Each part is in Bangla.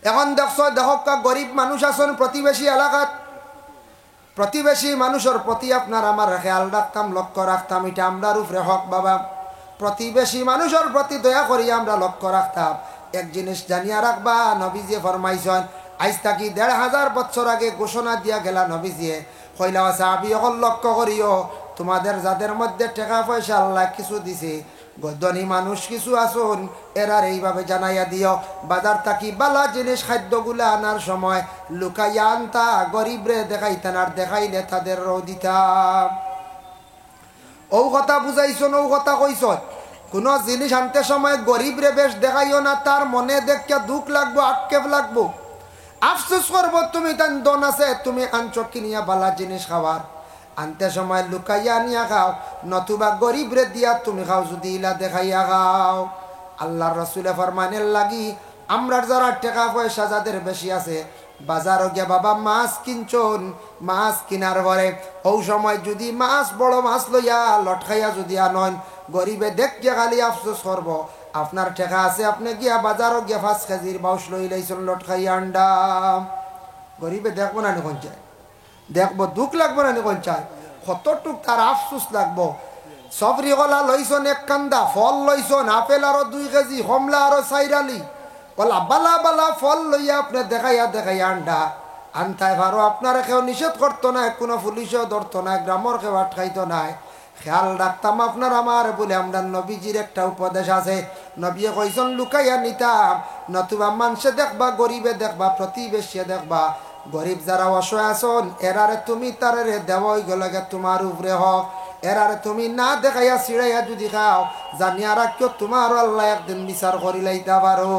এখন দেখক গরিব মানুষ আছেন প্রতিবেশী এলাকাত, প্রতিবেশী মানুষের প্রতি আপনার আমার খেয়াল রাখতাম, লক্ষ্য রাখতাম, এটা আমরার উপরে হক বাবা। প্রতিবেশী মানুষের প্রতি দয়া করি আমরা লক্ষ্য রাখতাম। এক জিনিস জানিয়া রাখবা, নবীজি ফরমাইছেন, আজ থাকি ১৫০০ বছর আগে ঘোষণা দিয়া গেলা নবীজিয়ে, কইলা সাহাবী সকল লক্ষ্য করিও, তোমাদের যাদের মধ্যে টাকা পয়সা আল্লাহ কিছু দিছে, ধনী মানুষ কিছু আসুন, এরার এইভাবে জানাইয়া দিও, বাজার থাকি বালা জিনিস খাদ্যগুলা আনার সময় লুকাইয়া আনতা, গরিবরে দেখাইতেন, আর দেখাইলে তাদের দিতাম। ও কথা বুঝাইছন, ও কথা কইছন। কোন জিনিস আনতে সময় গরিবরে বেশ দেখাইও না, তার মনে দেখিয়া দুঃখ লাগবো, আক্ষেপ লাগবো, আফসোস করবো, তুমি তার দন আছে, তুমি আনছো কিনিয়া বালা জিনিস খাবার, আনতে সময় লুকাইয়া আনিয়া খাও, নতুবা গরিবরে দিয়া তুমি খাও, যদি ইলা দেখাইয়া খাও। আল্লাহর রাসূলে ফরমানের লাগি আমরার যারা টাকা পয়সা যাদের বেশি আছে, বাজারও গিয়া বাবা মাছ কিনছন, মাছ কিনার পরে ও সময় যদি মাছ বড় মাছ লইয়া লটকাইয়া যদি আনন, গরিবে দেখতে খালি আফসোস করবো, আপনার টাকা আছে, আপনি গিয়া বাজারও গিয়া 5 কেজির বাউস লই লাইছেন লটকাইয়া আন্ডা, গরিবে দেখবো না নিখন চায়, দেখবো দুঃখ লাগবো না নিখন চায়, কতটুক তার আফসোস লাগবো। সবরি গলা লইছন 1 কান্দা, ফল লইছন আপেল আরো 2 কেজি, কমলা আরো 4 আলি, বলা বালা বালা ফল লইয়া আপনি দেখাইয়া দেখাইয়া আন্ডা আনতাই পারো, আপনার কেউ নিষেধ করতো না, কোনো পুলিশেও ধরতো না, গ্রামের কেউ আটকাইতো নাই, খেয়াল রাখতাম আপনার আমার বলে। আমরা নবীজির একটা উপদেশ আছে, নবী কইছেন লুকাইয়া নিতাম, নতুবা মানুষে দেখবা, গরিবে দেখবা, প্রতিবেশী দেখবা, গরিব যারা অসহায় আছেন এরারে তুমি তারে দেওয়াই গেলে তোমার উপরে হক, এরারে তুমি না দেখাইয়া ছিড়াইয়া যদি খাও, জানিয়া রাখিও তোমার আল্লাহ একদিন বিচার করি লাইতে পারো,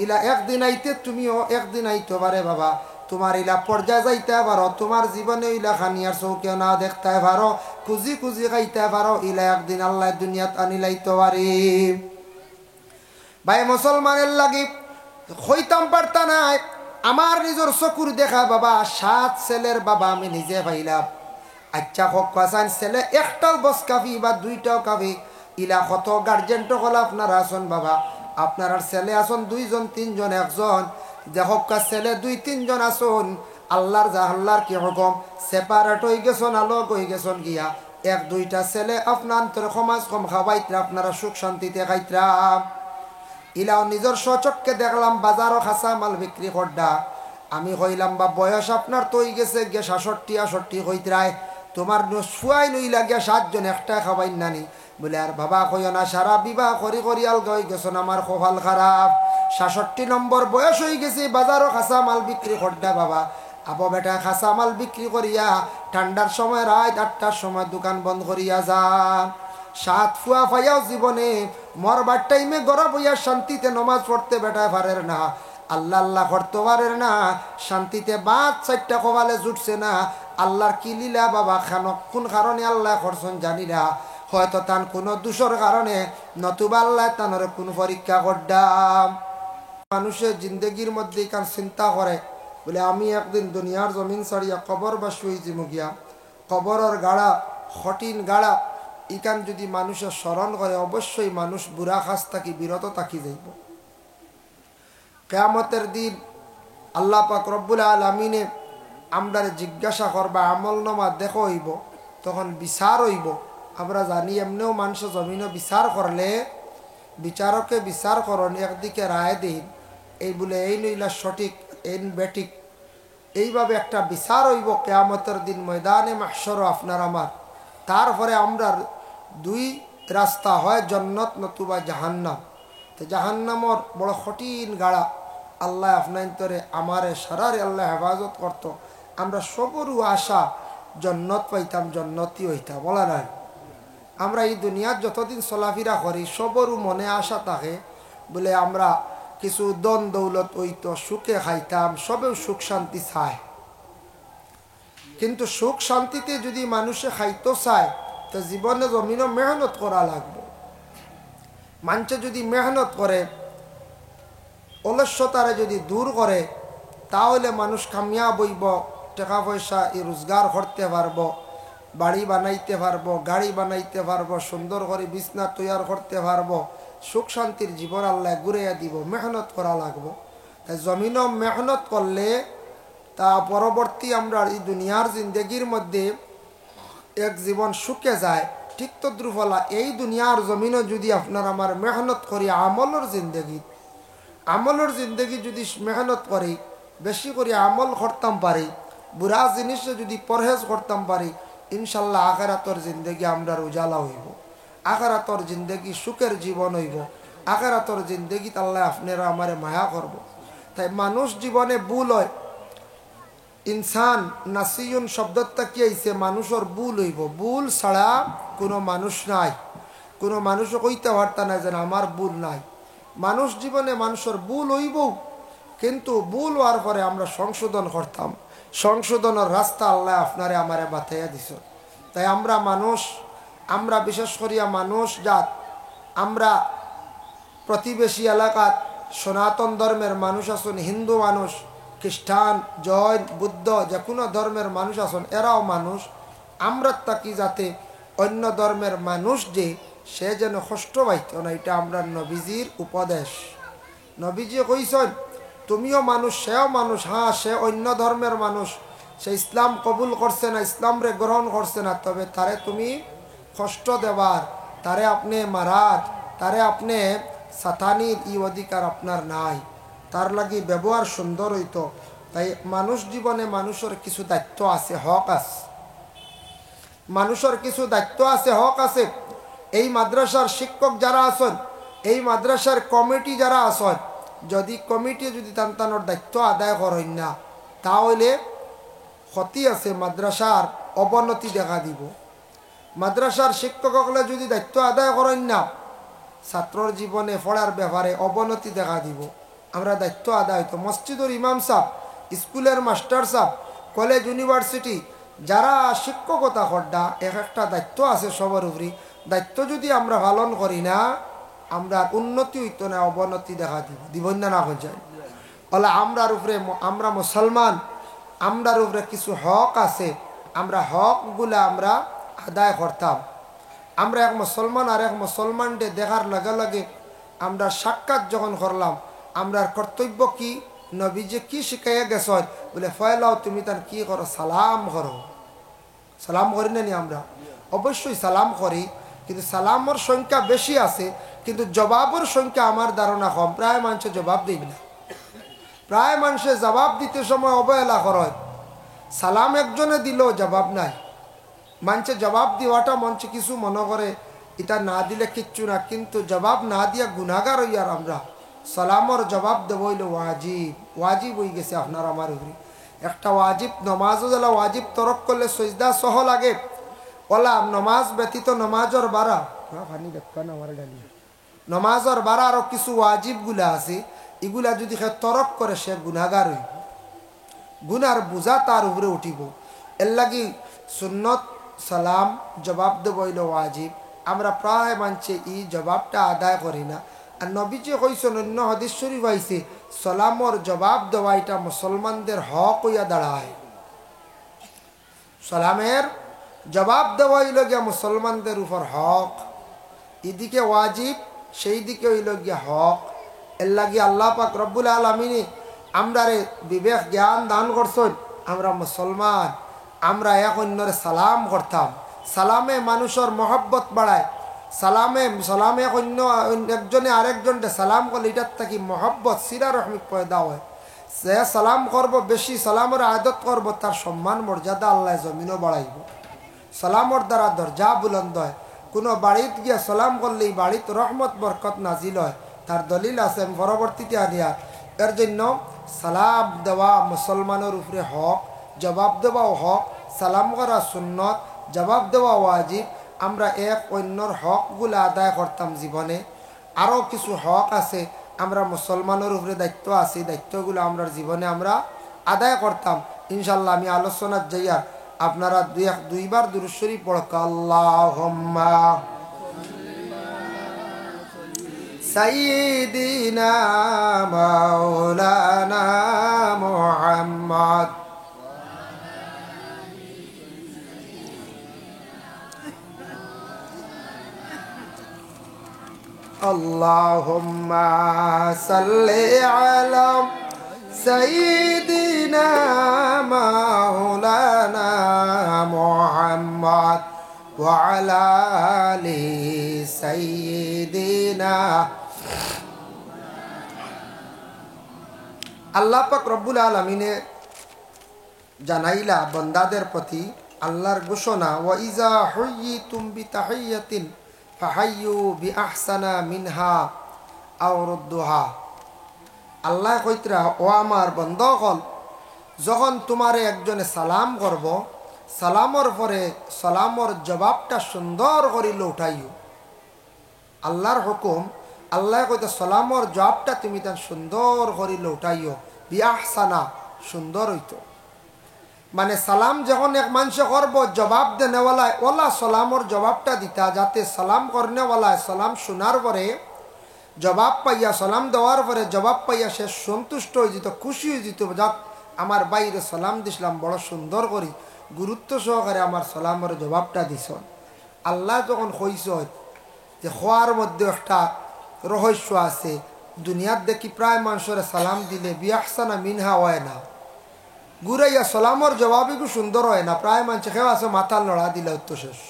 ইলা একদিন আইতে তুমিও একদিন আইতে পারে বাবা, তোমার ইলা পর্যায়ে যাইতে পারো, তোমার জীবনে ইলা খানিয়ার চৌকে না দেখতে পারো, খুঁজি খুঁজি খাইতে পারো, ইলা একদিন আল্লাহ দুনিয়াত আনি লাইতে পারি। ভাই মুসলমানের লাগি হইতাম পারতা নাই, আমার নিজের চকুর দেখা বাবা 7 ছেলের বাবা আমি নিজে পাইলাম। আচ্ছা হোক কাসান ছেলে একটাও বস কাফি বা 2টাও কাফি, ইলা কত গার্জেন তো হল আপনারা আসুন বাবা, আপনার ছেলে আসুন 2 জন 3 জন 1 জন, যে হোক ছেলে 2-3 জন আসুন, আল্লাহর আল্লাহর কি হুকুম, সেপারেট হয়ে গেছেন, আলোক হয়ে গেছেন গিয়া, 1-2টা ছেলে আপনার সমাজ কম খাবাইতরা, আপনারা সুখ শান্তিতে খাইতরা। ইলাও নিজের সচক্ষে দেখলাম বাজারও খাসা মাল বিক্রি করডা, আমি কইলাম বা বয়স আপনার তো হয়ে গেছে গিয়ে 66-68 হইতরায়, তোমার শুয়াই নইলা গিয়া 7 জন একটা খাবাই নানি, বলে আর বাবা কইও না, সারা বিবাহ করি করি আলগা হয়ে গেছেন, আমার কপাল খারাপ, 66 নম্বর বয়স হয়ে গেছে, বাজারও খাসা মাল বিক্রি করডা বাবা, আবো বেটা খাসা মাল বিক্রি করিয়া ঠান্ডার সময় রাত 8টার সময় দোকান বন্ধ করিয়া যান, 7 ফুয়া ফাইয়াও জীবনে মরবার টাইমে গরব হইয়া শান্তিতে নমাজ পড়তে বেটায় পারের না, আল্লাহ আল্লাহ করতে পারের না, শান্তিতে 4টা কপালে জুটছে না, আল্লাহর কি লীলা বাবা, কোন কারণে আল্লাহ করছেন জানি না, হয়তো তান কোনো দোষের কারণে, নতুবা আল্লাহ তানরে কোন পরীক্ষা করডাম। মানুষের জিন্দগির মধ্যে কান চিন্তা করে বলে আমি একদিন দুনিয়ার জমিন ছাড়িয়া কবর বা শুয়েছি মুগিয়া, কবরের গাড়া কঠিন গাড়া, ইকান যদি মানুষের স্মরণ করে অবশ্যই মানুষ বুড়া কাজ থাকি বিরত থাকি যাইব। কিয়ামতের দিন আল্লাহ পাক রব্বুল আলামিনে আমরা জিজ্ঞাসা করবা, আমলনামা দেখো হইব, তখন বিচার হইব। আমরা জানি এমনিও মানুষ জমিনও বিচার করলে বিচারকে বিচার করন, একদিকে রায় দিন, এই বলে এই নইলা সঠিক এই বেঠিক, এইভাবে একটা বিচার হইব কিয়ামতের দিন ময়দানে মাহশর আপনার আমার। তারপরে আমরা 2 রাস্তা, হয় জান্নাত নতুবা জাহান্নাম। তো জাহান্নামর বড় কঠিন গাড়া, আল্লাহ আপনার তরে আমারে সারারে আল্লাহ হেফাজত করতো, আমরা সবরু আশা জান্নাত পাইতাম, জান্নাতি হইতাম, বলা নাই। আমরা এই দুনিয়ার যতদিন চলাফেরা করি সবরু মনে আশা থাকে বলে আমরা কিছু দন দৌলত হইতো, সুখে খাইতাম, সবেও সুখ শান্তি চায়, কিন্তু সুখ শান্তিতে যদি মানুষে খাইতো চায় তো জীবনে জমিনও মেহনত করা লাগবে। মানুষে যদি মেহনত করে, অলস্যতারে যদি দূর করে, তাহলে মানুষ কামিয়াব হইব, টাকা পয়সা রোজগার করতে পারবো, বাড়ি বানাইতে পারবো, গাড়ি বানাইতে পারবো, সুন্দর করে বিছনা তৈয়ার করতে পারবো, সুখ শান্তির জীবন আল্লাহ ঘুরাইয়া দিব। মেহনত করা লাগবো। তাই জমিনও মেহনত করলে তা পরবর্তী আমরা এই দুনিয়ার জিন্দগির মধ্যে এক জীবন সুখে যায়। ঠিক তদ্রুফলা এই দুনিয়ার জমিনও যদি আপনার আমার মেহনত করি আমলের জিন্দগি যদি মেহনত করি, বেশি করে আমল করতাম পারি, বুড়া জিনিসে যদি পরহেজ করতাম পারি, ইনশাল্লাহ আখেরাতর জিন্দগি আমরার উজালা হইব, আখেরাতর জিন্দগি সুখের জীবন হইব, আখেরাতর জিন্দগি আল্লাহ আপনারা আমারে মায়া করব। তাই মানুষ জীবনে ভুল হয়, ইনসান নাসিয়ুন শব্দটা কি আইছে, মানুষের ভুল হইব, ভুল ছাড়া কোনো মানুষ নাই, কোনো মানুষও কইতে পারতা না যেন আমার ভুল নাই। মানুষ জীবনে মানুষের ভুল হইব, কিন্তু ভুল হওয়ার পরে আমরা সংশোধন করতাম, সংশোধনের রাস্তা আল্লাহ আপনারে আমারে বাতাইয়া দিছ। তাই আমরা মানুষ, আমরা বিশেষ করিয়া মানুষ জাত, আমরা প্রতিবেশী এলাকাত সনাতন ধর্মের মানুষ আছেন, হিন্দু মানুষ, খ্রিস্টান, জৈন, বুদ্ধ, যে কোনো ধর্মের মানুষ আছেন, এরাও মানুষ। আমরা তাকি যাতে অন্য ধর্মের মানুষ যে সে যেন কষ্ট পাইত না, এটা আমরা নবীজির উপদেশ। নবীজি কইছেন তুমিও মানুষ, সেও মানুষ। হ্যাঁ, সে অন্য ধর্মের মানুষ, সে ইসলাম কবুল করছে না, ইসলামরে গ্রহণ করছে না, তবে তারে তুমি কষ্ট দেবার, তারে আপনি মারার, তারে আপনি সাতানির ই অধিকার আপনার নাই, তার লাগি ব্যবহার সুন্দর হইতো। তাই মানুষ জীবনে মানুষের কিছু দায়িত্ব আছে, হক আছে, মানুষের কিছু দায়িত্ব আছে, হক আছে। এই মাদ্রাসার শিক্ষক যারা আছেন, এই মাদ্রাসার কমিটি যারা আছেন, যদি কমিটি যদি তান্তানোর দায়িত্ব আদায় করেন না, তাহলে ক্ষতি আছে, মাদ্রাসার অবনতি দেখা দিব। মাদ্রাসার শিক্ষকসকলে যদি দায়িত্ব আদায় করেন না, ছাত্রর জীবনে পড়ার ব্যাপারে অবনতি দেখা দিব। আমরা দায়িত্ব আদায় হইতো, মসজিদের ইমাম সাহেব, স্কুলের মাস্টার সাহেব, কলেজ ইউনিভার্সিটি যারা শিক্ষকতা করডা, এক একটা দায়িত্ব আছে সবার উপরে। দায়িত্ব যদি আমরা পালন করি না, আমরা উন্নতি হইতো না, অবনতি দেখা দিব না হয়ে যায়। বলে আমরার উপরে, আমরা মুসলমান, আমরার উপরে কিছু হক আছে, আমরা হকগুলা আমরা আদায় করতাম। আমরা এক মুসলমান আর এক মুসলমানকে দেখার লগে লগে আমরা সাক্ষাৎ যখন করলাম, আমরার কর্তব্য কি, নবীজি কি শিখাইয়া গেছ, বলে ফয়লাও তুমি তার কি করো, সালাম করো। সালাম করি না নি আমরা? অবশ্যই সালাম করি, কিন্তু সালামের সংখ্যা বেশি আছে, কিন্তু জবাবের সংখ্যা আমার ধারণা কম। প্রায় মানুষে জবাব দিই না, প্রায় মানুষে জবাব দিতে সময় অবহেলা করে। সালাম একজনে দিলেও জবাব নাই, মানুষে জবাব দেওয়াটা মঞ্চে কিছু মনে করে এটা না দিলে কিচ্ছু না, কিন্তু জবাব না দিয়া গুনাহগার হইয়ার আমরা। সালামর জবাব দেব হইল ওয়াজিব, ওয়াজিব হয়ে গেছে আপনার আমার উপরে একটা ওয়াজিব। নমাজও জ্বালা ওয়াজিব তরক করলে সজদা সহ লাগে। ওলা নমাজ ব্যতীত নমাজর বাড়া, পানি দেখবেন আমার ডালিয়া, নমাজর বাড়া আরও কিছু ওয়াজিবগুলা আছে, এগুলা যদি সে তরক করে সে গুনাহগার হইব, গুনার বোঝা তার উপরে উঠিব। এর লাগি সুন্নত সালাম জবাব দেব হইল ওয়াজিব। আমরা প্রায় মানছে এই জবাবটা আদায় করি না। আর নবীজি কইছেন, অন্য হাদিস শরীফ আইছে, সালামর জবাব দেওয়া এটা মুসলমানদের হক হইয়া দাঁড়ায়। সালামের জবাব দেওয়া হইল গিয়া মুসলমানদের উপর হক, এদিকে ওয়াজিব, সেই দিকে হইল গিয়া হক। এর লাগি আল্লাহ পাক রব্বুল আলামিন আমরারে বিবেক জ্ঞান দান করছেন। আমরা মুসলমান, আমরা এক অন্যরে সালাম করতাম। সালামে মানুষের মহব্বত বাড়ায়। সালামে অন্য একজনে আরেকজনকে সালাম করলে এটার থাকি মহব্বত সিরা রহমিক পয়দা হয়। সে সালাম করব, বেশি সালামের আদত করব, তার সম্মান মর্যাদা আল্লাহ জমিনও বাড়াইব। সালামর দ্বারা দরজা বুলন্দ হয়। কোনো বাড়িতে গিয়া সালাম করলে এই বাড়িতে রহমত বরকত নাজিল হয়, তার দলিল আছে, আমি পরবর্তীতে আনিয়া। এর জন্য সালাম দেওয়া মুসলমানের উপরে হক, জবাব দেওয়াও হক, সালাম করা সুন্নত, জবাব দেওয়া ওয়াজিব। আমরা এক অন্যর হকগুলো আদায় করতাম জীবনে। আরও কিছু হক আছে, আমরা মুসলমানের উপরে দায়িত্ব আছে, দায়িত্বগুলো আমরা জীবনে আমরা আদায় করতাম। ইনশাল্লাহ আমি আলোচনার যাইয়া আপনারা দুইবার দুরূদ শরীফ পড়ক। আল্লাহুম্মা সাইয়্যিদিনা মাওলানা মুহাম্মদ اللهم صل على সাইয়্যিদিনা মাওলানা মুহাম্মদ ওয়া আলা আলি সাইয়্যিদিনা। আল্লাহ পাক রব্বুল আলামিনে জানাইলা বান্দাদের প্রতি আল্লাহর ঘোষণা, ওয়া ইজা হুয়্যিতুম বিতাহিয়াতিন ফাহাইয়ু বিআহসানা মিনহা আও রুদ্দুহা। আল্লাহ কইতরা, ও আমার বন্দগণ, যখন তোমারে একজনে সালাম করব, সালামর পরে সালামর জবাবটা সুন্দর করিল উঠাইও। আল্লাহর হুকুম, আল্লাহ কইতে সালামর জবাবটা তুমি তার সুন্দর করিল উঠাইও, বিআহসানা, সুন্দর হইতো। মানে সালাম যখন এক মানুষ করবো, জবাব দেনেওয়ালায় ওলা সালামর জবাবটা দিতা, যাতে সালাম করনেওয়ালায় সালাম শোনার পরে জবাব পাইয়া, সালাম দেওয়ার পরে জবাব পাইয়া সে সন্তুষ্ট হয়ে যেত, খুশি হয়ে যেত, যাক আমার বাইরে সালাম দিছিলাম বড় সুন্দর করি, গুরুত্ব সহকারে আমার সালামের জবাবটা দিছ। আল্লাহ যখন কইস যে খোয়ার মধ্যে একটা রহস্য আছে, দুনিয়ার দেখি প্রায় মানুষের সালাম দিলে বিআহসানা মিনহা হয় না, ঘুরাইয়া সালামর জবাবই খুব সুন্দর হয় না। প্রায় মানুষ কেউ আছে মাথার লড়া দিলে উত্তর শেষ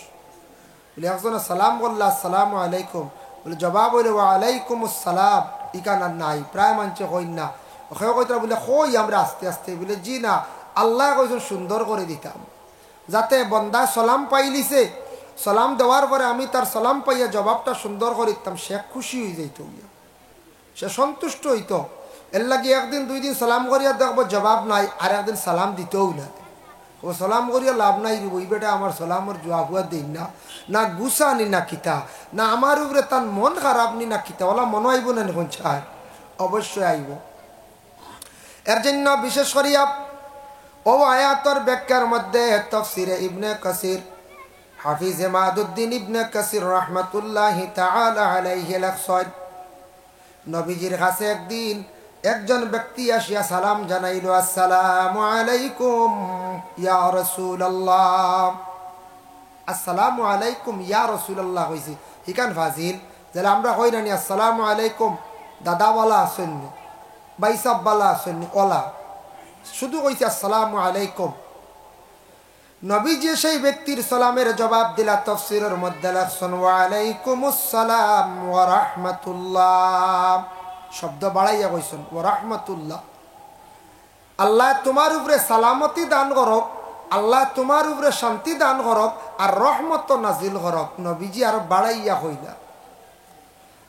বলে, একজনে সালাম করল্লা আসসালামু আলাইকুম, বলে জবাব হইলে ওয়া আলাইকুম আসসালাম, ইকানা নাই। প্রায় মানুষে কই না, কেউ কইতা বলে কই আমরা আস্তে আস্তে, বলে জি না, আল্লাহ কইছেন সুন্দর করে দিতাম, যাতে বন্দা সালাম পাইলিছে, সালাম দেওয়ার পরে আমি তার সালাম পাইয়া জবাবটা সুন্দর করে দিতাম, সে খুশি হয়ে যাইত, সে সন্তুষ্ট হইতো। এর লাগে একদিন দুই দিন সালাম করিয়া দেখবো জবাব নাই, আর একদিন সালাম দিতেও না, ও সালাম করিয়া লাভ নাই, ওই বেটা আমার সালামের জবাব হুয়া দিন না, না গুসা নি না কিতা, না আমার উপরে তার মন খারাপ নি না কিতা, ওলা মনে আইব না এখন চায়, অবশ্যই আইব। এর জন্য বিশেষ করিয়া ও আয়াতর ব্যাখ্যার মধ্যে তাফসিরে ইবনে কাসির, হাফিজ ইমাদুদ্দিন ইবনে কাসির রাহমাতুল্লাহি তাআলা আলাইহি লেখছেন, নবীজির কাছে একদিন একজন ব্যক্তি আসিয়া সালাম জানাইল, আসসালামু আলাইকুম ইয়া রাসূলুল্লাহ। আসসালামু আলাইকুম ইয়া রাসূলুল্লাহ কইছি, ইকান ফাজিল যারা আমরা কই না আসসালামু আলাইকুম দাদাওয়ালা আছেন, বাইসাবওয়ালা আছেন, ওলা শুধু কইছে আসসালামু আলাইকুম। নবীজি সেই ব্যক্তির সালামের জবাব দিলা, তাফসীরের মধ্যে লেখছেন ওয়া আলাইকুমুস সালাম ওয়া রাহমাতুল্লাহ, শব্দ বাড়াইয়া কইছেন ওয়া রাহমাতুল্লাহ। আল্লাহ তোমার উপরে সালামতি দান করক, আল্লাহ তোমার উপরে শান্তি দান করক, আর রহমত নাজিল করক। নবীজি আর বাড়াইয়া কইলা।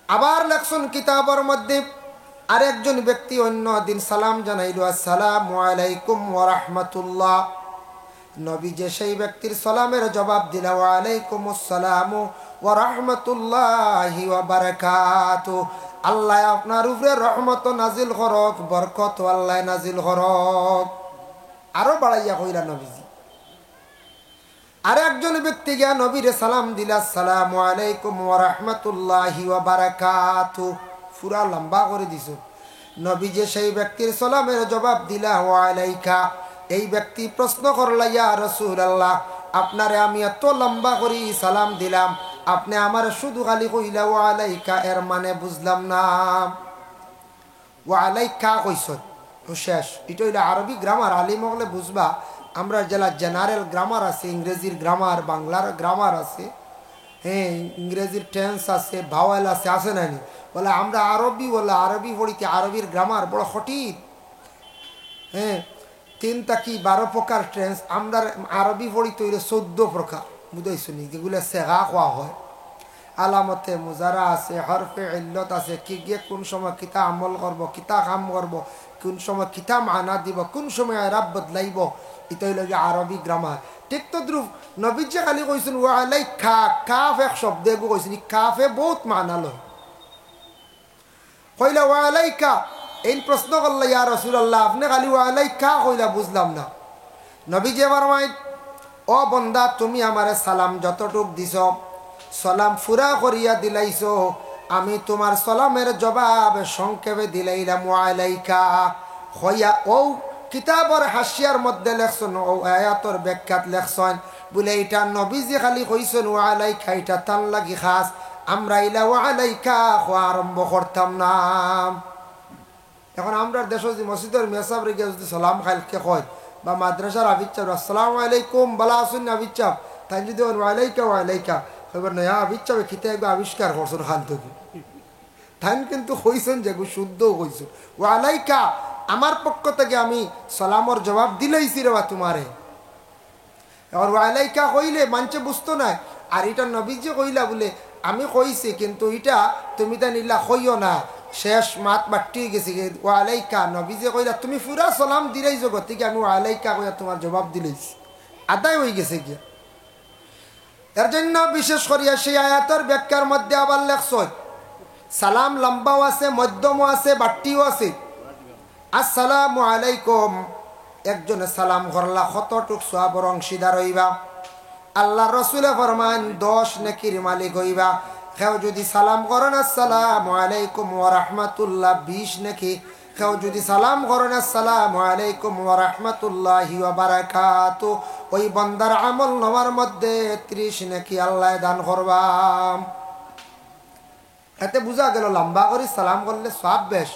আবার লেখছেন কিতাবের মধ্যে আরেকজন ব্যক্তি অন্য দিন সালাম জানাইল, আসসালামু আলাইকুম ওয়া রাহমাতুল্লাহ। নবীজি সেই ব্যক্তির সালামের জবাব দিলা, ওয়া আলাইকুমুস সালাম ওয়া রাহমাতুল্লাহি ওয়া বারাকাতুহু, আল্লাহ আপনার উপরে রহমত নাজিল করক, বরকত আল্লাহ নাজিল করক। আরো বাড়াইয়া কইলা নবীজি। আর একজন ব্যক্তি গিয়া নবীরে সালাম দিলা, আসসালামু আলাইকুম ওয়া রাহমাতুল্লাহি ওয়া বারাকাতুহু, পুরা লম্বা করে দিছ। নবীজি সেই ব্যক্তির সালামের জবাব দিলা, ওয়া আলাইকা। এই ব্যক্তি প্রশ্ন করলা, ইয়া রাসূলুল্লাহ, আপনারে আমি এত লম্বা করি সালাম দিলাম, আপনি আমার শুধু খালি কইলা ওয়া আলাইকা, এর মানে বুঝলাম না। ওয়া আলাইকা কইছ শেষ, এটা হইলে আরবি গ্রামার, আলিম হলে বুঝবা। আমরা জেলা জেনারেল গ্রামার আছে, ইংরেজির গ্রামার, বাংলার গ্রামার আছে, হ্যাঁ ইংরেজির টেন্স আছে, ভাওয়েল আছে, আছে না নি? বলে আমরা আরবি বলে আরবি পড়িতে, আরবির গ্রামার বড় কঠিন। হ্যাঁ 3 টা কি 12 প্রকার টেন্স, আমরা আরবি পড়িতে হইলে 14 প্রকার, বুঝাইছো নি? যেগুলো সেগা কোয়া হয়, আলামতে মুজারা আছে, হরফে ইল্লত আছে, কি গিয়ে কোন সময় কিতা আমল করব, কিতা কাম করব, কোন সময় কিতা মানা দিব, কোন সময় আরব বদলাইব, এটা হইল আরবি গ্রামার। ঠিক তো দ্রুপ নবীজি খালি কইছেন ওয়া আলাইকা, কাফ এক শব্দে গো কইছেন, কাফে বহুত মানা লয়। কইলা ওয়া আলাইকা, এই প্রশ্ন করলা, ইয়া রাসূলুল্লাহ আপনি খালি ওয়া আলাইকা কইলা, বুঝলাম না। নবীজি ফরমায়, ও বন্দা তুমি আমারে সালাম যতটুক দিছ, সালাম ফুরা করিয়া দিলাইছো, আমি তোমার সালামের জবাব সংক্ষেপে দিলাইলাম, ওয়া আলাইকা। হইয়া ও কিতাবর হাসিয়ার মধ্যে লেখছেন, ও আয়াতর ব্যাখ্যাত লেখছেন, বলে এটা নবীজি খালি কইছেন ওয়া আলাইকা, এটা তান লাগি খাস, আমরা ইলা ওয়া আলাইকা আরম্ভ করতাম না। এখন আমরা দেশ যদি মসজিদের মেসাব রেখে যদি সালাম খাইলকে কয় বা মাদ্রাসার আবিচ্ছাপ আসসালামু আলাইকুম বালা আসুন আবিচ্ছাপ তাই যদি ওয়ালাইকা ওয়ালাইকা এবার নয়া আবিচ্ছাপে খিতে একবার আবিষ্কার করছেন খান থেকে তাই কিন্তু হইছেন যে শুদ্ধও হইছেন ওয়ালাইকা আমার পক্ষ থেকে আমি সালামর জবাব দিলেইছি রে বা তোমারে। এবার ওয়ালাইকা কইলে মানছে বুঝতো না, আর এটা নবীজি কইলা বলে আমি কইছি কিন্তু এটা তুমি তা নিলা কইও না, শেষ মাত বাট্টি গেছি ওয়ালাইকা নবীজি কইলা তুমি পুরা সালাম দিলেই জগৎ থেকে আমি ওয়ালাইকা কইয়া তোমার জবাব দিলেইছি, আদায় হয়ে গেছে গিয়া। এর জন্য বিশেষ করিয়া সেই আয়াতের ব্যাখ্যার মধ্যে আবার লেখছ সালাম লম্বাও আছে, মধ্যমও আছে, বাট্টিও আছে। আসসালামু আলাইকুম একজনে সালাম করলা কতটুক সওয়াবের অংশীদার হইবা। আল্লাহ রসুলে ফরমান 10 নেকির মালিক হইবা। কেউ যদি সালাম করেন আসসালামু আলাইকুম ওয়া রাহমাতুল্লাহ 20 নেকি, কেউ যদি সালাম করেন আসসালামু আলাইকুম ওয়া রাহমাতুল্লাহি ওয়া বারাকাতু ওই বান্দার আমল নামার মধ্যে 30 নেকি আল্লাহ দান করবা। এতে বুঝা গেল লম্বা করে সালাম করলে সওয়াব বেশ,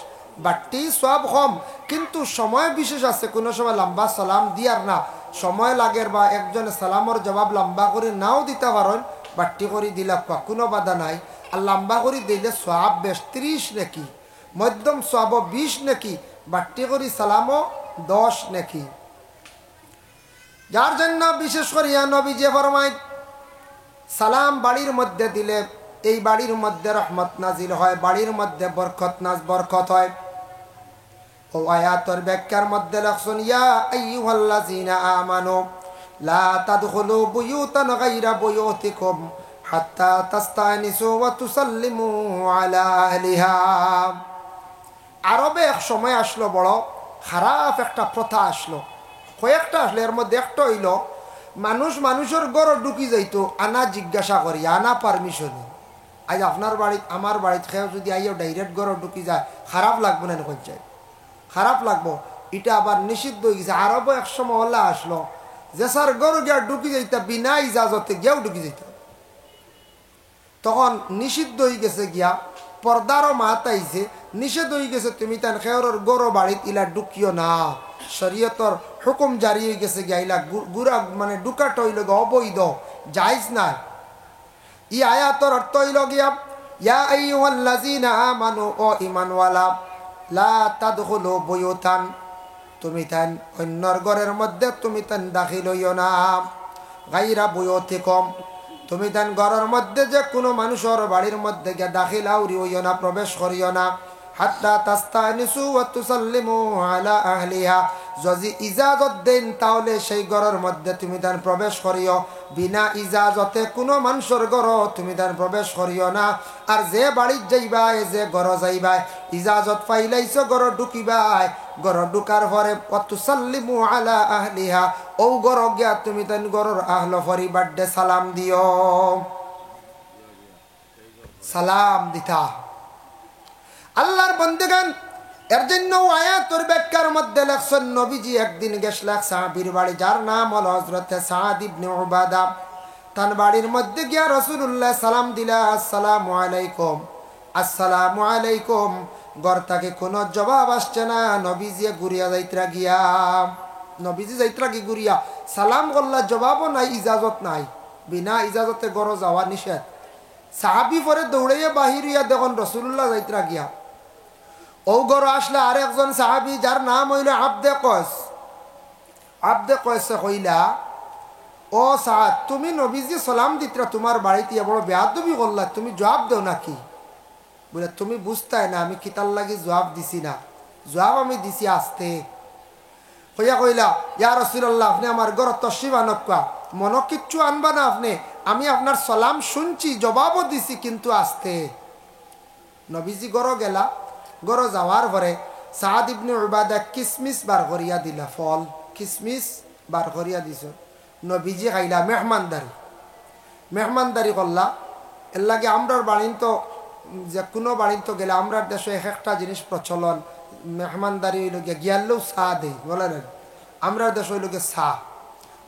বাট্টি সওয়াব কম, কিন্তু সময় বিশেষ আছে। কোনো সময় লম্বা সালাম দিয়ার না সময় লাগের বা একজনে সালামর জবাব লম্বা করে নাও দিতে পারেন, বাট্টি করে দিলা কোনো বাধা নাই। আর লম্বা করে দিলে সওয়াব বেশ 30 নাকি, মধ্যম সওয়াব 20 নাকি, বাট্টি করে সালামও 10 নাকি। যার জন্য বিশেষ করিয়া নবী যে ফরমায় সালাম বাড়ির মধ্যে দিলে এই বাড়ির মধ্যে রহমত নাজিল হয়, বাড়ির মধ্যে বরকত হয়। ও আয়াতের ব্যাখ্যার মধ্যে লেখছেন ইয়া আইয়ুহাল্লাযীনা আমানু লা তাদখুলু বুয়ুতান গায়রা বুয়ুতিকুম হাত্তা তাস্তানিসু ওয়া তুসাল্লিমু আলা আহলিহা। আরবে এক সময় আসলো বড় খারাপ একটা প্রথা আসলো, কয়েকটা আসলো, এর মধ্যে একটা হইল মানুষের ঘর ঢুকি যাইতো আনা জিজ্ঞাসা করি, আনা পারমিশনে। আজ আপনার বাড়িতে আমার বাড়িতে খেয়ে যদি আইও ডাইরেক্ট ঘর ঢুকি যায় খারাপ লাগবে না, কোন যায় খারাপ লাগবো, এটা আবার নিষিদ্ধ হয়ে গেছে। আরবও এক সময় ওলা আসলো যে স্যার গরু গিয়া ঢুকি যাইতা বিনা ইজাজতে গিয়াও ঢুকি যাইতা, তখন নিষিদ্ধ হয়ে গেছে গিয়া। পর্দারও মাত আইছে, নিষেধ হয়ে গেছে তুমি তান খেয়রের গরু বাড়িতে ইলা ঢুকিও না, শরীয়তর হুকুম জারি হয়ে গেছে গিয়া ইলা গুড়া মানে ঢুকাট হইল অবৈধ, জায়েজ না। ই আয়াতর অর্থ হইল গিয়া ইয়া আইয়ুহাল্লাযীনা আমানু ও ঈমানওয়ালা লা তাদখুলু বুয়ুতান তুমি তান অন্যর ঘরের মধ্যে তুমি তান দাখিল হইও না, গায়রা বুয়ুতিকুম তুমি তান ঘরের মধ্যে যে কোনো মানুষের বাড়ির মধ্যে গিয়ে দাখিল আউরি হইও না, প্রবেশ করিও না। হাত্তা তাস্তানিসু ওয়া তুসাল্লিমু আলা আহলিহা যদি ইজাজত দেন তাহলে সেই ঘরের মধ্যে তুমি তান প্রবেশ করিও, বিনা ইজাজতে কোনো মানুষের ঘর তুমি তান প্রবেশ করিও না। আর যে বাড়ির যাইবাই যে ঘর যাইবাই ইজাজত পাইলাইছো ঘর ঢুকিবাই, ঘর ঢুকার পরে ওয়া তুসাল্লিমু আলা আহলিহা ও ঘর গিয়া তুমি তান ঘরের আহল পরিবারকে সালাম দিও, সালাম দিতা। আল্লাহর বন্দেগান এর জন্য আয়াতের ব্যাখ্যার মধ্যে লেখছেন নবীজি একদিন গেছলেন সাহাবীর বাড়ি, যার নাম হলো হযরত সাদ ইবনে উবাদা। তার বাড়ির মধ্যে গিয়া রাসূলুল্লাহ সালাম দিলা আসসালামু আলাইকুম, আসসালামু আলাইকুম। ঘর থেকে কোনো জবাব আসছে না, নবীজি ঘুরিয়া যাইত্রা গিয়া, নবীজি যাইত্রা কি ঘুরিয়া সালাম করলা, জবাবও নাই, ইজাজত নাই, বিনা ইজাজতে ঘর যাওয়া নিষেধ। সাহাবী পরে দৌড়াইয়া বাহির হইয়া দেখুন রাসূলুল্লাহ যাইত্রা গিয়া। ও ঘর আসলে আর একজন সাহাবী যার নাম হইল আবদে কয়স। আবদে কয়সে কইলা ও সাদ তুমি নবীজি সালাম দিত্রা তোমার বাড়িতে বড় বেয়াদবি করলা, তুমি জবাব দেও নাকি? বলে তুমি বুঝতাই না আমি কিতার লাগি জবাব দিছি না, জবাব আমি দিছি আসতে। কইয়া কইলা ইয়া রাসূলুল্লাহ আপনি আমার ঘর তশরিফ আনকা, মন কিচ্ছু আনবা না আপনি, আমি আপনার সালাম শুনছি জবাবও দিছি কিন্তু আসতে। নবীজি ঘর গেলা, ঘর যাওয়ার পরে সাদ ইবনে উবাদা কিসমিস বার করিয়া দিলা, ফল কিসমিস বার করিয়া দিছ। নবীজি খাইলা, মেহমানদারি করলা। এর লাগে আমরার বাড়িন তো যে কোনো বাড়িন তো গেলে আমরার দেশে এক একটা জিনিস প্রচলন, মেহমানদারি হইল গিয়া গিয়ালেও চা দেই বলে না, আমরার দেশ হইল গিয়ে চা,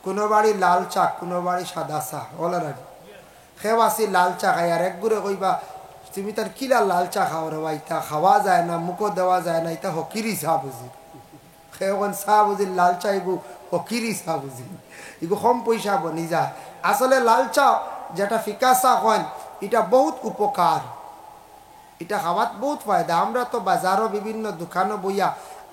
কোনো বাড়ি লাল চা, কোনো বাড়ি সাদা চা বলে না। খেও আসি লাল চা খাই আর এক গুড়ে কইবা তুমি তার কিলা লাল চা খাও রে ভাই, তা খাওয়া যায় না, মুখও দেওয়া যায় না, এটা হকিরি চা বুঝি। এখন চা বুঝি লাল চা এগু হকিরি চা বুঝি, এগু কম পয়সা বনি যায়। আসলে লাল চা যেটা ফিকা চা হয় এটা বহুত উপকার, এটা খাওয়াত বহুত ফায়দা। আমরা তো বাজারও বিভিন্ন দোকানও বইয়া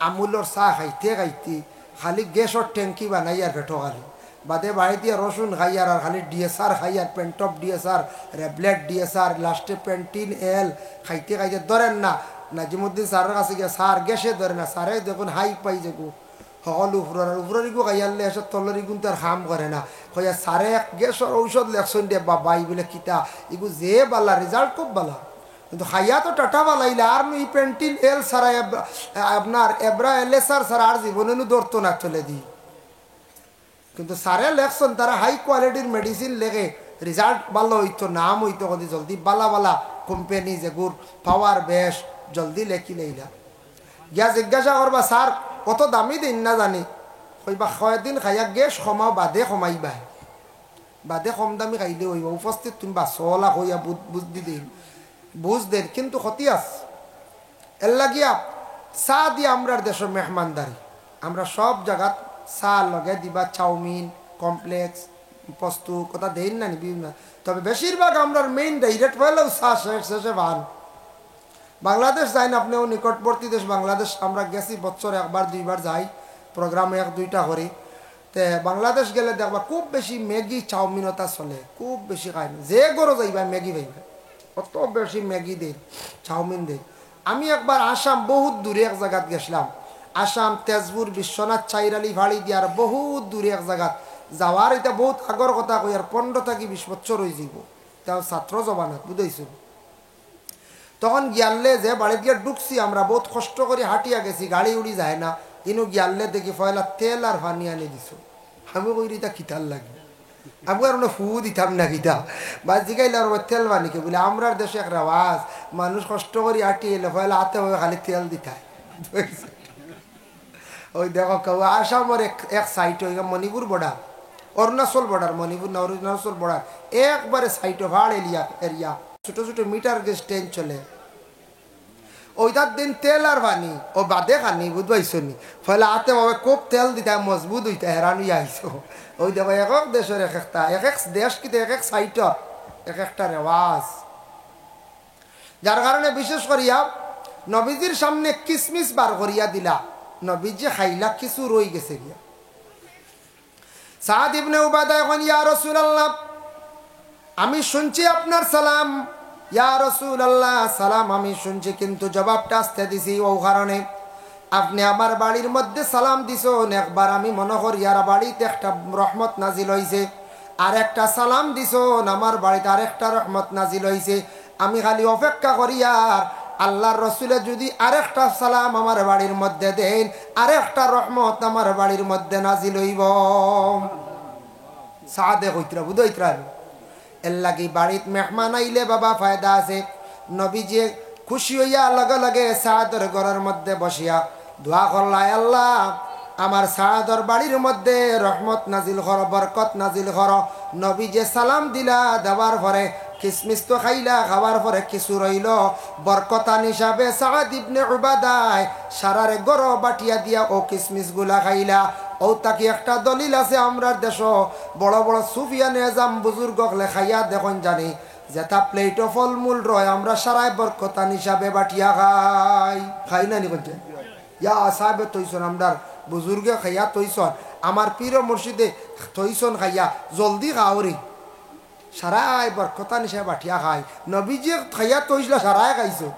আমুলর চা খাইতে খাইতে খালি গ্যাসর ট্যাঙ্কি বানাইয়ার পেটো খালি, বাদে বাড়ি দিয়ে রসুন খাইয়ার, আর খালি ডিএসআর খাইয়ার, পেন্টপ ডিএসআর, রেবলেট ডিএসআর, লাস্টে পেন্টিন এল খাইতে খাইতে ধরেন না। নাজিমুদ্দিন স্যারের কাছে গিয়ে স্যার গ্যাসে ধরে না, স্যারে দেখুন হাই পাই যে গো সকল উপরিগু খাইয়ারলে এসব তলরিগুন তার হাম করে না। কইয়া স্যারে এক গ্যাসর ঔষধ লেখছেন দিয়ে বাবা বলে কিতা এগু যে বালা রেজাল্ট খুব বালা, কিন্তু খাইয়া তো টাটা বালাইলে আর ই পেন্টিন এল সারা আপনার এব্রা এলে সারা আর জীবনে ধরতো না চলে দিই। কিন্তু সারে লেখছেন তারা হাই কোয়ালিটির মেডিসিন লেগে রেজাল্ট ভালো হইতো, নাম হইতো কদি জলদি বালা বালা কোম্পানি যেগুর পাওয়ার বেশ জলদি লেখি লইলা। গিয়া জিজ্ঞাসা করবা স্যার কত দামি দিন না জানি, কইবা কয়েকদিন খাইয়া গ্যাস কমাও বাদে কমাইবা, বাদে কম দামি খাইলে হইব, উপস্থিত তুমি বাসলা হইয়া বুঝদি দিন বুঝ দেন, কিন্তু ক্ষতি আছে। এর লাগিয়া চা দিয়ে আমরা দেশের মেহমানদারি, আমরা সব জায়গাত চা লগে দিবা চাউমিন কমপ্লেক্স বস্তু কথা দেন না বিভিন্ন, তবে বেশিরভাগ আমরা মেইন ডাইরেক্ট পেলেও চা শেষে ভান। বাংলাদেশ যাই না আপনিও, নিকটবর্তী দেশ বাংলাদেশ আমরা গেছি, বছর একবার দুইবার যাই, প্রোগ্রামে এক দুইটা করি। তে বাংলাদেশ গেলে দেখবা খুব বেশি ম্যাগি চাউমিনতা চলে, খুব বেশি খাই না, যে গরো যাইবা ম্যাগি পাইবা, অত বেশি ম্যাগি দেন চাউমিন দেন। আমি একবার আসাম বহুত দূরে এক জায়গাত গেছিলাম, আসাম তেজপুর বিশ্বনাথ চাইরালি ভাড়ি দিয়ার বহুত দূরে এক জায়গাত যাওয়ার, এটা বহুত আগর কথা কই, আর 15 থেকে 20 বছর হয়ে যাব, তাও ছাত্র জবানাত বুঝাইছো। তখন গিয়ালে যে বাড়িতে গিয়ে ঢুকছি আমরা, বহুত কষ্ট করে হাঁটিয়া গেছি, গাড়ি উড়ি যায় না, কিন্তু গিয়ালে দেখি পয়লা তেল আর পানি আনি দিছো। আমি কই রিতা খিতাল লাগে, আমি আর ফু দিতাম না কিতা বা জিগাইলে আর তেল বানিকে বলে আমরার দেশে এক রেওয়াজ, মানুষ কষ্ট করে হাঁটি এলে পয়লা হাতে হবে খালি তেল দিতায়। ওই দেখো কেউ আসামের এক সাইট হয়ে মণিপুর বর্ডার, অরুণাচল বর্ডার, মণিপুর না অরুণাচল বর্ডার একবারে সাইট ভাড় এরিয়া, ছোট ছোট মিটার গেজ ট্রেন চলে, ওইটার দিন তেল আর পানি ও বাদে খানি বুঝবাইছো নি, ফলে হাতে ভাবে খুব তেল দিতে মজবুত হইতে হেরানি আইসো। ওই দেখো এক এক দেশের এক একটা, এক এক দেশ কিন্তু এক এক সাইটর এক একটা রেওয়াজ, যার কারণে বিশেষ করিয়া নবীজির সামনে কিসমিস বার করিয়া দিলা, নবীজি খাইলা কিছু রই গেছে গিয়া। সাদ ইবনে উবাদা এখন ইয়া রাসূলুল্লাহ আমি শুনছি আপনার সালাম, ইয়া রাসূলুল্লাহ সালাম আমি শুনছি, কিন্তু জবাবটা আসতে দিছি ও কারণে আপনি আমার বাড়ির মধ্যে সালাম দিছেন, একবার আমি মনে করি আর বাড়িতে একটা রহমত নাজিল হইছে, আর একটা সালাম দিছেন আমার বাড়িতে আর একটা রহমত নাজিল হইছে, আমি খালি অপেক্ষা করি আর আল্লাহর রসুলে যদি আরেকটা সালাম আমার বাড়ির মধ্যে দেন, আরেকটা রহমত আমার বাড়ির মধ্যে নাজিল হইব। সাদে কইতরা বুঝইতরা, এর লাগি বাড়িত মেহমান আইলে বাবা ফায়দা আছে। নবীজি খুশি হইয়া লগে লগে সাদর ঘরের মধ্যে বসিয়া দোয়া করলাই, আল্লাহ আমার সাদর বাড়ির মধ্যে রহমত নাজিল কর, বরকত নাজিল কর। নবীজি সালাম দিলা, দেওয়ার পরে কিসমিস তো খাইলা, খাওয়ার পরে কিছু রইল বরকতান হিসাবে সাদ ইবনে উবাদায় সারারে গরো বাটিয়া দিয়া ও কিসমিস গুলা খাইলা। ও তাকে একটা দলিল আছে আমরার দেশ বড় বড় সুফিয়া নেজাম বুজুর্গ খাইয়া দেখুন জানি যেটা প্লেট ফলমূল রয় আমরা সারাই বরকতান হিসাবে বাটিয়া খাই না নি বলছে ইয়া সাহেব তৈছন আমরার বুজুর্গে খাইয়া তৈছন, আমার পীর মুর্শিদে তৈছন খাইয়া জলদি খাওরি সারাই বরকতান হিসাবে বাটিয়া খাই। নবীজি খাইয়া তৈছলা সারাই খাইছো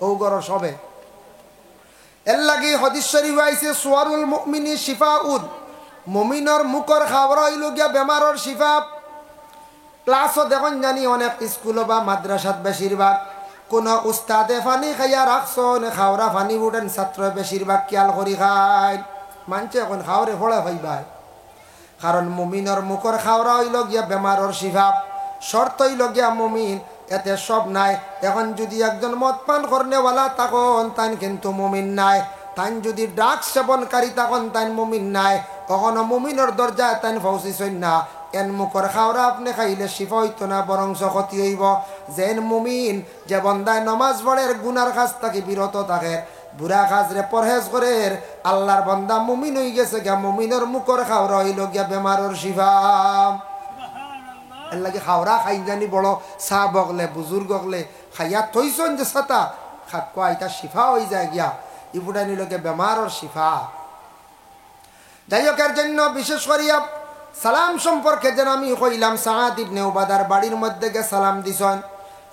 ও গর সবে। এর লাগে হাদিস শরীফ আইছে সুয়ারুল মুমিনি শিফাউন, মুমিনর মুখর খাবার হইল গিয়া বেমারর শিফা। ক্লাসও দেখুন জানি অনেক স্কুল বা মাদ্রাসাত বেশিরভাগ কোন উস্তাদে ফানি খাইয়া রাখছন, খাওরা ফানি উঠেন ছাত্র বেশিরভাগ খেয়াল করি খায়, মানছে এখন খাওয়ারে ফোড়া ভাইবাই, কারণ মুমিনর মুখর খাওয়া হইল গিয়া বেমারর শিফা। শর্ত হইল গিয়া মুমিন, এতে সব নাই। এখন যদি একজন মদ পান করনেওয়ালা তখন তাই কিন্তু মুমিন নাই, তাই যদি ড্রাগস সেবনকারী তখন তাই মুমিন নাই, কখনো মুমিনের দরজায় তাই পৌঁছিছেন না। এন মুখর খাওরা আপনি খাইলে শিফা হইতো না বরং ক্ষতি হইব। যেন মুমিন যে বন্দায় নমাজ পড়ের গুনার কাজ থেকে বিরত থাকে বুড়া কাজরে পরহেজ করে আল্লাহর বন্দা মুমিন হয়ে গেছে গিয়া মুমিনের মুখর খাওরা হইল গিয়া বেমারর শিফা। এর লাগে খাওরা খাই জানি বড় চাহ বগলে বুজুর্গ হলে খাইয়া থইছন যে ছাতা খাত কয়টা শিফা হয়ে যায় গিয়া ইবুডা নিলকে বেমারর শিফা। যাই হোক এর জন্য বিশেষ করিয়া সালাম সম্পর্কে যেন আমি কইলাম সাআদ ইবনে উবাদার বাড়ির মধ্যে গে সালাম দিছেন।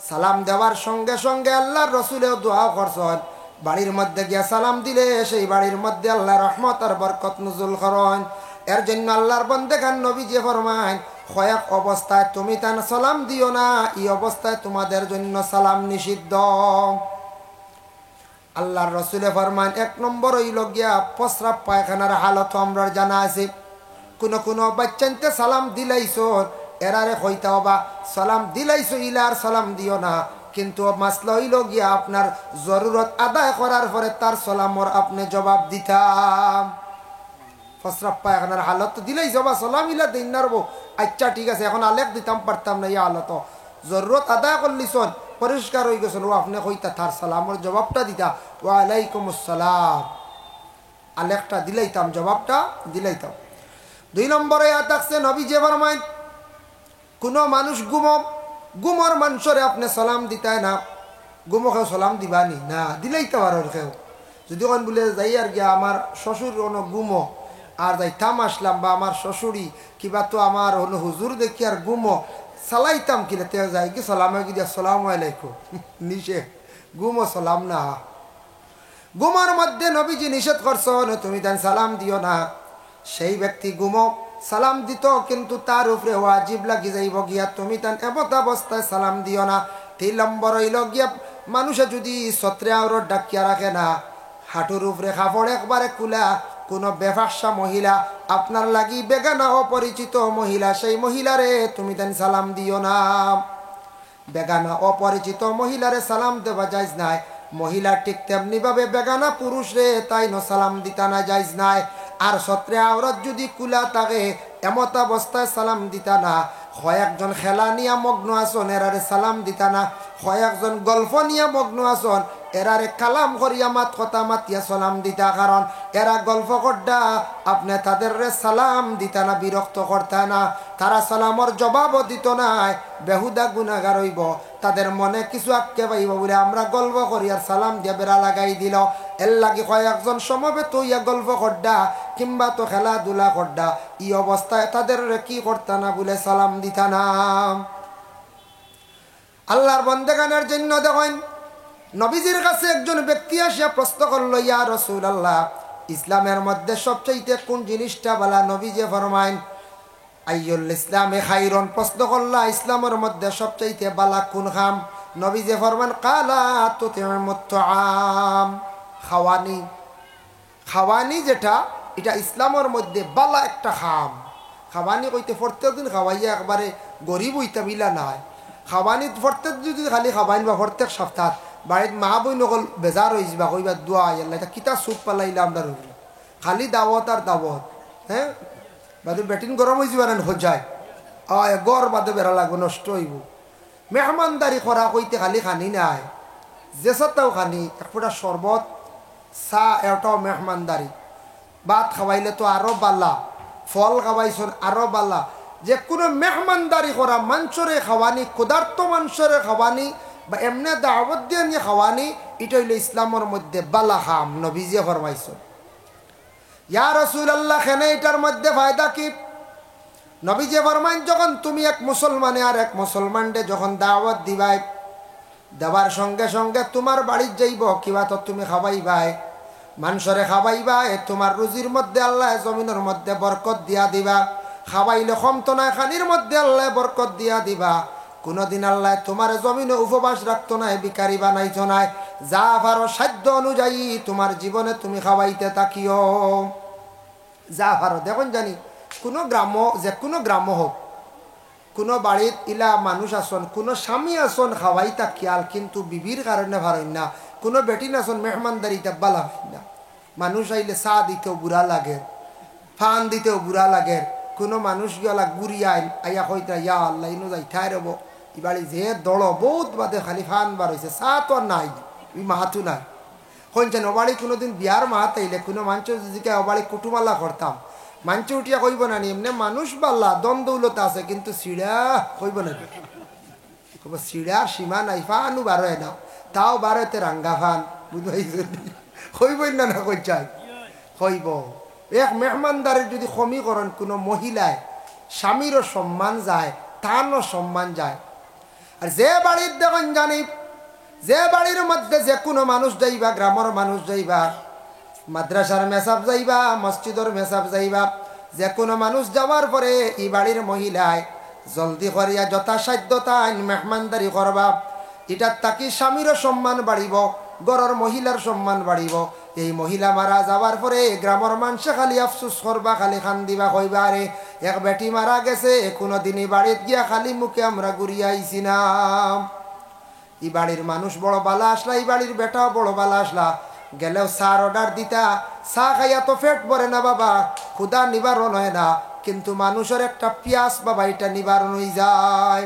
সালাম দেওয়ার সঙ্গে সঙ্গে আল্লাহর রাসূলেও দোয়া করছেন বাড়ির মধ্যে গিয়া সালাম দিলে সেই বাড়ির মধ্যে আল্লাহ রহমত আর বরকত নজুল করেন। এর জন্য আল্লাহর বন্দেগান নবীজি ফরমায় কয়েক অবস্থায় তুমি তান সালাম দিও না, এই অবস্থায় তোমাদের জন্য সালাম নিষিদ্ধ। আল্লাহর রাসূলে ফরমান এক নম্বর হইল গিয়া প্রস্রাব পায়খানার হালত আমরা জানা আছে। কোন কোন বাচ্চানতে সালাম দিলাইছো এরারে কইতা বা সালাম দিলাইছো ইলার সালাম দিও না, কিন্তু মাসলা হইল গিয়া আপনার জরুরত আদায় করার পরে তার সালামর আপনি জবাব দিতাম। প্রস্রাব পায়খানার হালত দিলাইছো বা সালাম ইলা দিন নারবো আচ্ছা ঠিক আছে এখন আলেখ দিতাম পারতাম না ইয়া হালত জরুরত আদায় করলিছন পরিষ্কার হয়ে গেছিল ও আপনি কইতা তার সালামর জবাবটা দিতা ওয়ালাইকুম আসসালাম আলেখটা দিলাইতাম জবাবটা দিলাইতাম। দুই নম্বরে থাকছে নবী যে ফরমায় কোনো মানুষ গুমর মানুষরে আপনি সালাম দিতায় না, গুমকে সালাম দিবানি না দিলাইতে পারো কেউ যদি কোন বলে যাই আর গিয়া আমার শ্বশুর কোনো গুমো আর যাইতাম আসলাম বা আমার শ্বশুরি কিবা তো আমার হলো হুজুর দেখি আর গুমো সালাইতাম কিলে তে যাই কি সালামে কি দিয়া সালামু আলাইকুম নিষে গুমো সালাম না। গুমার মধ্যে নবীজি নিষেধ করছেন তুমি দেন সালাম দিও না। সেই ব্যক্তি গুমো সালাম দিত কিন্তু তার উপরে ওয়াজিব লাগি যাইব গিয়া তুমি তান এমত অবস্থায় সালাম দিও না। 3 নম্বর হইল গিয়া মানুষে যদি ছত্রে আওরত ডাকিয়া রাখে না হাঁটুর উপরে কাপড় একবারে কুলা কোনো বেফাসা মহিলা আপনার লাগি বেগানা অপরিচিত মহিলা সেই মহিলারে তুমি দেন সালাম দিও না। বেগানা অপরিচিত মহিলারে সালাম দেওয়া যাইজ নাই, মহিলা ঠিক তেমনি ভাবে বেগানা পুরুষ রে তাই ন সালাম দিতা না যাইজ নাই। আর সত্রে আওরত যদি কুলা থাকে এমত অবস্থায় সালাম দিতা না। কয়েকজন খেলা নিয়া মগ্ন আসন এরারে সালাম দিতা না, কয়েকজন গল্প নিয়া মগ্ন আসন এরারে কালাম করিয়া মাত কথা মাতিয়া সালাম দিতা, কারণ এরা গল্প করডা আপনি তাদের সালাম দিতা না বিরক্ত করতা না, তারা সালামর জবাবও দিত নাই বেহুদা গুনাহগার হইব। তাদের মনে কিছু আটকে পাইব বলে আমরা গল্প করি আর সালাম দিয়া বেড়া লাগাই দিল। এর লাগি কয়েকজন সমবেত হইয়া গল্প করডা কিংবা তো খেলাধুলা করডা এই অবস্থায় তাদের কি করতা না বলে সালাম দিতা না। আল্লাহর বন্দেগানের জন্য দেখেন নবীজির কাছে একজন ব্যক্তি আসিয়া প্রশ্ন করলো ইয়া রাসূলুল্লাহ ইসলামের মধ্যে সবচেয়ে কোন জিনিসটা বলা? নবীজি ফরমায় আইয়ুল ইসলামে খাইরুন। প্রশ্ন করলা ইসলামের মধ্যে সবচেয়ে বালা কোন খাম? নবীজি ফরমান কালা তুতিমুত তুআম। খাওয়ানি, খাওয়ানি যেটা এটা ইসলামের মধ্যে বালা একটা খাম। খাওয়ানি কইতে প্রত্যেকদিন খাওয়াইয়া একবারে গরিব হইতে মিলা নাই। খাওয়ানি প্রত্যেক যদি খালি খাওয়াইন বা প্রত্যেক সপ্তাহ বাড়ির মা বই নকল বেজার হয়েছি বা কইবা দোয়া আল্লাহ এটা কিতা সুপ পালাইলাম আমরা খালি দাওয়াত আর দাওয়াত। হ্যাঁ বাদে বেটিন গরম হয়েছি বারেন হজায় গড় বাদে বেড়া লাগবে নষ্ট হইব। মেহমানদারি করা কইতে খালি খানি নাই যে সত্তাও খানি এক ফোঁটা শরবত চা এটাও মেহমানদারি। ভাত খাওয়াইলে তো আরো বালা, ফল খাওয়াইছন আরো বালা। যে কোনো মেহমানদারি করা মানুষরে খাওয়ানি ক্ষুধার্ত মানুষরে খাওয়ানি বা এমনি দাওয়াত দিয়ে নিয়ে খাওয়ানি এটা হইল ইসলামের মধ্যে বালা খাম। নবীজি ফরমাইছেন ইয়া রাসূলুল্লাহ কেন এটার মধ্যে ফায়দা কি? নবীজি ফরমাইন যখন তুমি এক মুসলমানে আর এক মুসলমানকে যখন দাওয়াত দিবাই দেওয়ার সঙ্গে সঙ্গে তোমার বাড়ির যাইব কিবা তো তুমি খাওয়াইবাই মানুষরে খাওয়াইবাই তোমার রুজির মধ্যে আল্লাহ জমিনের মধ্যে বরকত দিয়া দিবা। খাওয়াইলে কমতো না খানির মধ্যে আল্লাহ বরকত দিয়া দিবা। কোনদিন আল্লাহ তোমার জমিনে উপবাস রাখতো না, বিকারি বানাইতো না। যা পারো সাধ্য অনুযায়ী তোমার জীবনে তুমি খাওয়াইতে থাকিও যা পারো। দেখুন জানি কোনো গ্রাম্য যে কোনো গ্রাম্য হোক কোনো বাড়ির ইলা মানুষ আসন কোনো স্বামী আসন খাওয়াইতা খেয়াল কিন্তু বিবির কারণে ভারেন না। কোনো বেটিন আসন মেহমানদারিতে বালা হয় না। মানুষ আইলে চা দিতেও বুড়া লাগে, ফান দিতেও বুড়া লাগে, কোনো মানুষ গেলা গুড়িয়াইন আইয়া কইতা ইয়া আল্লাহ ইনো যাই ঠাই রব ই বাড়ি যে দল বহুত বাদে খালি ফান বার হয়েছে চা তো আর নাই ই মাহাতু নাই কইছেন অবাড়ি কোনোদিন বিয়ার মাহাত আইলে কোনো মানুষ যদি অবাড়ি কুটুমাল্লা করতাম মানুষ উঠিয়া কইব না নি এমনি মানুষ বাল্লা দম দৌলত আছে কিন্তু সিঁড়া কইব না কব সিঁড়ার সীমা নাই ফানু বার হয় না তাও বার হইতে রাঙ্গা ফান বুঝবাইছেন কইবই না না কই চাই কইব এক মেহমানদারের যদি সমীকরণ কোনো মহিলায় স্বামীরও সম্মান যায় তারও সম্মান যায় আর যে বাড়ির দেখুন জানি যে বাড়ির মধ্যে যে কোনো মানুষ যাইবা গ্রামের মানুষ যাইবা মাদ্রাসার মেসাব যাইবা মসজিদের মেসাব যাইবা যে কোনো মানুষ যাওয়ার পরে এই বাড়ির মহিলায় জলদি করিয়া যথাসাধ্যতা মেহমানদারি করবা এটার তাকি স্বামীরও সম্মান বাড়িব গড়ের মহিলার সম্মান বাড়িব এই মহিলা মারা যাওয়ার পরে গ্রামের মানুষে খালি আফসুস করবা খালি খান দিবা কইবা আরে এক বেটি মারা গেছে কোনোদিনই বাড়িত গিয়া খালি মুখে আমরা ঘুরিয়া আইছি না এই বাড়ির মানুষ বড় বালা আসলা এই বাড়ির বেটাও বড় বালা আসলা গেলেও চার অর্ডার দিতা চা খাইয়া তো পেট ভরে না বাবা ক্ষুধা নিবারণ হয় না কিন্তু মানুষের একটা পিয়াস বাবা এটা নিবারণ হয়ে যায়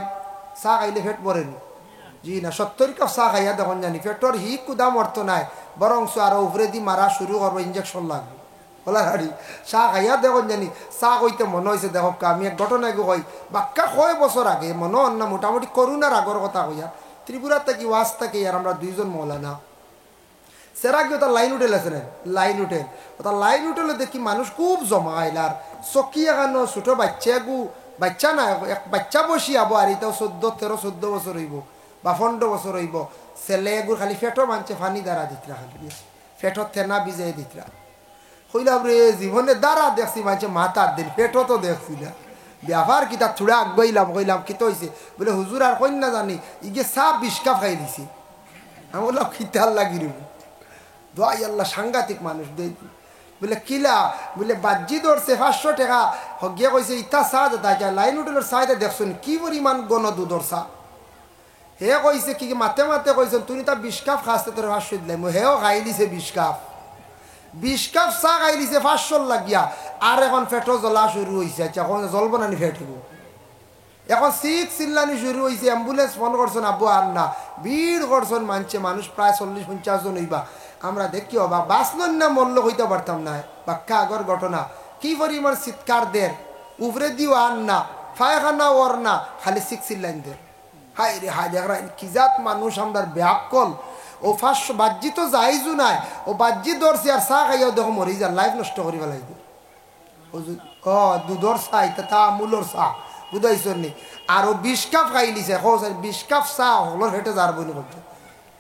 চা খাইলে পেট ভরেনি জি না 70 কাপ চা খাইয়া দেখুন জানি পেটর হি ক্ষুধা মরতো নাই বরং আরো উপরে দি মারা শুরু করবো ইঞ্জেকশন লাগবে বলা হাড়ি চা খাইয়া দেখুন জানি চা কইতে মনে হয়েছে দেখো আমি এক ঘটনা কই বাক্কা 6 বছর আগে মনে হন না মোটামুটি করোনার আগর কথা কইয়া ত্রিপুরা থেকে ওয়াজ থেকে আর আমরা দুইজন মৌলানা সেরা কি ওটা লাইন হোটেল আছে লাইন হোটেল ওটা লাইন হোটেলে দেখি মানুষ খুব জমা আইলার চকি এখানো ছোট বাচ্চা না এক বাচ্চা বসি আবো আর এটাও 14 বছর হইব বা 15 বছর হইব ছেলে এগুর খালি ফেটো মানছে ফানি দ্বারা দিতরা খালি ফেটর থেনা বিজয় দিতরা কইলাম রে জীবনে দ্বারা দেখছি মানছে মাথার দিন ফেটো তো দেখছি না ব্যাপার কিতা থোড়া আগবাইলাম কইলাম কি তো হইছে বলে হুজুর আর কই না জানি ইগে সব 20 কাপ খাই দিছি আমি বললাম খিতাল লাগি রে দোয়াই আল্লাহ সাংঘাতিক মানুষ বলে কিলা বলে বাজ্জি ধরছে 500 টাকা হগিয়া কইছে ইতা চা দাদা লাইন হোটেলের চাইতে দেখছুন কি পরিমাণ গণ দুধর চা হে কইছে কি মাতে মাতে কইছেন তুই তা 20 কাপ খাসতে তোর 500 দিলাম হেও খাই দিছে 20 কাপ চা খাই দিছে 500 লাগিয়া আর এখন পেটো জ্বলা শুরু হয়েছে এখন জ্বলব না নি ফেটিব এখন চিল্লানি শুরু হয়েছে অ্যাম্বুলেন্স ফোন করছেন আব্বু আর না ভিড় করছেন মানছে মানুষ প্রায় 40-50 জন হইবা আমরা দেখি অবা বাঁচলেন না মল্ল হইতে পারতাম না বাক্কা আগর ঘটনা কি পরিমাণ চিৎকার দের উপরে দিও আর না ফায়খানা ওর না খালি চিল্লাইন দের হাই রে হাই দেখ কি জাত মানুষ আমরা ব্যাকল ও 500 বাজ্জি তো যাইজু নাই ও বাজ্জি ধরছি আর চা খাইয়াও দেখো মরি যা লাইফ নষ্ট করি ফেলাইব ও দুধর চা এটা তা আমুলর চা বুঝাইছেন নি আর ও 20 কাপ খাই লিছে 20 কাপ চা হলর হেঁটে যার বই বলতে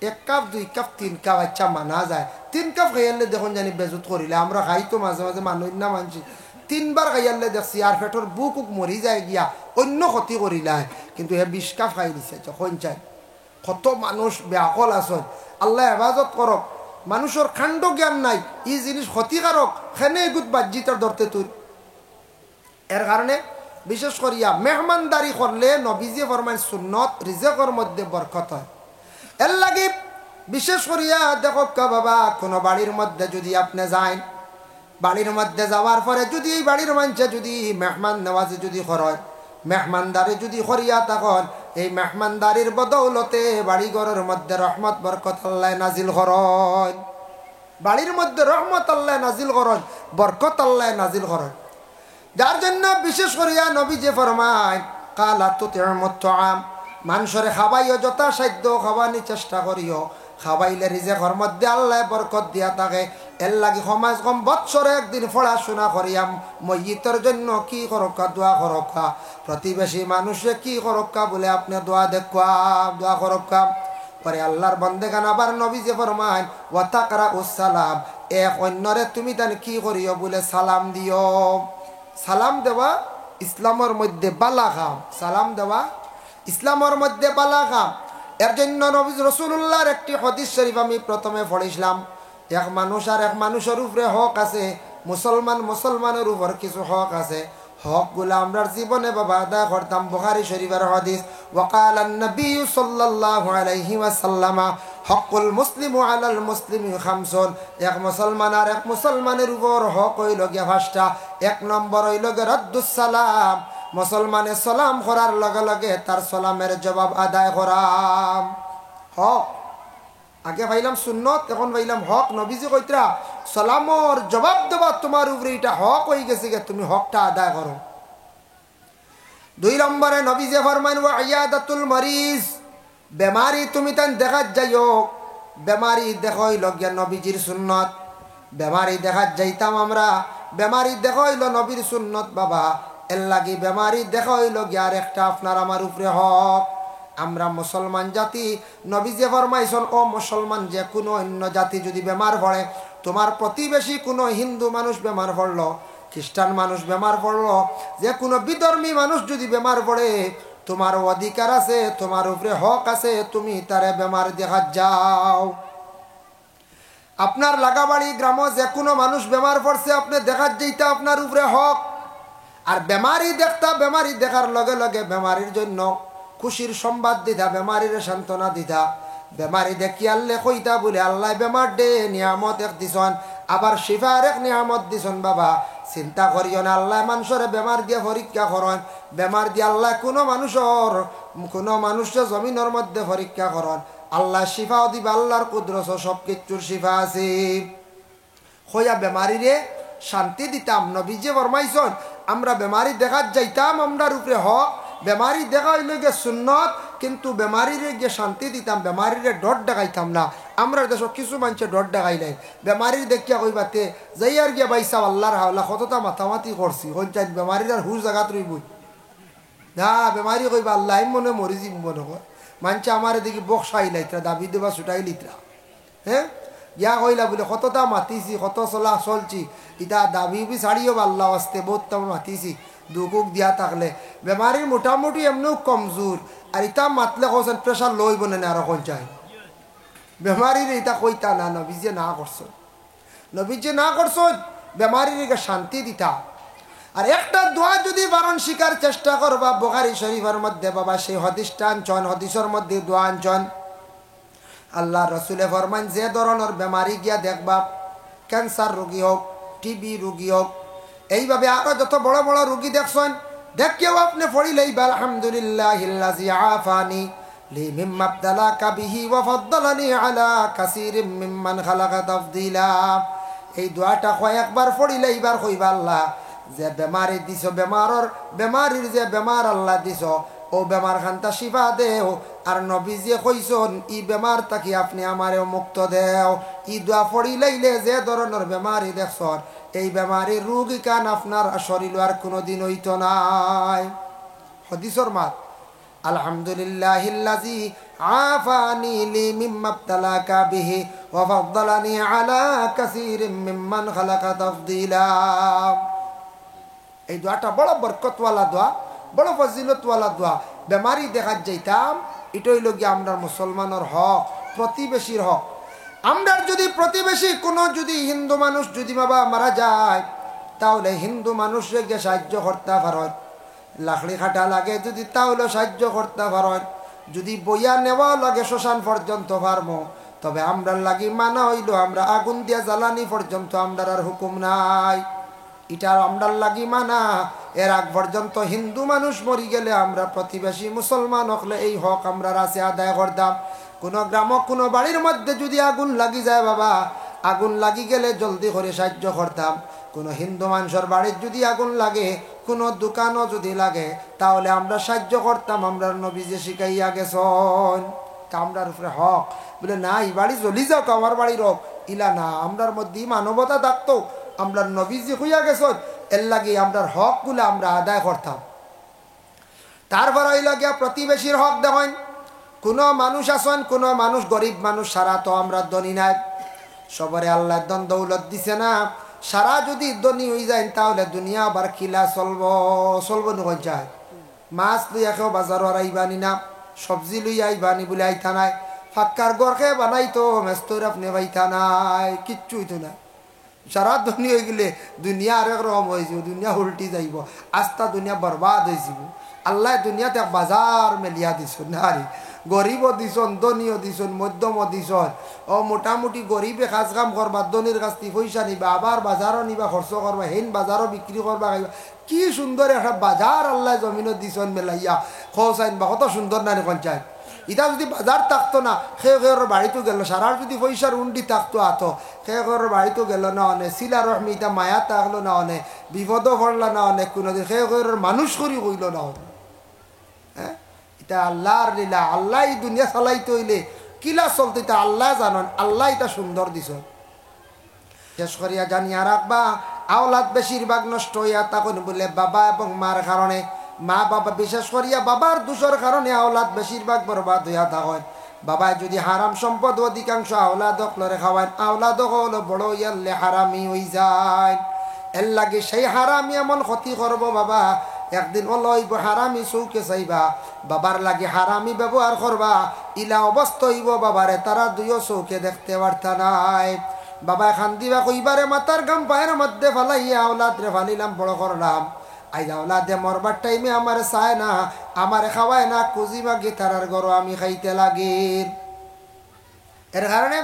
1 কাপ 2 কাপ 3 কাপ আচ্ছা মানা যায় 3 কাপ খাইয়ালে দেখুন জানি বেজুত করিলে আমরা খাই তো মাঝে মাঝে মানুষ না মানছি 3 বার খাইয়ালে দেখছি আর পেটর বুক মরি যায় গিয়া অন্য ক্ষতি করিলা কিন্তু হে 20 কাপ খাই দিছে যখন চাই কত মানুষ ব্যাকল আসন আল্লাহ হেফাজত করক মানুষের খাণ্ড জ্ঞান নাই এই জিনিস ক্ষতিকারক খেনে এগুত বাজ্যিতার ধরতে তুই এর কারণে বিশেষ করিয়া মেহমানদারি করলে নবীজি ফরমান সুন্নত রিজেকের মধ্যে বরকত হয় এর লাগে বিশেষ করিয়া দেখো বাবা কোনো বাড়ির মধ্যে যদি আপনি যান বাড়ির মধ্যে যাওয়ার পরে যদি এই বাড়ির মানুষে যদি মেহমান নেওয়াজে যদি হয় মেহমানদারি যদি করিয়া তখন এই মেহমানদারির বদৌলতে বাড়িঘরের মধ্যে রহমত বরকত আল্লাহ নাজিল করেন বাড়ির মধ্যে রহমত আল্লাহ নাজিল করেন বরকত আল্লাহ নাজিল করেন যার জন্য বিশেষ করিয়া নবী যে ফরমায় কালা তুতি'মুত-তা'আম মানুষের খাবাইও যথাসাধ্য খাওয়ানি চেষ্টা করিও খাওয়াইলে রিজেকের মধ্যে আল্লাহ বরকত দিয়া থাকে এর লাগি সমাজ কম বৎসরে একদিন পড়াশোনা করিয়াম মইয়িতের জন্য কি করক্কা দোয়া করক্কা প্রতিবেশী মানুষে কি করক্কা বলে আপনি দোয়া দেখুয়া দোয়া করক্কা পরে আল্লাহর বন্দেগান আবার নবী যে ফরমান ওয়া তাকরাউস সালাম এক অন্যরে তুমি তান কি করিও বলে সালাম দিও সালাম দেওয়া ইসলামের মধ্যে বালাগা সালাম দেওয়া ইসলামের মধ্যে বালাগা এর জন্য নবী রাসূলুল্লাহর একটি হাদিস শরীফ আমি প্রথমে পড়িছিলাম এক মানুষ আর এক মানুষের উপরে হক আছে মুসলমানের উপর কিছু হক আছে হকগুলো আমরা জীবনে বাবা আদায় করতাম বুখারী শরীফের হাদিস ওয়াকাল নবী সাল্লাল্লাহু আলাইহি ওয়াসাল্লাম হকুল মুসলিমু আলাল মুসলিমি খামসুন, এক মুসলমান আর এক মুসলমানের উপর হক হইল গিয়া 5টা। 1 নম্বর হইল গিয়া রাদ্দুস সালাম, মুসলমানে সালাম করার লগে লগে তার সালামের জবাব আদায় করাম। হক আগে ভাইলাম সুন্নত, এখন ভাইলাম হক। নবীজি কইতরা সালামর জবাব দেবা তোমার উপরে, এটা হক হয়ে গেছে গে, তুমি হকটা আদায় করো। 2 নম্বরে নবীজি ফরমান ওয়া ইয়াদাতুল মারিজ, বেমারি তুমি তান দেখাত যাইও, বেমারি দেখো লগিয়া নবীজির সুন্নত। বেমারি দেখাত যাইতাম আমরা, বেমারি দেখো হইল নবীর সুন্নত বাবা। এর লাগি বেমারি দেখো হইল গিয়া আর একটা আপনার আমার উপরে হক। আমরা মুসলমান জাতি, নবীজি ফরমাইছেন ও মুসলমান, যে কোনো অন্য জাতি যদি বেমার পড়ে, তোমার প্রতিবেশী কোনো হিন্দু মানুষ বেমার পড়লো, খ্রিস্টান মানুষ বেমার পড়লো, যে কোনো বিধর্মী মানুষ যদি বেমার পড়ে, তোমার অধিকার আছে, তোমার উপরে হক আছে, তুমি তারে বেমার দেখা যাও। আপনার লাগাবাড়ি গ্রাম যে কোনো মানুষ বেমার পড়ছে, আপনি দেখা যাইতা আপনার উপরে হক। আর বেমারি দেখতা, বেমারি দেখার লগে লগে বেমারির জন্য খুশির সংবাদ দিতা, বেমারির সান্ত্বনা দিতা। বেমারি দেখি আল্লাহ কইতা বলে আল্লাহ বেমার দে নিয়ামত এক দিছন, আবার শিফার এক নিয়ামত দিছন বাবা। চিন্তা করিও না, আল্লাহ মানুষের বেমার দিয়ে পরীক্ষা করেন, বেমার দিয়ে আল্লাহ কোনো মানুষের জমিনের মধ্যে পরীক্ষা করেন। আল্লাহ শিফাও দিবা, আল্লাহর কুদরত সব কিছুর শিফা আছে। হইয়া বেমারিরে শান্তি দিতাম। নবীজি ফরমাইছেন আমরা বেমারি দেখাত যাইতাম, আমরার উপরে হক। বেমারি দেখা হইলে গিয়ে সুন্নত, কিন্তু বেমারিরে গিয়ে শান্তি দিতাম, বেমারিরে ডর দেখাইতাম না। আমরা দেশ কিছু মানুষের ডর দেখাই নাই, বেমারির দেখিয়া কইবাতে যাই আর গিয়া বাইসা আল্লাহর হাওলা কতটা মাতামাতি করছি। হইন বেমারির আর হুর জায়গাত রইবই না, বেমারি কইবা আল্লাহ মনে মরি যাম মনে হয়। মানছে আমার এদিকে বক্সাই লাইতরা, দাবি দেবা ছুটাই লিতরা। হ্যাঁ ইয়া কইলা বলে কতটা মাতিছি, কত চলা চলছি, ইটা দাবি বি ছাড়িও আল্লাহ আসতে বহুত তেমন মাতিছি। দুকুক দিয়া থাকলে বেমারির মোটামুটি এমনিও কমজোর, আর ইটা মাতলে কছেন প্রেশার লইব না আরো কোন চাই। বেমারির ইটা কইতা না, নবীজে না করছ, নবীজে না করছ, বেমারির শান্তি দিতা। আর একটা দোয়া যদি বারণ শিকার চেষ্টা করবা, বুখারী শরীফের মধ্যে বাবা সেই হাদিসটা আনছন, হাদিসের মধ্যে দোয়া আনছন। আল্লাহ রসুলে ফরমান যে ধরনের বেমারি গিয়া দেখবা, ক্যান্সার রোগী হোক, টিবি রোগী হোক, এইভাবে আরো যত বড় বড় রোগী দেখছেন, দেখেও আপনি পড়িলেই আলহামদুলিল্লাহিল্লাযী আফানি লিমিম্মা ইবতালাকা বিহি ওয়া ফাদ্দালানি আলা কাসীরিম মিম্মান খালাকা তাফদীলা। এই দোয়াটা কয়েকবার পড়িলে এইবার কইবা আল্লাহ যে বেমারি দিছ, বেমারির যে বেমার আল্লাহ দিছ, ও বেমার খান্তা শিফা দেও। আর নবীজি কইছন ই বেমার তাকি আপনি আমারেও মুক্ত দেও। ই দোয়া পড়িলাইলে যে ধরনের বেমারি দেখছন, এই বেমারির রোগী কান আপনার শরীর আর কোনোদিন হইতো নাই। হাদিসের মাত আলহামদুলিল্লাহিল্লাযী আফানি লিমিম্মা ইবতালাকা বিহি ওয়া ফাদ্দালানি আলা কাসীরিম মিম্মান খালাকা তাফদীলা। এই দোয়াটা বড় বরকতওয়ালা দোয়া, বড় ফজিলতওয়ালা দোয়া। বেমারি দেখা যাইতাম, এটা হইল গিয়ে আমরা মুসলমানের হক, প্রতিবেশীর হক। আমরা যদি প্রতিবেশী কোনো যদি হিন্দু মানুষ যদি বাবা মারা যায়, তাহলে হিন্দু মানুষকে গিয়ে সাহায্য করতে পারেন। লাকড়ি খাটা লাগে যদি তাহলে সাহায্য করতে পারেন। যদি বইয়া নেওয়া লাগে শ্মশান পর্যন্ত পারবো, তবে আমরা লাগি মানা হইল আমরা আগুন দিয়া জ্বালানি পর্যন্ত আমরার আর হুকুম নাই। এটা আমরার লাগি মানা। এর আগ পর্যন্ত হিন্দু মানুষ মরি গেলে আমরা প্রতিবেশী মুসলমান হলে এই হক আমরা আছে আদায় করতাম। কোনো গ্রাম কোনো বাড়ির মধ্যে যদি আগুন লাগি যায় বাবা, আগুন লাগি গেলে জলদি করে সাহায্য করতাম। কোনো হিন্দু মানুষের বাড়ির যদি আগুন লাগে, কোনো দোকানও যদি লাগে, তাহলে আমরা সাহায্য করতাম। আমরা নবীজি শিখাইয়া গেছেন, আমরার উপরে হক। বলে না এই বাড়ি জ্বলি যাও, আমার বাড়ির হক ইলা না, আমরার মধ্যে মানবতা থাকতো। আমরা নবীজি হইয়া গেছেন, এর লাগে আমরার হক গুলো আমরা আদায় করতাম। তারপর হইল গিয়া প্রতিবেশীর হক দেখেন। কোনো মানুষ আছেন, কোনো মানুষ গরিব মানুষ, সারা তো আমরা ধনী নাই, সবরে আল্লাহ দন দৌলত দিছে না। সারা যদি ধনী হয়ে যায় তাহলে দুনিয়া আবার খিলা চলবো নয় যায়। মাছ লইয়া খেয়েও বাজার আর আইবানি না, সবজি লইয়া আইবানি বলে আইতা নাই, ফাক্কার গড়কে বানাইতো মেস্তর আপনি পাইতা নাই, কিচ্ছু হইতো না। সারা ধনী হয়ে গেলে দুনিয়া আরেক রকম হয়ে যাব, দুনিয়া উল্টি যাইব, আস্তা দুনিয়া বরবাদ হয়ে যাব। আল্লাহ দুনিয়াতে বাজার মেলিয়া দিছ না রে, গরিবও দিছন, ধনীও দিছন, মধ্যমও দিছন। ও মোটামুটি গরিবে কাজ কাম করবা, ধনীর কাছ থেকে পয়সা নিবা, আবার বাজারও নিবা, খরচ করবা, হেন বাজারও বিক্রি করবা, খাইবা। কি সুন্দর একটা বাজার আল্লাহ জমিনও দিছন মেলাইয়া খোঁজ বা কত সুন্দর নারী পঞ্চায়েত। ইটা যদি বাজার থাকতো না, খেয়ের বাড়িতে গেল, সারার যদি পয়সার উন্ডি থাকতো আতো, খেয়ের বাড়িতে গেল না অনেক, শিলা রহমি ইটা মায়া থাকলো না অনেক, বিপদও পড়লো না অনেক, কোনোদিন খেয়ের মানুষ করি হইল না অনেক। হ্যাঁ, এটা আল্লাহর লীলা। আল্লাহ এই দুনিয়া চালাইতে হইলে কিলা চলতে এটা আল্লাহ জানন, আল্লাহ এটা সুন্দর দিছ। শেষ করিয়া জানিয়া রাখবা, আওলাদ বেশিরভাগ নষ্ট হইয়া তখন বলে বাবা এবং মার কারণে। মা বাবা বিশেষ করিয়া বাবার দোষের কারণে আওলাদ বেশিরভাগ বরবাদ হইয়া থাকেন। বাবা যদি হারাম সম্পদ অধিকাংশ আওলাদ হকলরে খাওয়ান, আওলাদ হল বড় ইয়াল্লে হারামি হয়ে যায়। এর লাগে সেই হারামি এমন ক্ষতি করব বাবা, একদিন অলইব হারামি চৌকে চাইবা, বাবার লাগে হারামি ব্যবহার করবা, ইলা অবস্থা হইব বাবারে তারা দুইও চৌকে দেখতে পারতা নাই। বাবা খান দিবা কইবারে মাতার গাম পায়ের মধ্যে ফালাইয়া আওলাদ রে ফালিলাম, বড় করলাম। আইজ আওলাদে মরবার টাইমে আমার চায় না, আমার খাওয়ায় না, কুজি মাগি তারার গরো আমি খাইতে লাগি। এর কারণে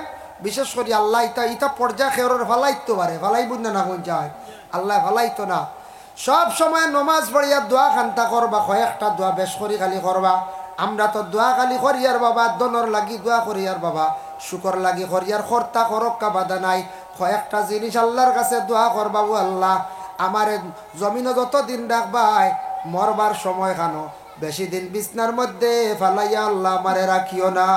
বিশেষ করে আল্লাহ ইটা পর্যায় খেয়ার ফালাইতো পারে, ফালাই বুঝ না কোন যায়, আল্লাহ ফালাইতো না। সব সময় নমাজ পড়িয়া দোয়া খান্তা করবা, কয়েকটা দোয়া বেশ করি খালি করবা। আমরা তো দোয়া খালি করিয়ার বাবা, দনর লাগি দোয়া করিয়ার বাবা, শুকর লাগি করিয়ার কর্তা করক্কা বাধা নাই। কয়েকটা জিনিস আল্লাহর কাছে দোয়া করবা, ও আল্লাহ আমার জমিনে যত দিন রাখবাই, মরবার সময় খানো বেশি দিন বিছনার মধ্যে ফালাইয়া আল্লাহ আমারে রাখিও না।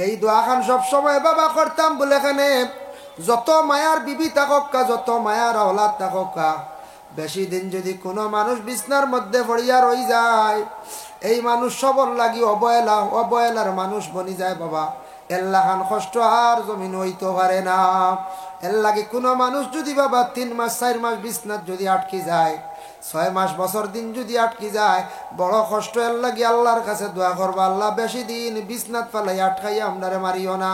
এই দোয়া খান সব সময় বাবা করতাম বলে এখানে যত মায়ার বিবি থাকা, যত মায়ার আওলাদ থাকা, বেশি দিন যদি কোনো মানুষ বিছনার মধ্যে পড়িয়া রই যায়, এই মানুষ সবর লাগি অবহেলার মানুষ বনি যায় বাবা। এল্লা খান কষ্ট আর জমিন হইতে পারে না। এর লাগে কোনো মানুষ যদি বাবা 3 মাস 4 মাস বিছনাত যদি আটকে যায়, 6 মাস বছর দিন যদি আটকে যায়, বড় কষ্ট। এর লাগে আল্লাহর কাছে দোয়া করবা, আল্লাহ বেশি দিন বিছনাত ফেলাই আটকাইয়া আমরারে মারিও না।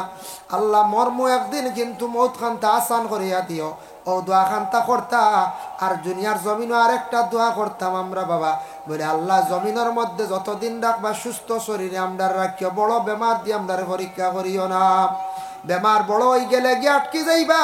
আল্লাহ মর্ম একদিন কিন্তু মৌত খানটা আসান করিয়া দিও। ও দোয়া খান্তা করতা। আর দুনিয়ার জমিনও আরেকটা দোয়া করতাম আমরা বাবা, বলে আল্লাহ জমিনের মধ্যে যতদিন রাখবা সুস্থ শরীরে আমরা রাখিও, বড় বেমার দিয়ে আমরা পরীক্ষা করিও না। বেমার বড় হয়ে গেলে গিয়ে আটকে যাইবা,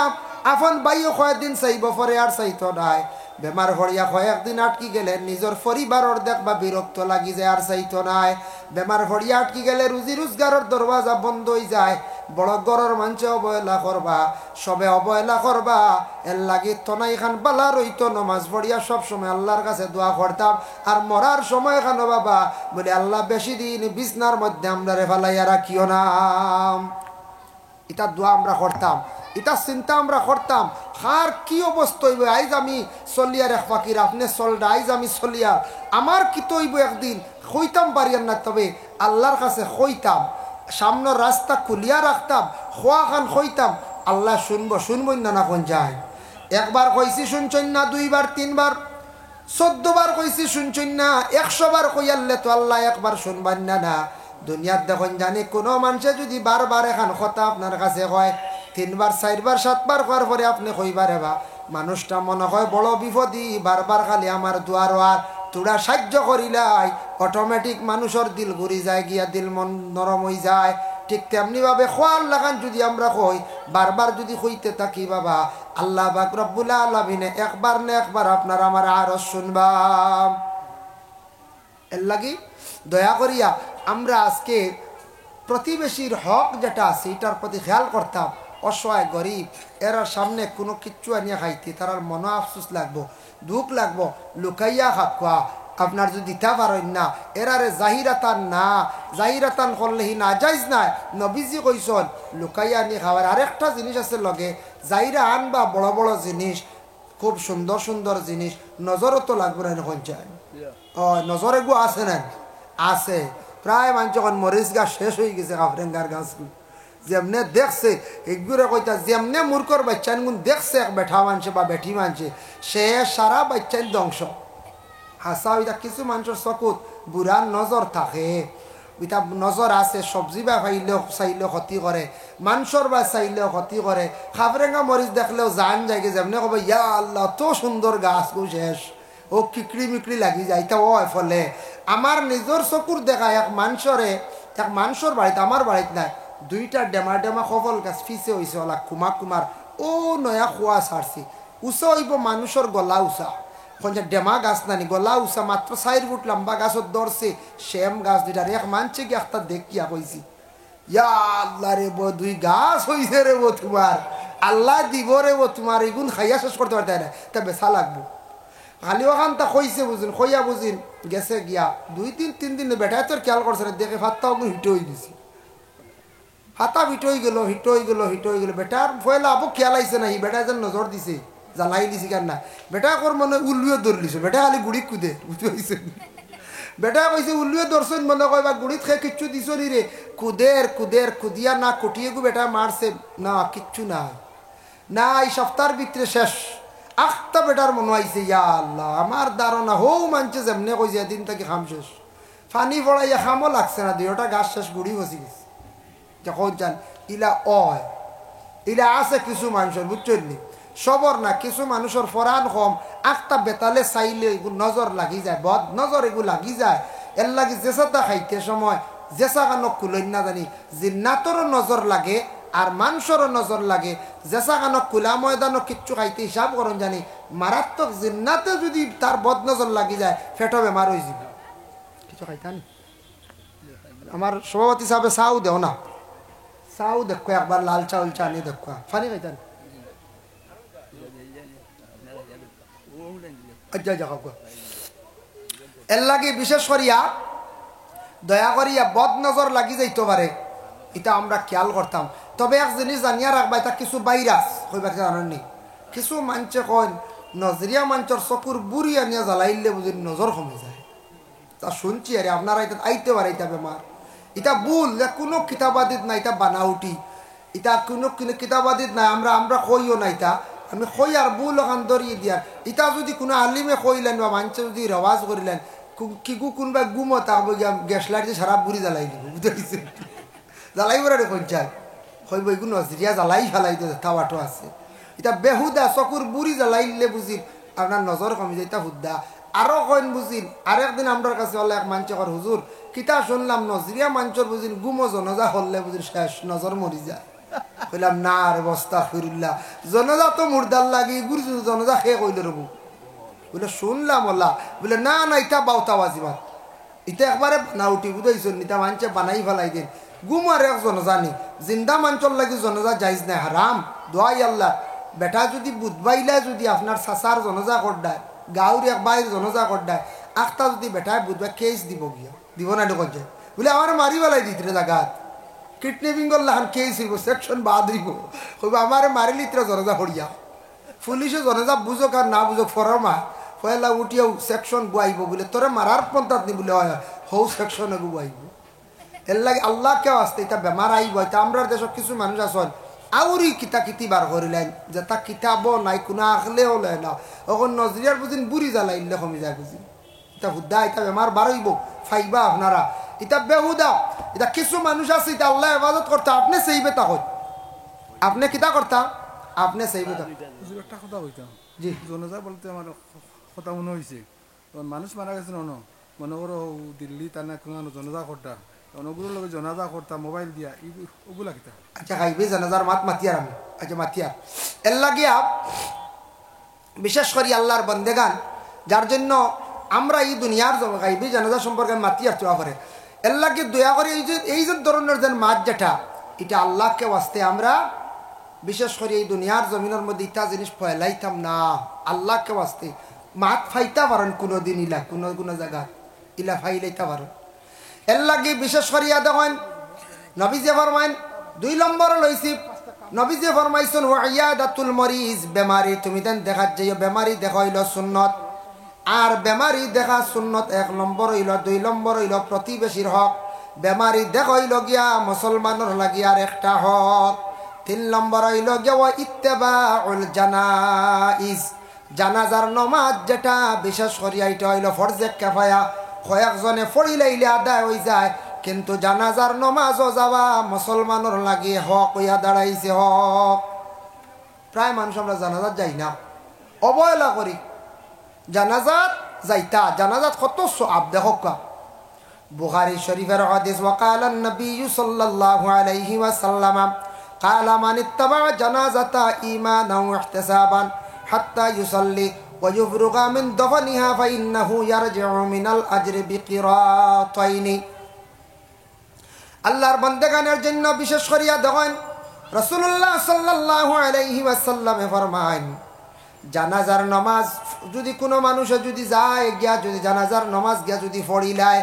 আপন বাইও কয়েকদিন চাইব, পরে আর চাইতো নাই। বেমার হরিয়া কয়েকদিন আটকি গেলে নিজের পরিবারের দেখবা বিরক্ত লাগি যায়, আর চাইতো নাই। বেমার হরিয়া আটকি গেলে রুজি রোজগারের দরওয়াজা বন্ধ হয়ে যায়, বড় গড়ের মানুষে অবহেলা করবা, সবে অবহেলা করবা। এর লাগে তনাই খান বালা রইতো, নমাজ পড়িয়া সবসময় আল্লাহর কাছে দোয়া করতাম। আর মরার সময় খানো বাবা বলে আল্লাহ বেশি দিন বিছনার মধ্যে আমরা রে ফালাইয়া রাখিও না। এটা দোয়া আমরা করতাম, এটা চিন্তা আমরা করতাম। আর কি অবস্থা হইব, আইজ আমি চলিয়ার এক ফাকির, আপনি চলডা, আইজ আমি চলিয়ার, আমার কি তো হইব একদিন হইতাম পারিয়ার না। তবে আল্লাহর কাছে হইতাম, সামনের রাস্তা খুলিয়া রাখতাম, খোয়া খান হইতাম, আল্লাহ শুনবই না না কোন যায়। একবার কইছি শুনছেন না, 2 বার 3 বার 14 বার কইছি শুনছেন না, 100 বার কইয়ালে তো আল্লাহ একবার শুনবেন না। না দুনিয়ার দেখুন জানি কোনো মানুষে যদি বারবার এখান কথা আপনার কাছে কয়, 3 বার 4 বার 7 বার করার পরে আপনি কইবারে বা মানুষটা মনে হয় বড় বিপদী, বারবার খালি আমার দুয়ার আর তোরা সাহায্য করিলাই, অটোমেটিক মানুষের দিল ঘুরি যায় গিয়া, দিল মন নরম হয়ে যায়। ঠিক তেমনি ভাবে খোয়ার লাগান যদি আমরা কই, বারবার যদি কইতে থাকি বাবা, আল্লাহ পাক রব্বুল আলামিন একবার না একবার আপনার আমার আরো শুনবা। এর লাগি দয়া করিয়া আমরা আজকে প্রতিবেশীর হক যেটা আছে এটার প্রতি খেয়াল করতাম। অসহায় গরিব এরা সামনে কোনো কিচ্ছু আনিয়া খাইতে তার মনে আফসোস লাগবো, দুঃখ লাগবো, লুকাইয়া খাওয়া আপনার যদি দিতে পারেন না, এরারে জাহিরাতান না, জাহিরাতান করলে হি না যাইজ নাই। নবীজি কইসন লুকাইয়া আনি খাওয়ার। আরেকটা জিনিস আছে লগে, জাহিরা আনবা বড় বড় জিনিস, খুব সুন্দর সুন্দর জিনিস, নজরও তো লাগবে না এখন চাই। ও নজর এগু আছে না, আছে প্রায় মানুষ যখন মরিচ গাছ শেষ হয়ে গেছে, কাফরেঙ্গার গাছগুলো যেমনে দেখছে এগুলো কইতা, যেমনে মূর্খর বাচ্চান গুণ দেখছে এক বেঠা মানছে বা বেঠি মানছে, সে সারা বাচ্চান ধ্বংস। হাসা ওইটা কিছু মানুষের চকুত বুড়ার নজর থাকে, ওইটা নজর আছে, সবজি বা খাইলেও চাইলেও ক্ষতি করে, মাংসর বা চাইলেও ক্ষতি করে। খাফরেঙ্গা মরিচ দেখলেও জান যায়, যেমনে কব ইয়া আল্লাহ তো সুন্দর গাছ গো শেষ, ও কিকড়ি মিকড়ি লাগি যায় তা ও ফলে আমার নিজের চকুর দেখা এক মানুষের বাড়িতে আমার বাড়িতে নাই দুইটা ডেমা ডেমা সফল গাছ ফিসে হয়েছে ওলা কুমার ও নয়া খোয়া ছাড়ছি উঁচা হইব মানুষের গলা উঁচা যে ডেমা গাছ নানি গলা উঁচা মাত্র 4 ফুট লম্বা গাছত ধরছে সেম গাছ দুইটার এক মানছে কি একটা দেখিয়া কইছি ইয়া আল্লাহ রে বো দুই গাছ হইছে রে বো তোমার আল্লাহ দিব রে বো তোমার এগুন খাইয়া শেষ করতে পারতে না তা বেচা লাগবো খালি ওখান তা কইছে বুঝিন কইয়া বুঝিন গেছে গিয়া 2-3 দিন বেটায় তোর খেয়াল করছে দেখে ভাতটাও হিট হয়ে গেছে হাতা হিট হয়ে গেল বেটার ফয়লা আবু খেয়াল আইছে না বেটা যেন নজর দিছে জ্বালাই দিছি কেন না বেটা কর মনে উল্লুয়ে ধরলিছে বেটা খালি গুড়ি কুদে বুঝতে পারছেন বেটা কইছে উল্লুয়ে ধরছেন মনে কয় বা গুড়িত খেয়ে কিচ্ছু দিছ নি রে কুদিয়া না কটিয়ে গু বেটা মারছে না কিচ্ছু না এই সপ্তাহের ভিতরে শেষ আখটা বেটার মনে হয়েছে ইয়া আল্লাহ আমার ধারণা হৌ মানছে যেমনে কইছে এদিন থেকে খাম শেষ ফানি পড়াইয়া খামও লাগছে না দুইটা গাছ শেষ গুড়ি বসে গেছে যখন যান ইলা আছে কিছু মানুষের বুঝছেন নি সবর না কিছু মানুষের ফরান কম আখটা বেতালে চাইলে এগুলো নজর লাগি যায় বদ নজর এগুলো লাগি যায় এর লাগে জেসাটা খাইতে সময় জেসা কানো কুলই না জানি জিন্নাতরও নজর লাগে আর মানুষেরও নজর লাগে জেসা কানো কুলা ময়দানও কিচ্ছু খাইতে হিসাব করুন জানি মারাত্মক জিন্নাতে যদি তার বদ নজর লাগি যায় ফেটো বেমার হয়ে যাবে কিছু খাইতানি আমার সভাপতি সাহেব চাও দেও না চাও দেখো একবার লাল চাউল চা নিয়ে দেখো ফানি খাইতানি এর লাগে বিশেষ করিয়া দয়া করিয়া বদ নজর লাগি যাইতে পারে এটা আমরা খেয়াল করতাম তবে এক জিনিস জানিয়া রাখবা এটা কিছু ভাইরাস হইবার জানেননি কিছু মানছে কন নজরিয়া মাঞ্চর চকুর বুড়ি আনিয়া জ্বালাইলে বুঝি নজর কমে যায় তা শুনছি আরে আপনারা এটা আইতে পারে এটা বেমার এটা ভুল কোনো কিতাবাদিত নাই এটা বানাউটি এটা কোনো কিতাবাদিত নাই আমরা কইও না এটা আমি কই আর ভুল ওখান ধরিয়ে দিয়ার এটা যদি কোনো আলিমে কইলেন বা মানুষে যদি রেওয়াজ করিলেন কিগু কোনবা গুমো তাকবো গ্যাস লাইট দিয়ে সারা বুড়ি জ্বালাই দিব বুঝতে পারছি জ্বালাইব রে পঞ্চায়েত কইব এগুলো নজরিয়া জ্বালাই ফেলাই দিয়ে থাওয়াটো আছে এটা বেহুদা চকুর বুড়ি জ্বালাইলে বুঝি আপনার নজর কমে যায় এটা হুদ্দা আরো কইন বুঝিন আরেকদিন আমার কাছে হলে এক মানছে কর হুজুর কিতা শুনলাম নজরিয়া মাঞ্চর বুঝিন গুমো জনজা হলে বুঝিন শেষ নজর মরি যায় কইলাম না রে বস্তা ফিরুল্লাহ জনজা তো মুর্দার লাগি গুরু জনজা খেয়ে কইল রবু বলে শুনলাম ওলা বলে না ইটা বাউতা বাজিবাত ইটা একবারে বানাউটি বুঝাইছেন ইটা মানছে বানাই ফেলাই দিন গুম আর এক জনজানি জিন্দা মাঞ্চল লাগি জনজা যাইজ নাই হারাম দোয়াই আল্লাহ বেটা যদি বুধবাইলা যদি আপনার চাচার জনজা করডায় গাঁওর এক বাইর জনজা করডায় আখটা যদি বেটায় বুধবাই কেস দিব গিয়া দিব না দেখো যায় বলে আমার মারি ফেলাই দিত রে জাগাত কিডন্যাপিং করলে এখন কেস হইব সেকশন বাদ হইব হইব আমার মারিলি তোরা জনজা হরিয়া পুলিশে জনজা বুঝোক আর না বুঝোক ফরমা পয়লা উঠিয়াও সেকশন গুয়াইব বলে তোরা মারার পন্থাত নি বলে হয় হৌ সেকশনে গুয়াইব এর লাগে আল্লাহ কেউ আসতে এটা বেমার আইব এটা আমরা দেশ কিছু মানুষ আসন আউরি কিতা কিতি বার করিলেন যে তা কিতাব নাই কোনো আখলেও লয় না এখন নজরিয়ার বুঝিন বুড়ি জ্বালাইলে কমি যায় বুঝি এটা হুদ্দা এটা বেমার বার হইব ফাইবা আপনারা এটা বেহুদা এটা কিছু মানুষ আছে এটা আল্লাহ ইবাদত করতে আপনি সেইবে তা হয় আপনি কিতা করতা আপনি সেইবে তা একটা কথা হইতাম জি জনজা বলতে আমার কথা মনে হয়েছে মানুষ মারা গেছে মনে করো দিল্লি তার না কোনো জনজা করতা অনেকগুলোর লগে জনাজা করতা মোবাইল দিয়া ওগুলা কিতা আচ্ছা খাইবে জানাজার মাতিয়ার আমি আচ্ছা মাতিয়ার এর লাগিয়া বিশেষ করি আল্লাহর বন্দেগান যার জন্য আমরা এই দুনিয়ার গাইবে জানাজা সম্পর্কে মাতিয়ার চোয়া করে এর লাগে দয়া করে এই যে ধরনের যেন মাত যেটা এটা আল্লাহকে ওয়াস্তে আমরা বিশেষ করে এই দুনিয়ার জমিনের মধ্যে ইটা জিনিস ফেলাইতাম না আল্লাহকে ওয়াস্তে মাত ফাইতা পারেন কোনোদিন ইলা কোনো জায়গা ইলা ফাইলাইতা পারেন এর লাগে বিশেষ করিয়া দেখেন নবীজি ফরমাইন 2 নম্বর লইছি নবীজি ফরমাইছেন ওয়াইয়াদাতুল মরিজ বেমারি তুমি দেন দেখাত যাইও বেমারি দেখাইল সুন্নত আর বেমারি দেখা সুন্নত 1 নম্বর হইল 2 নম্বর হইল প্রতিবেশীর হক বেমারি দেখাইল গিয়া মুসলমানের লাগি আর একটা হক 3 নম্বর হইল গিয়া ইত্তেবাউল জানাইজ জানাজার নামাজ যেটা বিশেষ করিয়া এটা হইল ফরজে কিফায়া কয়েকজনে পড়িলাইলে আদায় হয়ে যায় কিন্তু জানাজার নমাজও যাওয়া মুসলমানের লাগে হক হইয়া দাঁড়াইছে হক প্রায় মানুষ আমরা জানাজাত যাই না অবহেলা করি জানাজাত যাইতা জানাজাত কত সওয়াব দেখো কা বুখারী শরীফের হাদিস ওয়াকাল নবী সাল্লাল্লাহু আলাইহি ওয়াসাল্লাম قال من اتبع جنازة إيمانا واحتسابا حتى يصلي ويفرغ من دفنها فإنه يرجع من الأجر بقيراطين আল্লাহর বান্দাগানের জন্য বিশেষ করিয়া দেখেন রাসূলুল্লাহ সাল্লাল্লাহু আলাইহি ওয়াসাল্লাম ফরমান জানাজার নামাজ যদি কোনো মানুষে যদি যায় গিয়া যদি জানাজার নামাজ গিয়া যদি পড়িলায়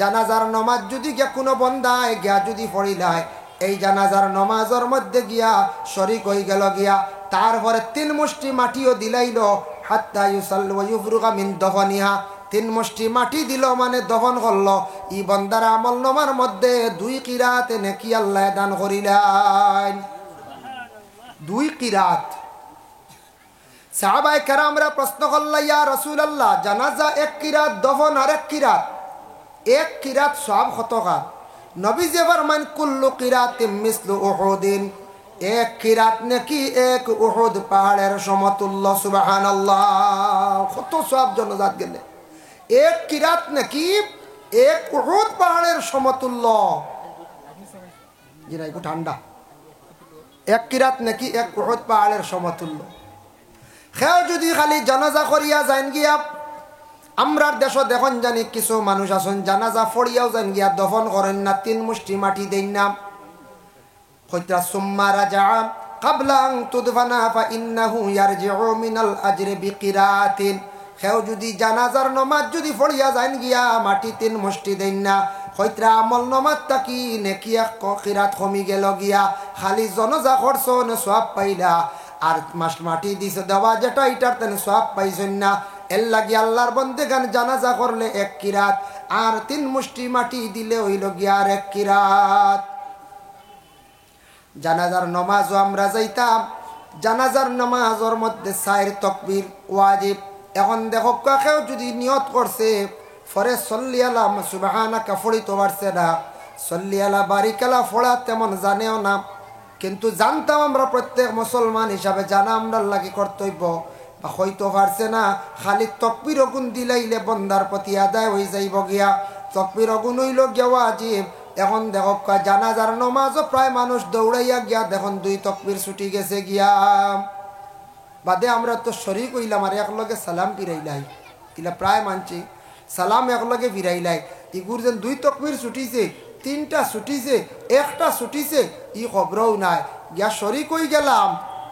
জানাজার নামাজ যদি গিয়া কোনো বন্দায় গিয়া যদি পড়িলায় এই জানাজার নামাজের মধ্যে গিয়া শরীক হয়ে গেল গিয়া তারপরে 3 মুষ্টি মাটিও দিলাইল হাত্তা ইউসাল্লি ওয়া ইফরুগা মিন দফনিহা 3 মুষ্টি মাটি দিল মানে দফন করলো ই বন্দার আমল নামার মধ্যে 2 কিরাত নেকি আল্লাহ দান করিলেন 2 কিরাত সাহাবায়ে কেরামরা প্রশ্ন করল ইয়া রাসূলুল্লাহ জানাজা 1 কিরাত দফন আর 1 কিরাত 1 কিরাত সওয়াব কতকা নবী যে ফরমান কুল্লু কিরাতিন মিসলু উহুদিন 1 কিরাত নাকি 1 উহুদ পাহাড়ের সমতুল্য সুবহানাল্লাহ কত সওয়াব জানাজাত গেলে 1 কিরাত নাকি 1 উহুদ পাহাড়ের সমতুল্য জিনা একটু ঠান্ডা 1 কিরাত নাকি 1 উহুদ পাহাড়ের সমতুল্য খেও যদি খালি জানাজা করিয়া যান গিয়া আমরার দেশ দেখুন জানি কিছু মানুষ আছেন জানাজা ফড়িয়াও যান গিয়া দফন করেন না 3 মুষ্টি মাটি দেন না কইতা সুম্মা রাজা ক্বাবলা আন তুদফানা ফা ইন্নাহু ইয়ারজিউ মিনাল আজরি বিকিরাতিন খেও যদি জানাজার নামাজ যদি ফড়িয়া যান গিয়া মাটি 3 মুষ্টি দেন না কইতা আমল নামাজ তাকি নেকি এক কিরাত কমি গেল গিয়া খালি জানাজা করছন সওয়াব পাইলা আর মাটি দিছে দেওয়া যেটা এটার তেন সওয়াব পাইছেন না এর লাগি আল্লাহর বান্দাগান জানাজা করলে 1 কিরাত আর 3 মুষ্টি মাটি দিলে হইল গিয়া আর 1 কিরাত জানাজার নামাজও আমরা যাইতাম জানাজার নামাজের মধ্যে 4 তাকবীর ওয়াজিব এখন দেখো কেউ যদি নিয়ত করছে ফরে সাল্লি আলা সুবহানাকা ফড়িতে পারছে না সাল্লি আলা বারিকালা ফড়া তেমন জানেও না কিন্তু জানতাম আমরা প্রত্যেক মুসলমান হিসাবে জানা আমরা লাগি কর্তব্য বা হয়তো পারছে না খালি তাকবীর গুণ দিলাইলে বন্দার প্রতি আদায় হয়ে যাইব গিয়া তাকবীর গুণ হইল গিয়া ওয়াজিব এখন দেখো জানাজার নামাজও প্রায় মানুষ দৌড়াইয়া গিয়া দেখুন 2 তাকবীর ছুটি গেছে গিয়া বাদে আমরা তো শরীক হইলাম আর একলগে সালাম ফিরাইলাই ইলা প্রায় মানছি সালাম একলগে ফিরাইলাই ইগুর যেন 2 তাকবীর ছুটিছে 3টা ছুটিছে 1টা ছুটিছে ই খবরও নাই গিয়া শরীক হই গেলাম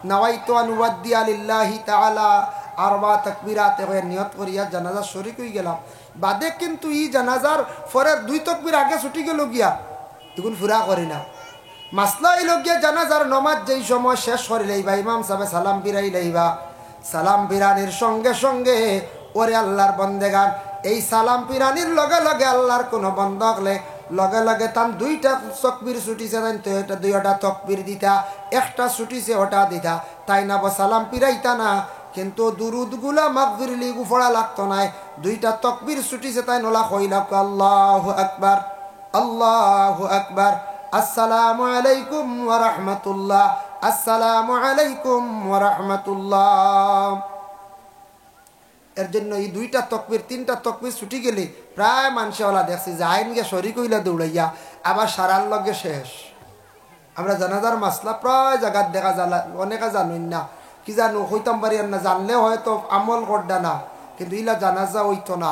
নাওয়াইতু আন ওয়াদ্দিয়া লিল্লাহি তাআলা 4 তাকবীরাত এ নিয়ত করিয়া জানাজা শরীক হই গেলাম বাদে কিন্তু ই জানাজার পরের 2 তাকবীর আগে ছুটি গেল গিয়া এগুন ফুরা করি না মাসলা হইল গিয়া জানাজার নামাজ যেই সময় শেষ করিলেইবা ইমাম সাহেব সালাম ফিরাইলেইবা সালাম ফিরানির সঙ্গে সঙ্গে ওরে আল্লাহর বান্দাগান এই সালাম ফিরানির লগে লগে আল্লাহর কোন বান্দা হলে লগে লগে তান 2টা তাকবীর ছুটিছে তাই তো এটা 2টা তাকবীর দিতা একটা ছুটিছে ওটা দিতা তাই না সালাম ফিরাইতা না কিন্তু দুরুদগুলা মাগফিরলি গুফড়া লাগতো না 2টা তাকবীর ছুটিছে তাই নলা কইলা আল্লাহু আকবার আল্লাহু আকবার আসসালামু আলাইকুম ওয়া রাহমাতুল্লাহ আসসালামু আলাইকুম ওয়া রাহমাতুল্লাহ এর জন্য এই 2টা তাকবীর 3টা তাকবীর ছুটি গেলে প্রায় মানুষওয়ালা দেখছি যাইন গে শরীক হইলা দৌড়াইয়া আবার সারার লগে শেষ আমরা জানাজার মাসলা প্রায় জায়গাত দেখা जाला অনেকে জানুন না কি জানো হইতাম পারি না জানলে হয়তো আমল করডা না কিন্তু ইলা জানাজা হইতো না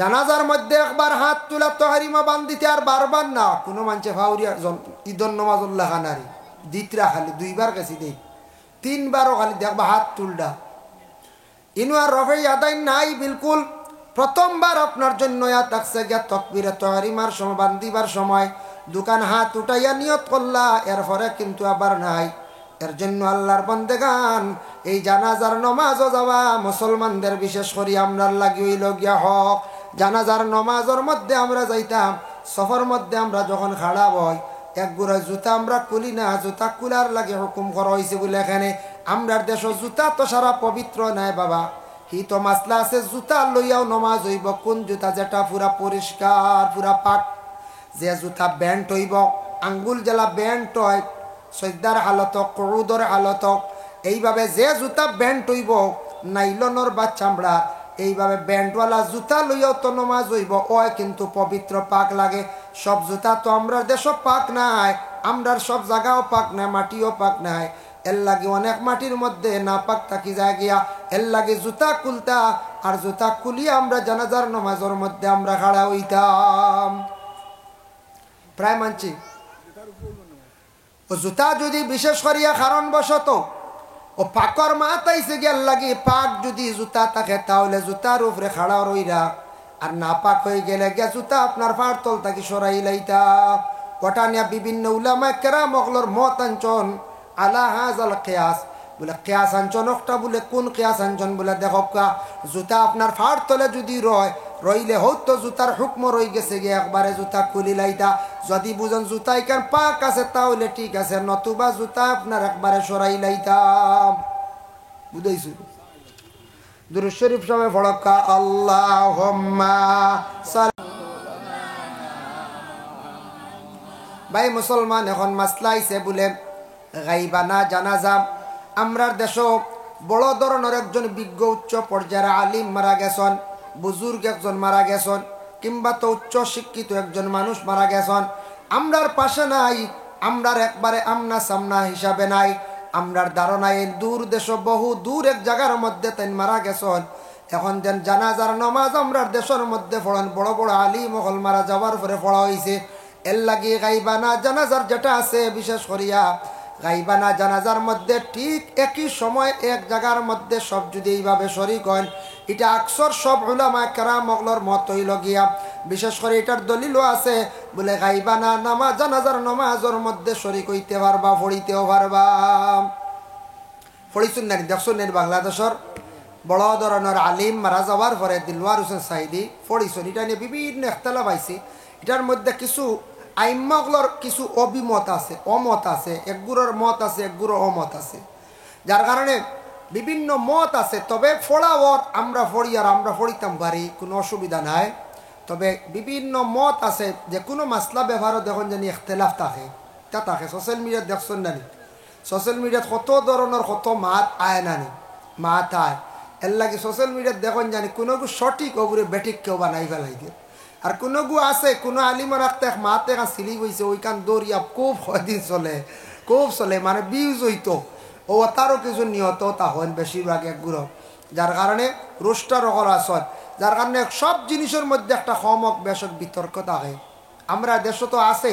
জানাজার মধ্যে একবার হাত তুলা তহরিমা বান্ধিতে আর বারবার না কোনো মানুষে ফাউরিয়া ঈদর নামাজুল্লাহ খানারি দিতরা খালি 2বার গেছি দেই 3বারও খালি দেখবা হাত তুলডা ইনু আর রফাই আদায় নাই বিলকুল প্রথমবার আপনার জন্য থাকছে গিয়া তাকবীরে তাহরিমার সময় বান্ধিবার সময় দোকান হাত উঠাইয়া নিয়ত করলা এরপরে কিন্তু আবার নাই এর জন্য আল্লাহর বান্দাগান এই জানাজার নামাজও যাওয়া মুসলমানদের বিশেষ করে আমরার লাগি হইল গিয়া হক জানাজার নামাজের মধ্যে আমরা যাইতাম সফর মধ্যে আমরা যখন খাড়া হই এক গুড়া জুতা আমরা খুলি না জুতা খুলার লাগে হুকুম করা হয়েছে বলে এখানে আমরার দেশ জুতা তো সারা পবিত্র নাই বাবা হি তো মাসলা আছে জুতা লইয়াও নামাজ হইব কোন জুতা যেটা পুরা পরিষ্কার পুরা পাক যে জুতা ব্যান্ড হইব আঙ্গুল জেলা ব্যান্ড হয় সজ্জার হালত কুউদর হালত এইভাবে যে জুতা ব্যান্ড হইব নাইলনের বা চামড়া এইভাবে ব্যান্ডওয়ালা জুতা লইয়াও তো নমাজ হইব, ওই কিন্তু পবিত্র পাক লাগে। সব জুতা তো আমরা দেশও পাক নাই, আমরার সব জায়গাও পাক নাই, মাটিও পাক নাই। এর লাগে অনেক মাটির মধ্যে না পাক থাকি যায় গিয়া, এর লাগে জুতা খুলতা, আর জুতা খুলিয়া আমরা জানাজার নমাজের মধ্যে আমরা খাড়া হইতাম। প্রায় মানছি ও জুতা যদি বিশেষ করিয়া কারণবশত ও পাকর মাতাইছে গেল লাগে, পাক যদি জুতা থাকে তাহলে জুতার উপরে খাড়া রইরা, আর না পাক হয়ে গেলে গিয়া জুতা আপনার পাড় তল থাকি সরাই লাইতা। ওটা নিয়ে বিভিন্ন উলামা কেরাম অগলর মত আনছন আলা হাজাল কিয়াস, বলে কিয়াস আনছন একটা, বলে কোন কিয়াস আনছন, বলে দেখো জুতা আপনার পাড় তলে যদি রইলে হয়তো জুতার হুকম রই গেছে গিয়ে একবারে জুতা খুলি লাইতা। যদি বুঝেন জুতা এখান পাক আছে তাহলে ঠিক আছে, নতুবা জুতা আপনার একবারে সরাই লাইতাম। বুঝাইছো? দুরূদ শরীফ সবাই পড়কা আল্লাহুম্মা ভাই মুসলমান, এখন মাসলা আইছে বলে গাইবানা জানাজা। আমরার দেশ বড় ধরনের একজন বিজ্ঞ উচ্চ পর্যায়ের আলিম মারা গেছেন, বুজুর্গ একজন মারা গেছেন, কিংবা তো উচ্চ শিক্ষিত একজন মানুষ মারা গেছেন। আমরার পাশে নাই, আমরার একবারে আমনা সামনা হিসাবে নাই। আমরার ধারণায় দূর দেশ বহু দূর এক জায়গার মধ্যে তাই মারা গেছেন। এখন যেন জানাজার নমাজ আমরার দেশের মধ্যে পড়েন, বড় বড় আলিম মহল মারা যাওয়ার পরে পড়া হয়েছে। এর লাগে গাইবানা জানাজার যেটা আছে, বিশেষ করিয়া গাইবানা জানাজার মধ্যে ঠিক একই সময় এক জায়গার মধ্যে সব যদি এইভাবে শরীক হন, এটা আকসর সব উলামা কেরাম মগলর মত হইল গিয়া। বিশেষ করে এটার দলিলও আছে, বলে গাইবানা নামাজ জানাজার নমাজের মধ্যে শরীক হইতে পারবা, পড়িতেও পারবা। পড়িছুন না? দেখছুন না? বাংলাদেশের বড় ধরনের আলিম মারা যাওয়ার পরে দিলওয়ার হোসেন সাইদি পড়িছুন। এটা নিয়ে বিভিন্ন ইখতিলাফ আইছে। এটার মধ্যে কিছু আইম্মাগুলোর কিছু অভিমত আছে, অমত আছে, একগুলোর মত আছে, একগুলোর অমত আছে, যার কারণে বিভিন্ন মত আছে। তবে ফোড়াওয়ার আমরা ফড়ি আর আমরা ফড়িতাম পারি, কোনো অসুবিধা নাই। তবে বিভিন্ন মত আছে, যে কোনো মাসলা ব্যবহারও দেখুন জানি ইখতিলাফ থাকে, তা থাকে। সোশ্যাল মিডিয়াত দেখছেন নানি, সোশ্যাল মিডিয়াত কত ধরনের কত মাত আয় নানি, মাত আয়। এর লাগে সোশ্যাল মিডিয়াত দেখুন জানি কোনো সঠিক ওগুলো বেঠিক কেউ বানাই ফেলাই দিয়ে। আর কোনো গু আছে, কোনো আলিমর একটা মাতে সিলি বইছে, ওইখান দৌড়িয়া খুব কদিন চলে, খুব চলে, মানে বিউজ হইতো। ও তারও কিছু নিহত তা হন বেশিরভাগ একগুলো, যার কারণে রোস্টার অকল আসন, যার কারণে সব জিনিসের মধ্যে একটা সমক বেশক বিতর্ক থাকে। আমরা দেশ তো আছে,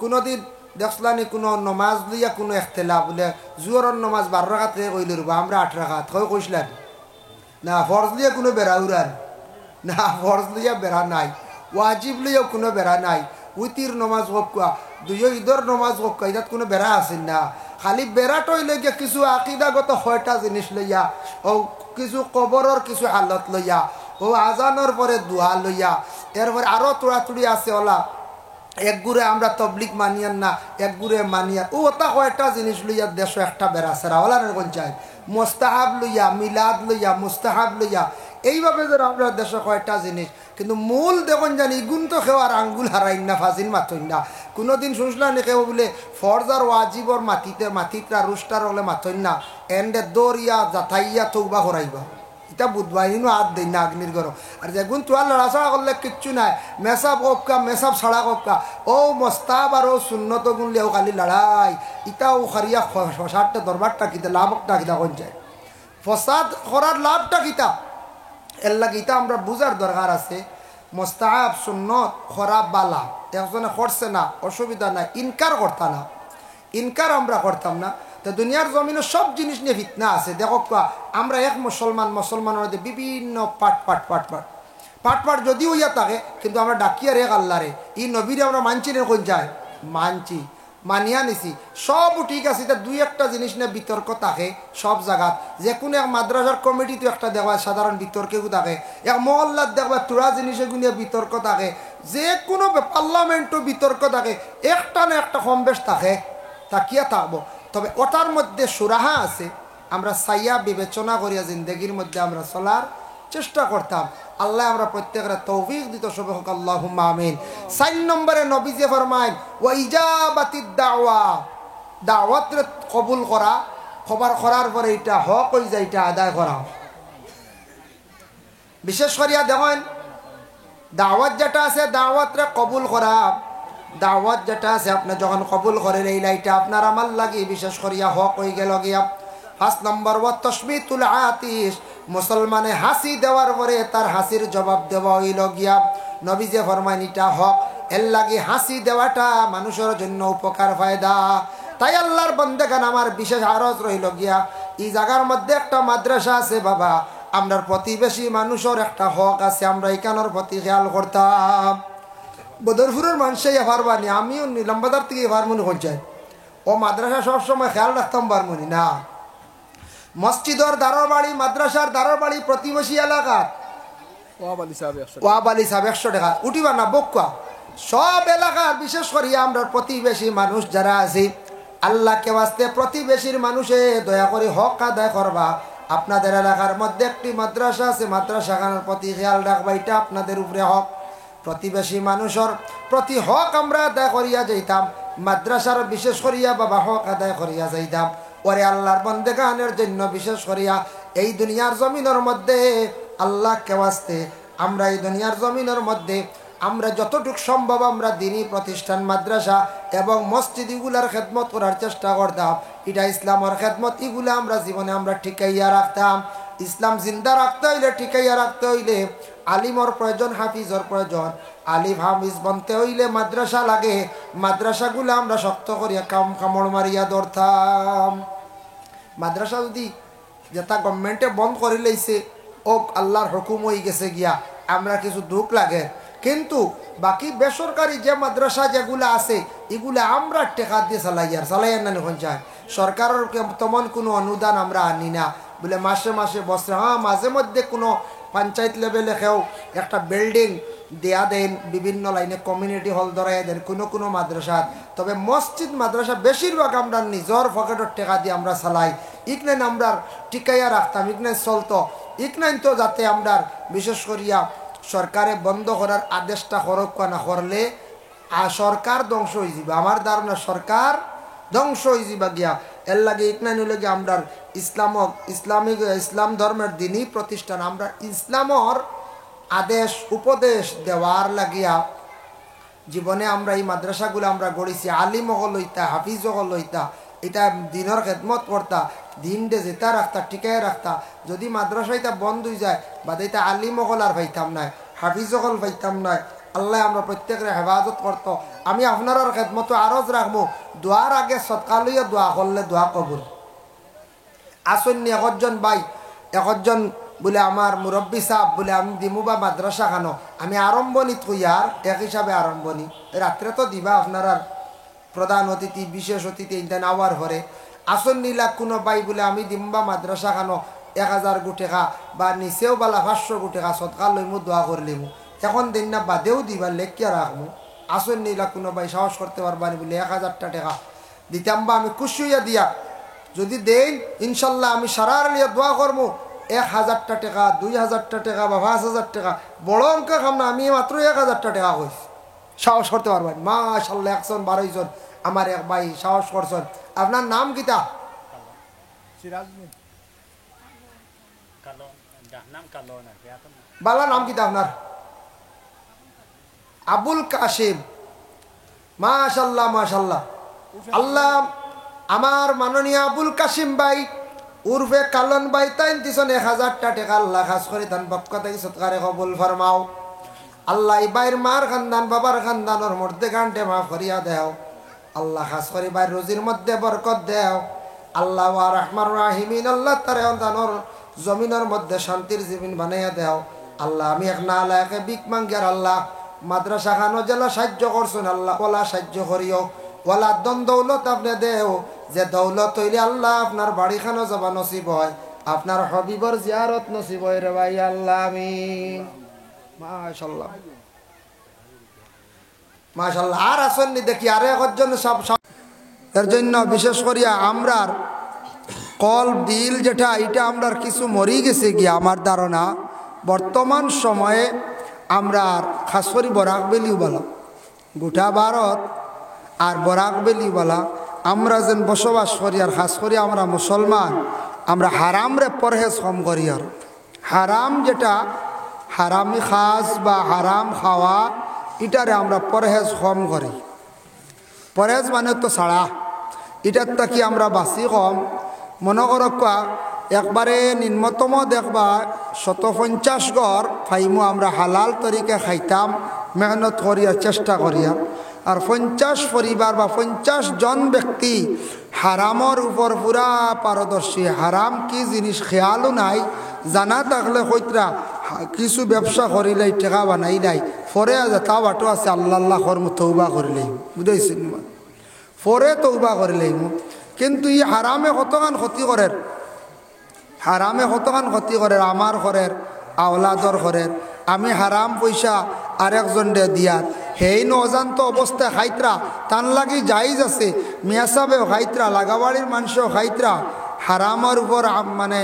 কোনোদিন দেখলানি কোনো নমাজ লইয়া কোনো এখতেলা, বলে জুয়রের নমাজ 12 রাকাত কইল রবা, আমরা 8 রাকাত কইসলেন না। ফরজ লিয়া কোনো বেড়া উড়ান না, ফরজ লইয়া বেড়া নাই, ওয়াজিব লইয়াও কোনো বেড়া নাই। উইতির নমাজ হোক, দুই ঈদর নমাজ হোক, এটাত কোনো বেড়া আসেন না। খালি বেড়াটই লইয়া কিছু আকিদাগত 6টা জিনিস লইয়া, ও কিছু কবরের কিছু হালত লইয়া, ও আজানোর পরে দোয়া লইয়া, এরপরে আরও তোড়াতুড়ি আছে ওলা। একগুড়ে আমরা তবলিক মানিয়ান না, একগুড়ে মানিয়ান, ও ওটা 6টা জিনিস লইয়া দেশ একটা বেড়া সেরা ওলা পঞ্চায়েত মোস্তাহাব লইয়া, মিলাদ লইয়া, মুস্তাহাব লইয়া, এইভাবে যেন আমরা দেশে 6টা জিনিস। কিন্তু মূল দেখুন জানি ইগুন তো খেওয়ার আঙ্গুল হারাইন না, ফাজিল মাথইন না। কোনোদিন শুনলাম নি কেউ বলে ফরজার ওয়াজিবর মাতিতরা রুস্টার হলে মাথইন না, এন্ডে দৌড়িয়া জাথাইয়া তৌবা করাইবা, এটা বুধবাহিনও হাত দেয় না আগ্নির গরম। আর যেগুন তোয়ার লড়াচড়া করলে কিচ্ছু নাই, মেসাব কপকা মেসাব ছাড়া কপকা, ও মস্তাব আর ও শূন্যত গুণ লিয়াও খালি লড়াই। ইটাও খারিয়া ফসাদটা দরবারটা কিতা, লাভটা কিতা কোন যায়, ফসাদ করার লাভটা কিতা। এর লাগে এটা আমরা বুঝার দরকার আছে। মোস্তাহাব সুন্নত খরাব বালা একজনে করছে না, অসুবিধা নাই, ইনকার করতা না, ইনকার আমরা করতাম না। তো দুনিয়ার জমিনে সব জিনিস নিয়ে ফিতনা আছে। দেখো আমরা এক মুসলমানের মধ্যে বিভিন্ন পাট যদি হইয়া থাকে, কিন্তু আমরা ডাকিয়ার এক আল্লাহরে, ই নবীরে আমরা মানছি না, কোন যায় মানছি, মানিয়া নিছি, সব ঠিক আছে। এটা 2-1টা জিনিস নিয়ে বিতর্ক থাকে সব জায়গাত। যে কোনো এক মাদ্রাসার কমিটিতে একটা দেখবা সাধারণ বিতর্কেও থাকে, এক মহল্লার দেখবা তোরা জিনিসে নিয়ে বিতর্ক থাকে, যে কোনো পার্লামেন্টও বিতর্ক থাকে, একটা না একটা কম বেশ থাকে, তাকিয়া থাকবো। তবে ওটার মধ্যে সুরাহা আছে, আমরা সাইয়া বিবেচনা করিয়া জিন্দগির মধ্যে আমরা চলার চেষ্টা করতাম। আল্লাহ আমরা প্রত্যেকের তৌফিক দিত, সবে হোক আল্লাহুম্মা আমিন। 4 নম্বরে নবীজি ফরমায় ওয়া ইজাবাতিদ দাওয়া, দাওয়াত কবুল করা, খবর করার পরে এটা হক হয়ে যায়, এটা আদায় করা। বিশেষ করিয়া দেখেন দাওয়াত যেটা আছে দাওয়াতরে কবুল করা, দাওয়াত যেটা আছে আপনি যখন কবুল করেন এই লাইটা আপনার আমার লাগি বিশেষ করিয়া হক হয়ে গেল গিয়া 5 নম্বর ওয়া তাশমিতুল আতিশ, মুসলমানে হাসি দেওয়ার পরে তার হাসির জবাব দেওয়া হইল গিয়া নবী যে ফরমান এটা হক, এর লাগি হাসি দেওয়াটা মানুষের জন্য উপকার ফায়দা। তাই আল্লাহর বান্দাগান আমার বিশেষ আরজ রইল গিয়া এই জায়গার মধ্যে একটা মাদ্রাসা আছে বাবা, আমরার প্রতিবেশী মানুষের একটা হক আছে, আমরা এখানোর প্রতি খেয়াল করতাম। বদরপুরের মানুষে পারবানি, আমিও নিলামবাজার থেকে পারমনি পঞ্চায়েত ও মাদ্রাসা সবসময় খেয়াল রাখতাম পারমনি না। মসজিদর দারোর বাড়ি, মাদ্রাসার দারোর বাড়ি প্রতিবেশী এলাকার ওয়াব আলী সাহেব 100 টাকা উঠিবা না বকুয়া সব এলাকার বিশেষ করিয়া আমরা প্রতিবেশী মানুষ যারা আছি আল্লাহকে বাস্তে প্রতিবেশীর মানুষে দয়া করে হক আদায় করবা। আপনাদের এলাকার মধ্যে একটি মাদ্রাসা আছে, মাদ্রাসাখানার প্রতি খেয়াল রাখবা, এটা আপনাদের উপরে হক। প্রতিবেশী মানুষের প্রতি হক আমরা আদায় করিয়া যাইতাম, মাদ্রাসার বিশেষ করিয়া বাবা হক আদায় করিয়া যাইতাম। ওরে আল্লাহর বন্দেগানের জন্য বিশেষ করিয়া এই দুনিয়ার জমিনের মধ্যে আল্লাহকে বাস্তে আমরা এই দুনিয়ার জমিনের মধ্যে আমরা যতটুকু সম্ভব আমরা দিনী প্রতিষ্ঠান মাদ্রাসা এবং মসজিদ এগুলার খেদমত করার চেষ্টা করতাম। এটা ইসলামের খেদমত, এগুলো আমরা জীবনে আমরা ঠিকাইয়া রাখতাম। ইসলাম জিন্দা রাখতে হইলে, ঠিকাইয়া রাখতে হইলে আলিমর প্রয়োজন, হাফিজর প্রয়োজন। আলিম হাফিজ বনতে হইলে মাদ্রাসা লাগে, মাদ্রাসাগুলো আমরা শক্ত করিয়া কামড় মারিয়া ধরতাম। মাদ্রাসা যদি যেটা গভর্নমেন্টে বন্ধ করে লইছে ও আল্লাহর হুকুম হয়ে গেছে গিয়া আমরা কিছু দুঃখ লাগে, কিন্তু বাকি বেসরকারি যে মাদ্রাসা যেগুলো আছে এগুলো আমরা টেকা দিয়ে চালাইয়ার না চায়। সরকারের তেমন কোনো অনুদান আমরা আনি না, বলে মাসে মাসে বসে মাঝে মধ্যে কোনো পঞ্চায়েত লেভেলে কেউ একটা বিল্ডিং দেয়া দেন, বিভিন্ন লাইনে কমিউনিটি হল ধরাই দেন কোনো মাদ্রাসা। তবে মসজিদ মাদ্রাসা বেশিরভাগ আমরা নিজের পকেটের টেকা দিয়ে আমরা চালাই। ইকনাইন আমরা টিকাইয়া রাখতাম, ইকনাইন চলতো, ইকনাইন তো যাতে আমরা বিশেষ করিয়া সরকারে বন্ধ করার আদেশটা করক না করলে সরকার ধ্বংস হয়ে যাবে। আমার ধারণা সরকার ধ্বংস হয়ে যাবে গিয়া, এর লাগে ইকনাইন হইলে গিয়ে আমরা ইসলাম ধর্মের দিনই প্রতিষ্ঠান, আমরা ইসলামর আদেশ উপদেশ দেওয়ার লাগিয়া জীবনে আমরা এই মাদ্রাসাগুলো আমরা গড়েছি। আলিম হল লইতা, হাফিজ হল লইতা, এটা দিনের খেদমত করতা, দিন দে যেটা রাখতা টিকায় রাখতা। যদি মাদ্রাসা এটা বন্ধ হয়ে যায় বা এটা আলিম হল আর পাইতাম নাই, হাফিজ হল পাইতাম নাই। আল্লাহ আমরা প্রত্যেকের হেফাজত করতো। আমি আপনার খেদমত আরজ রাখবো, দোয়ার আগে সৎকা লইয়া দোয়া করলে দোয়া কবুল। আসন্নি একজন ভাই একজন বলে আমার মুরব্বী সাহেব বলে আমি দিমু বা মাদ্রাসা খানো, আমি আরম্ভণী কইয়ার এক হিসাবে আরম্ভণী রাত্রে তো দিবা আপনার প্রধান অতিথি বিশেষ অতিথি ইন্টান আওয়ার ভরে আসন নিলা কোনো ভাই বলে আমি দিমবা মাদ্রাসা খানো 1000 টাকা বা নিচেও বালা 500 টাকা সৎকা লইমু দোয়া করলিমু, এখন দিন না বাদেও দিবা লেখিয়া রাখবো। আসন নিলা কোনো ভাই সাহস করতে পারবানি বলে 1000 টাকা দিতাম বা আমি খুশি হইয়া দিয়া যদি দেন ইনশাল্লাহ আমি সারার লিয়া দোয়া করবো। 1000 টাকা 2000 টাকা বা 5000 টাকা বড় অঙ্ক খাম না, আমি মাত্র 1000 টাকা কইছি, সাহস করতে পারবেন। মাশাআল্লাহ 112 জন আমার এক ভাই সাহস করছেন। আপনার নাম কিতা? বালা নাম কিতা আপনার? আবুল কাশিম। মাশাআল্লাহ মাশাআল্লাহ। আল্লাহ আমার মাননীয় আবুল কাশিম ভাই উর্ফে কালন ভাই তাই দিছেন 1000 টাকা, আল্লাহ খাস করে তান পক্ষ থেকে সৎকারে কবুল ফরমাও। আল্লাহ এই বাইর মার খানদান বাবার খানদানোর মধ্যে গানটে মাফ করিয়া দেও। আল্লাহ খাস করে বাইর রোজির মধ্যে বরকত দেও। আল্লাহ ওয়া রহমান রাহিমিন আল্লাহ তার দানোর জমিনের মধ্যে শান্তির জীবন বানাইয়া দেও। আল্লাহ আমি এক না আল্লাহকে বিক মাঙ্গিয়ার আল্লাহ মাদ্রাসা খানো জেলা সাহায্য করছেন, আল্লাহ ওলা সাহায্য করিও, ওলা দন দৌলত আপনি দেও, যে দৌলত হইলে আল্লাহ আপনার বাড়ি খানো যাবা নসিব হয়, আপনার হবিবর জিয়ারত নসিব হয় রে ভাই আল্লাহ আমিন। মাশাআল্লাহ মাশাআল্লাহ। আর আসেননি দেখি আরে একজন সব এর জন্য বিশেষ করিয়া আমরার কল দিল যেটা এটা আমরার কিছু মরি গেছে গিয়া আমার ধারণা বর্তমান সময়ে আমরা খাস করি বরাক বেলিওয়ালা গোটা ভারত আর বরাক বেলিওয়ালা আমরা যেন বসবাস করি আর খাস করি আমরা মুসলমান আমরা হারাম রে পরহেজ কম করি। আর হারাম যেটা হারামি খাস বা হারাম খাওয়া এটারে আমরা পরহেজ কম করি। পরহেজ মানে তো ছাড়া, এটার তাকি আমরা বাঁচি কম। মনে করকা একবারে নিম্নতম দেখবা 150 ঘর ফাইমু আমরা হালাল তরিকে খাইতাম মেহনত করিয়া চেষ্টা করিয়া, আর 50 পরিবার বা 50 জন ব্যক্তি হারামর উপর পুরা পারদর্শী। হারাম কি জিনিস খেয়ালও নাই, জানা থাকলে কইতরা কিছু ব্যবসা করিলেই টেকা বানাই নাই, ফরে তা বাটো আছে আল্লাহ আল্লাহ কর্ম তৌবা করিলেই, বুঝাইছেন? ফরে তৌবা করিলেই। কিন্তু ই হারামে কতখান ক্ষতি করের, হারামে কতখান ক্ষতি করের আমার ঘরের আওলাদর ঘরের। আমি হারাম পয়সা আরেকজন দিয়ার হেই অজান্ত অবস্থায় খাইতরা, তান লাগি জাইজ আছে মিয়া সাহেবেও খাইতরা, লাগাবাড়ির মানুষও খাইতরা, হারামের উপর মানে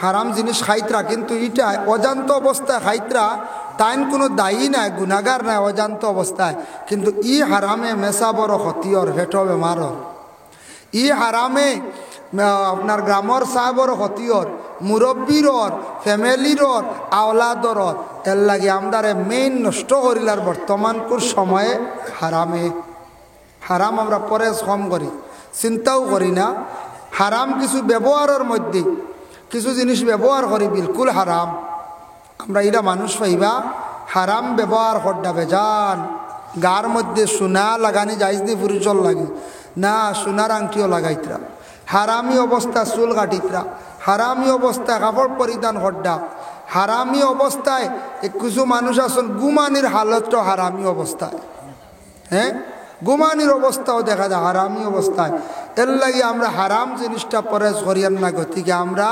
হারাম জিনিস খাইতরা, কিন্তু এটা অজান্ত অবস্থায় খাইতরা, তাইন কোনো দায়ী নাই, গুনাগার নাই অজান্ত অবস্থায়। কিন্তু ই হারামে মেসা বড় ক্ষতির, হেঁটো বেমারর। ই হারামে আপনার গ্রামর সাহেবর ক্ষতির, মুরব্বীর, ফ্যামিলির, আওলাদর। এর লাগে আমদারে মেইন নষ্ট করিলার বর্তমানকুর সময়ে হারামে। হারাম আমরা পরেজ কম করি, চিন্তাও করি না। হারাম কিছু ব্যবহারের মধ্যে কিছু জিনিস ব্যবহার করি বিলকুল হারাম। আমরা এরা মানুষ পাইবা হারাম ব্যবহার করডা বেজান। গার মধ্যে সোনা লাগানি যাইজ দি পুরুষর লাগে না, সোনার আংটিও লাগাইতরা, হারামি অবস্থা চুল কাটিতরা, হারামি অবস্থায় কাপড় পরিধান করডা, হারামি অবস্থায় কিছু মানুষ আছেন গুমানির হালতটাও হারামি অবস্থায়। হ্যাঁ, গুমানির অবস্থাও দেখা যায় হারামি অবস্থায়। এর লাগে আমরা হারাম জিনিসটা পরেজ করিয়ান না, গতিকে আমরা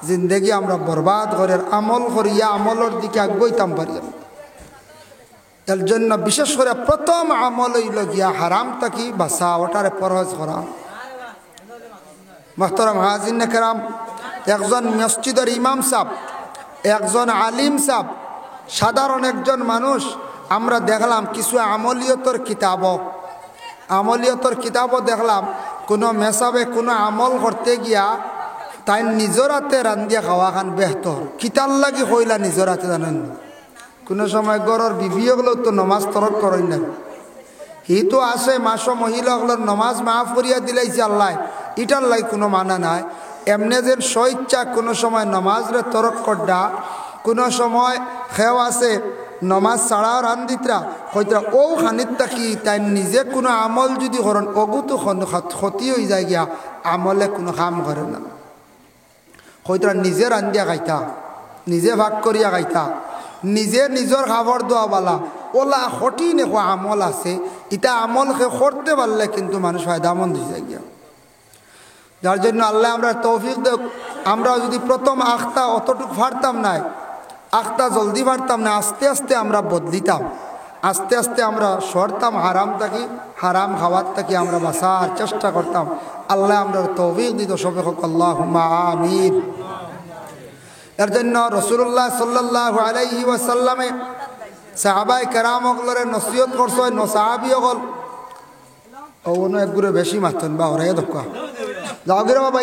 জিন্দেগি আমরা বরবাদ করিয়ার আমল করিয়া আমলের দিকে আগাইতাম পারিয়াম। এর জন্য বিশেষ করে প্রথম আমল হইল গিয়া হারাম তাকি বাসা, ওটারে পরহেজ করা। মোহতারাম হাজির কেরাম, একজন মসজিদের ইমাম সাহেব, একজন আলিম সাহেব, সাধারণ একজন মানুষ, আমরা দেখলাম কিছু আমলিয়তর কিতাবও দেখলাম কোনো মেসাবে কোনো আমল করতে গিয়া তাই নিজের হাতে রান্ধিয়া খাওয়া খান বেহতর। কিতার লাগি হইলা নিজের হাতে জানেন? কোনো সময় গড়ের বিবিগুলো তো নমাজ তরক করেন না, হি তো আসে মাসো মহিলাগুলোর নমাজ মাফ করিয়া দিলাইছে আল্লাহ, ইটার লাই কোনো মানা নাই। এমনি যে স্বইচ্ছা কোনো সময় নমাজরে তরক করডা, কোনো সময় খেও আছে নমাজ ছাড়াও রান্দিতরা হইতরা ও খানিত থাকি তাই নিজে কোনো আমল যদি করেন অগু তো ক্ষতি হয়ে যায় গিয়া, আমলে কোনো কাম করে না। হইতরা নিজে রান্দিয়া খাইতা, নিজে ভাগ করিয়া খাইতা, নিজে নিজের খাবার দোয়া বালা ওলা কঠিন এখন আমল আছে, ইটা আমলকে করতে পারলে কিন্তু মানুষ ফায়দামন্দ হয়ে যায় গিয়া। যার জন্য আল্লাহ আমরা তৌফিক দেখ, আমরা যদি প্রথম আখতা অতটুকু ফাড়তাম নাই, আখতা জলদি ফাড়তাম না, আস্তে আস্তে আমরা বদলিতাম, আস্তে আস্তে আমরা সরতাম হারাম থাকি, হারাম খাওয়ার থাকি আমরা বাঁচার চেষ্টা করতাম। আল্লাহ আমরা তৌফিক দিত সবে হোক, আল্লাহুম্মা আমিন। এর জন্য রাসূলুল্লাহ সাল্লাল্লাহু আলাইহি ওয়াসাল্লামে সাহাবায়ে কেরামগুলোরে নসিহত করছে, সাহাবীগণ ওনো একগুলো বেশি মাতন বা ওরাই দক্কা যাও গিরে বাবা,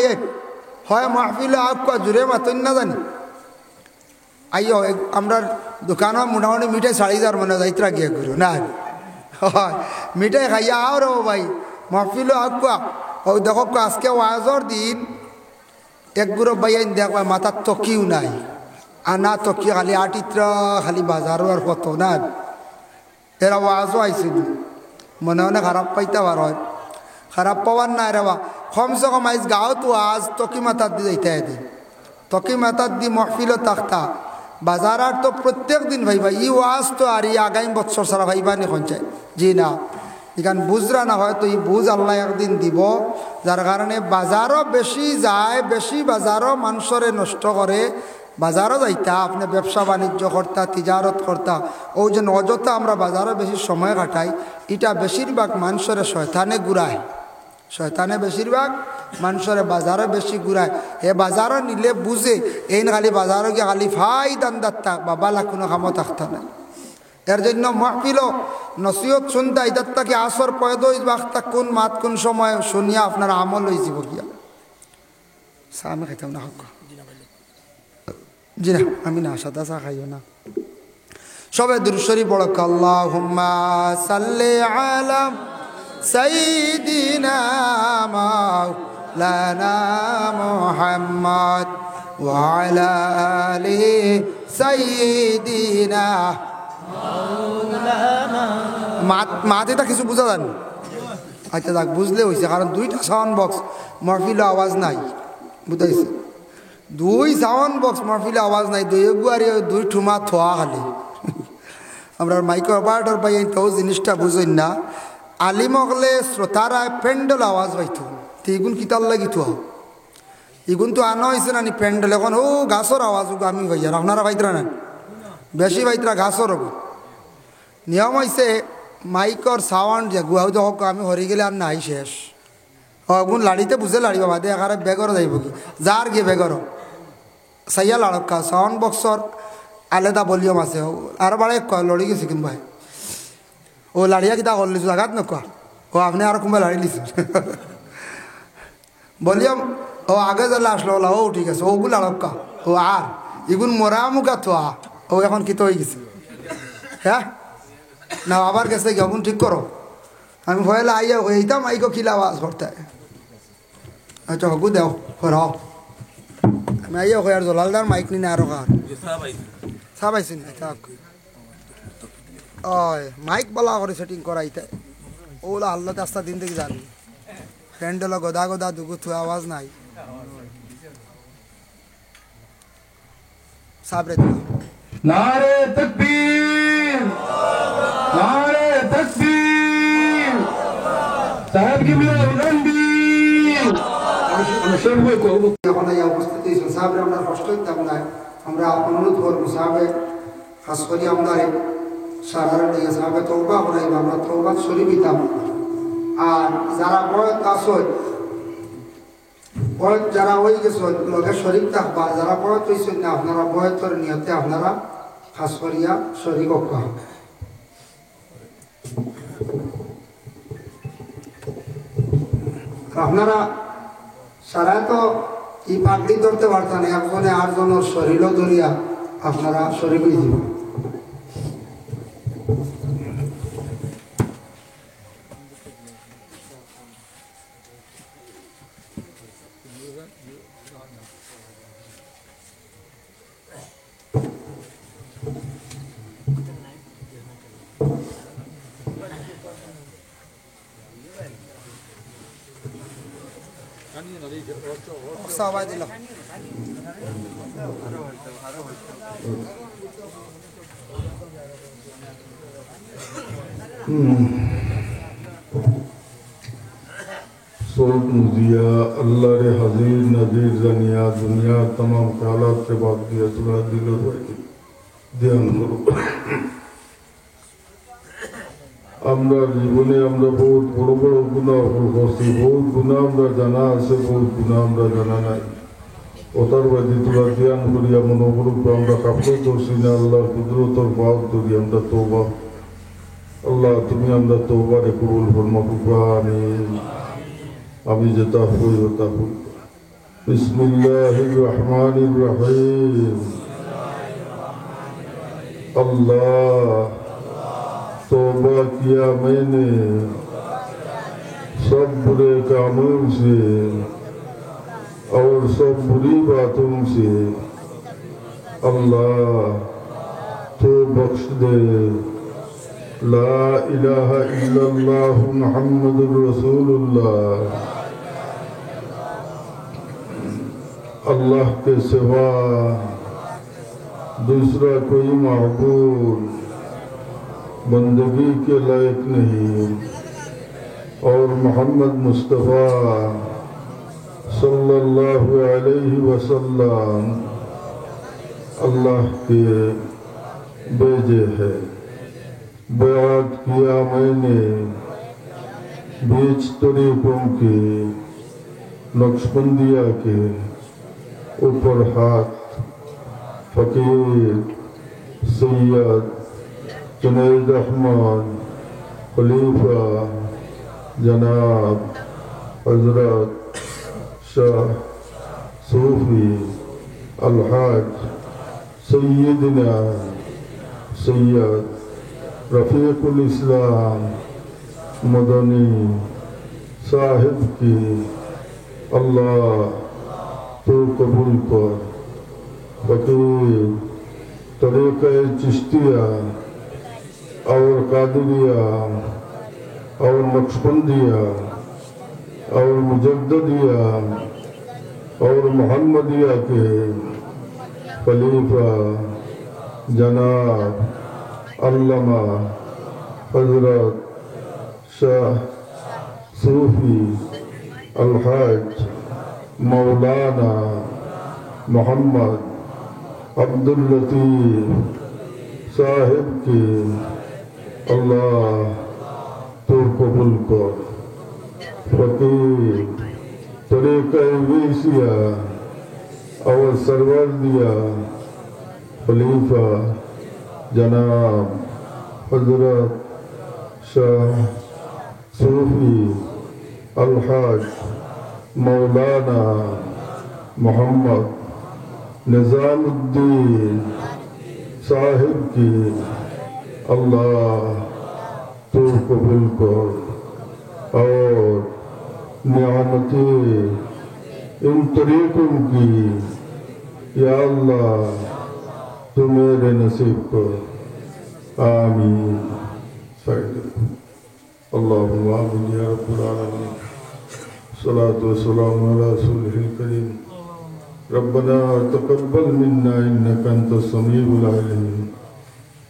হয় মাহফিলে আপকা জুড়ে মাতন না জানি আইও আমরা দোকান মোটামুটি মিঠাই 4000 মনে যাইতরা গিয়ে ঘুরো না, হয় মিঠাই খাইয়া আও রে ভাই মাহফিলে আপকা। ও দেখো আজকে ওয়াজর দিন এক গুরো বাইন দেখবা মাথার তকিও নাই, আনা তকি খালি আটিত্রা খালি বাজারও আর কত না, এরা ওয়াজও আইছিল মনে মনে খারাপ পাইতে পার, হয় খারাপ পাওয়ার না রেবা কমসে কম আইস গাও তো আজ তকি মাথার দি যাইতে দিন, তকি মাথার দি মহফিলও থাকতা। বাজার আর তো প্রত্যেক দিন ভাইবা ই ওয়াজ তো আর ই আগামী বছর সারা ভাইবা নি খঞ্চাই জি না, এখান বুঝরা না হয় তো এই বুঝ আল্লাহ একদিন দিব। যার কারণে বাজারও বেশি যায়, বেশি বাজারও মানুষরে নষ্ট করে। বাজারও যাইতা আপনি ব্যবসা বাণিজ্য করতা, তিজারত করতা, ও যে অযথা আমরা বাজারও বেশি সময় কাটাই, এটা বেশিরভাগ মানুষরে শয়তানে ঘুরায়, শয়তানে বেশিরভাগ মানুষরে বাজারে বেশি ঘুরায়। এ বাজারও নিলে বুঝে এই খালি বাজারও গিয়ে খালি ফাই দান্দার থাক বাবালা কোনো কামও থাকতা না। এর জন্য মাহফিল নসিহত শুনতা ইতার তাকে আসর পয়দা বাখতা কোন মাত কোন সময় শুনিয়া আপনার আমল হয়ে যাব গিয়া। আমি খাইতাম না হক জি না, আমি না সাদা চা খাইও না। সবে দুরূদ শরীফ পড়ো আল্লাহুম্মা সাল্লি আলা সাইয়্যিদিনা মাওলানা মুহাম্মদ ওয়া আলা আলি সাইয়্যিদিনা মাওলানা মাতেটা কিছু বুঝা যান আচ্ছা যাক বুঝলে হয়েছে কারণ দুইটা সাউন্ড বক্স মাহফিলে আওয়াজ নাই বুঝাইছে দুই সাউন্ড বক্স মাহফিলে আওয়াজ নাই দুই গুয়ারি দুই ঠুমা থোয়া খালি আমরা মাইক্রো অপারেটর পাই তো জিনিসটা বুঝই না আলিম হলে শ্রোতারা প্যান্ডেল আওয়াজ পাইত তো এগুন কিতার লাগি থোয়া এগুন তো আনা হয়েছে না প্যান্ডেল এখন ও গাছর আওয়াজ আমি ভাইয়ার আপনারা ভাইতরা না বেশি ভাইতরা গাছর হব নিয়ম হয়েছে মাইকর সাউন্ড যে গুয়াও তো হোক আমি হরি গেলে আর নাই শেষ গুণ লাড়িতে বুঝে লাড়ি বাবা দে এখানে বেগর যাইব কি যার গিয়ে বেগর সাইয়া লাড়কা সাউন্ড বক্সর আলাদা ভলিউম আছে আর বাড়ে লড়ি গেছে কিংবা ও লাড়িয়া কিতা করলি জাগাত নকা ও আপনি আর কোনবা লাড়ি লিছে ভলিউম ও আগে যে আসলো ওলা ও ঠিক আছে ওগুলো লাড়কা ও আর এগুন মরা মুখা তো ও এখন কিতো হয়ে গেছে হ্যাঁ না আবার গেছে কেমন ঠিক করো আমি ভয়লা আইয়া এইতাম আইকো কিলা আওয়াজ করতে আচ্ছা হকু দেও হরাও আমি আইয়া হয়ে আর জলালদার মাইক নি না আরো কার সাবাইছি না ওই মাইক বলা করে সেটিং করাইতে ওলা আল্লাহ রাস্তা দিন থেকে জানি প্যান্ডেল গদা গদা দুগু থু আওয়াজ নাই সাবরে नारे तकबीर नारे तकबीर साहब की विनंती এখন এই উপস্থিত হয়েছেন সাহেব আমরা কষ্ট দিতাম না আমরা অনুরোধ করবো সাহেব খাস করি আমরা সাধারণ দিকে সাহেব তৌবা করাইব আমরা তৌবা শরীফ দিতাম আর যারা বয়স আসল বয়স যারা হয়ে গেছে লগে শরীফ থাকবা যারা বয়স হয়েছেন না আপনারা বয়সের নিয়তে আপনারা খাস করিয়া শরীফ অক্কা আপনারা সারা তো এই পাগড়ি ধরতে পারতেন একজনে আটজনের শরীরও ধরিয়া আপনারা শরীর দিব সবাই দিল सोच मुजिया अल्लाह रे हजीर नजीर जानिया दुनिया तमाम ख्यालात से बात किया सुना दिल ध्यान करो আমরা জীবনে আমরা বহুত বড় বড় গুনাহ করছি বহুত গুনাহ আমরা জানা আছে বহুত গুনাহ আমরা জানা নাই ওটার বাদে তোরা ধ্যান করিয়া মনোবরূপ আমরা কাপড় ধরছি না আল্লাহর কুদরতর পাও ধরি আমরা তওবা আল্লাহ তুমি আমরা তওবারে কবুল ফরমাও আমিন আমি যেটা হই ওটা হই বিসমিল্লাহির রহমানির রহিম अल्लाह तौबा किया मैंने सब बुरे कामों से और सब बुरी बातों से अल्लाह तो बख्श दे ला इलाहा इल्लल्लाह मुहम्मदुर रसूलुल्लाह अल्लाह के सिवा दूसरा कोई माबूद बंदगी के लायक नहीं और मोहम्मद मुस्तफ़ा सल्लल्लाहु अलैहि वसल्लम अल्लाह के भेजे है बयात किया मैंने बीच तरीकों के नक्शबंदिया के ऊपर हाथ फकीर सैयद जुनैद अहमद खलीफा जनाब हजरत शाह सूफी अलहाज सैयदना सैयद रफ़ीकुल इस्लाम मदनी साहिब की अल्लाह तो कबूल कर। फकीर तरीक़े चिश्तिया और कादिरिया और नक्शबंदिया और मुजद्दिदिया और मोहम्मदिया के खलीफा जनाब अल्लामा हज़रत शाह सूफी अलहाज मौलाना मोहम्मद अब्दुल लतीफ़ साहिब की अल्लाह तो कबूल कर। फकीर तरीक़े वेसिया और सरवर दिया खलीफा जनाब हज़रत शाह सूफी अलहाज मौलाना मोहम्मद निज़ामुद्दीन साहिब की अल्लाह तो कबूल कर और नियामती इन तरीक़ों की या अल्लाह तो मेरे नसीब को आमीन। अल्लाहुम्मा आमीन या रब्बल आलमीन। सलातु वस्सलामु अला रसूलिल करीम। रब्बना तक़ब्बल मिन्ना इन्नका अंतस समीउल अलीम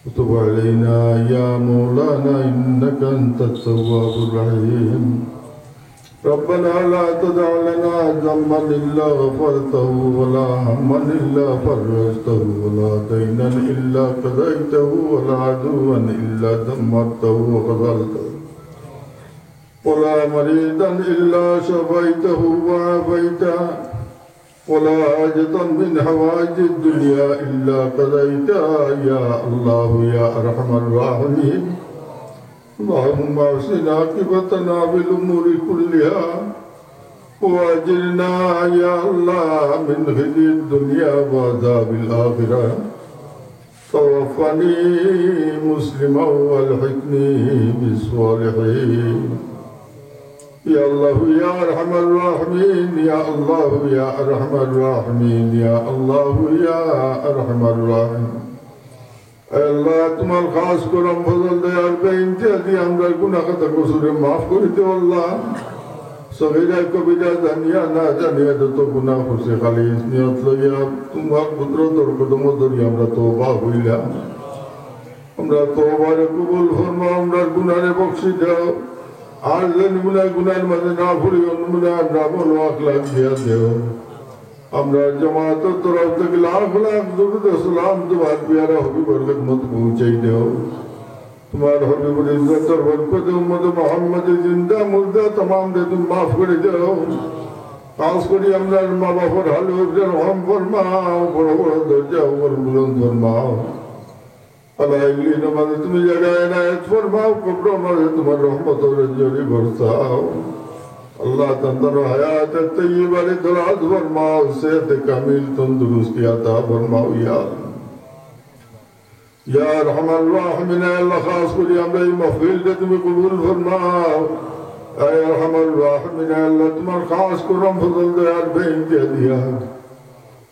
व तुब अलैना या मौलाना इन्नका अंतत तव्वाबुर रहीम। रब्बना ला तदअ लना ज़म्बन इल्ला गफ़रतहु वला हम्मन इल्ला फ़रजतहु वला दयनन इल्ला क़ज़यतहु वला अदुव्वन इल्ला दम्मरतहु व क़ज़लतहु वला मरीदन इल्ला शफ़यतहु व आफ़यतहु वला हाजतन मिन हवाइजिद दुनिया इल्ला क़ज़यतहा या अल्लाह या अरहमर राहिमीन। अल्लाहुम्मा अहसिन आक़िबतना फिल उमूरि कुल्लिहा वअजिरना या अल्लाह मिन ख़िज़्यिद दुनिया व अज़ाबिल आख़िरह। तवफ़्फ़नी मुस्लिमन वअल्हिक़नी बिस्सालिहीन। या अल्लाह या अरहमर राहिमीन या अल्लाह या अरहमर राहिमीन या अल्लाह या अरहमर राहिमीन। अल्लाह तुम्हार खास करम फजल दयाल बेइंतहाई আমরা গুনাহ খাতা কসুরে maaf করে দাও আল্লাহ। সগীরা কবিরা জানিয়া না জানিয়া যত গুনাহ করছে খালি নিয়ত লইয়া তোমার কুদরতের কদম ধরি আমরা তওবা হইলাম। আমরা তওবারে কবুল ফরমাও, আমরা গুনাহে বখশি দাও। আর যে গুনাহের মাঝে না ভুলি অন্য আমরা ভালো আখলাক দিয়া দেও। আমরা জামাতের তরফ থেকে লাখ লাখ দুরূদ ও সালাম তোমার প্যারা হবিবের খিদমত পৌঁছাই দাও। তোমার হবিবের ইজ্জতের বরকতে উম্মত মুহাম্মদের জিন্দা মুর্দা तमाम রে তুমি maaf করে দাও। খাস করে আমরা মা বাবার হাল ওদের রহম ফরমাও, বড় বড় দরজা উপর বুলন্দ ফরমাও। আল্লাহ এগুলি নামাজে তুমি জায়গায় এনায়েত ফরমাও, কবর মাঝে তোমার রহমতের ঝরি বরসাও। अल्लाह तंदर हयात तय्यबा ले दराज फरमाओ, सेहत कामिल तंदुरुस्ती अता फरमाओ या रहमान राहिमीन। अल्लाह खास करी আমরা এই মাহফিল কে তুমি কবুল ফরমাও। আয় রহমান রাহিমিন আল্লাহ তোমার খাস করম ফজল দয়ার বেইনতে দিয়া।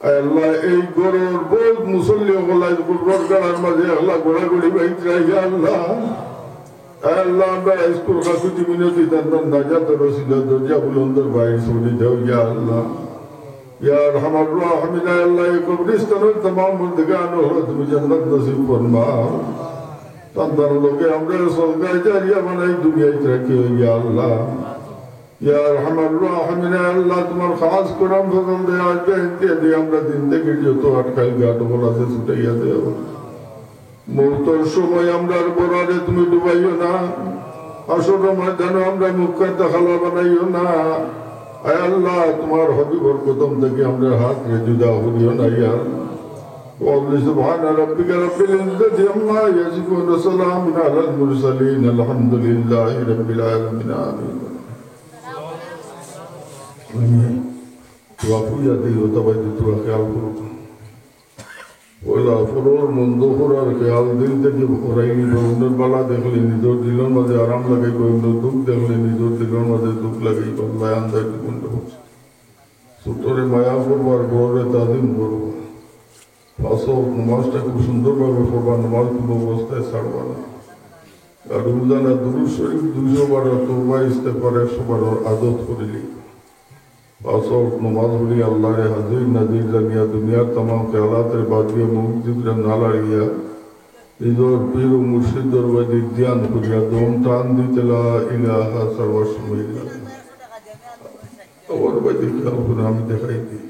আয় আল্লাহ এই গরর বহুত মুসল্লি ওলাই গুরর গাড়ার মাঝে আল্লাহ গোড়াগড়ি বাইতে রাখা আল্লাহ। अल्लाह আমরা স্কুল কাকুতি মিনতি দান নাজাত রসিলা দরজা বুলন্দর বাইরে সরে দাও ইয়া আল্লাহ। ইয়া রহমান রাহিমিন আল্লাহ এই কবরস্থানের तमाम মুর্দগান হলো তুমি জান্নাত নসিব ফরমাও। তাদের লোকে আমরা সলগায় জারিয়া বানাই দুনিয়ায় রাখি ইয়া আল্লাহ। ইয়া রহমান রাহিমিন আল্লাহ তোমার খাস করম ফজল দেয়া বেইনতে দিয়ে আমরা জিন্দেগির যত আটকাল গাট বলা আছে ছুটাইয়া দেও। মৌতের সময় আমরা বরারে তুমি ডুবাইও না, আসর ময়দানে আমরা মুখে দেখালা বানাইও না। আয় আল্লাহ তোমার হবিবর কদম থেকে আমরা হাত রে জুদা করিও না ইয়া আল্লাহ। সুবহান রাব্বিকা রাব্বিল ইজ্জাতি আম্মা ইয়াসিফুন ওয়া সালামুন আলাল মুরসালিন আলহামদুলিল্লাহি রাব্বিল আলামিন আমিন। দোয়া পূজা দিও তবে তোরা খেয়াল করো। পয়লা ফরোর মন্দ করার খেয়াল দিল থেকে ওরাই অন্যের বালা দেখলে নিজের দিলের মাঝে আরাম লাগাইব, অন্য দুঃখ দেখলে নিজের দিলের মাঝে দুঃখ লাগাইব। লায়ান দায়িত্ব বন্ধ হচ্ছে ছোটরে মায়া করবার বড়রে তাদিম করবো। পাঁচও নমাজটা খুব সুন্দরভাবে পড়বা, নমাজ কোনো অবস্থায় ছাড়বা না। আর রমজানা দুরুদ শরীফ 200 বার, তওবা ইস্তেগফার 100 বার আদত করিলি। পাঁচও নমাজ পড়ি আল্লাহরে হাজির নাজির জানিয়া দুনিয়ার তামাম খেয়ালাতের বাদ দিয়ে মুখ দিবরে না লাড়িয়া নিজের পীর ও মুর্শিদর বাদী ধ্যান করিয়া দম টান দিতে লা ইলাহা সর্বসময় আমার বাদী খেয়াল করে আমি দেখাই দিই।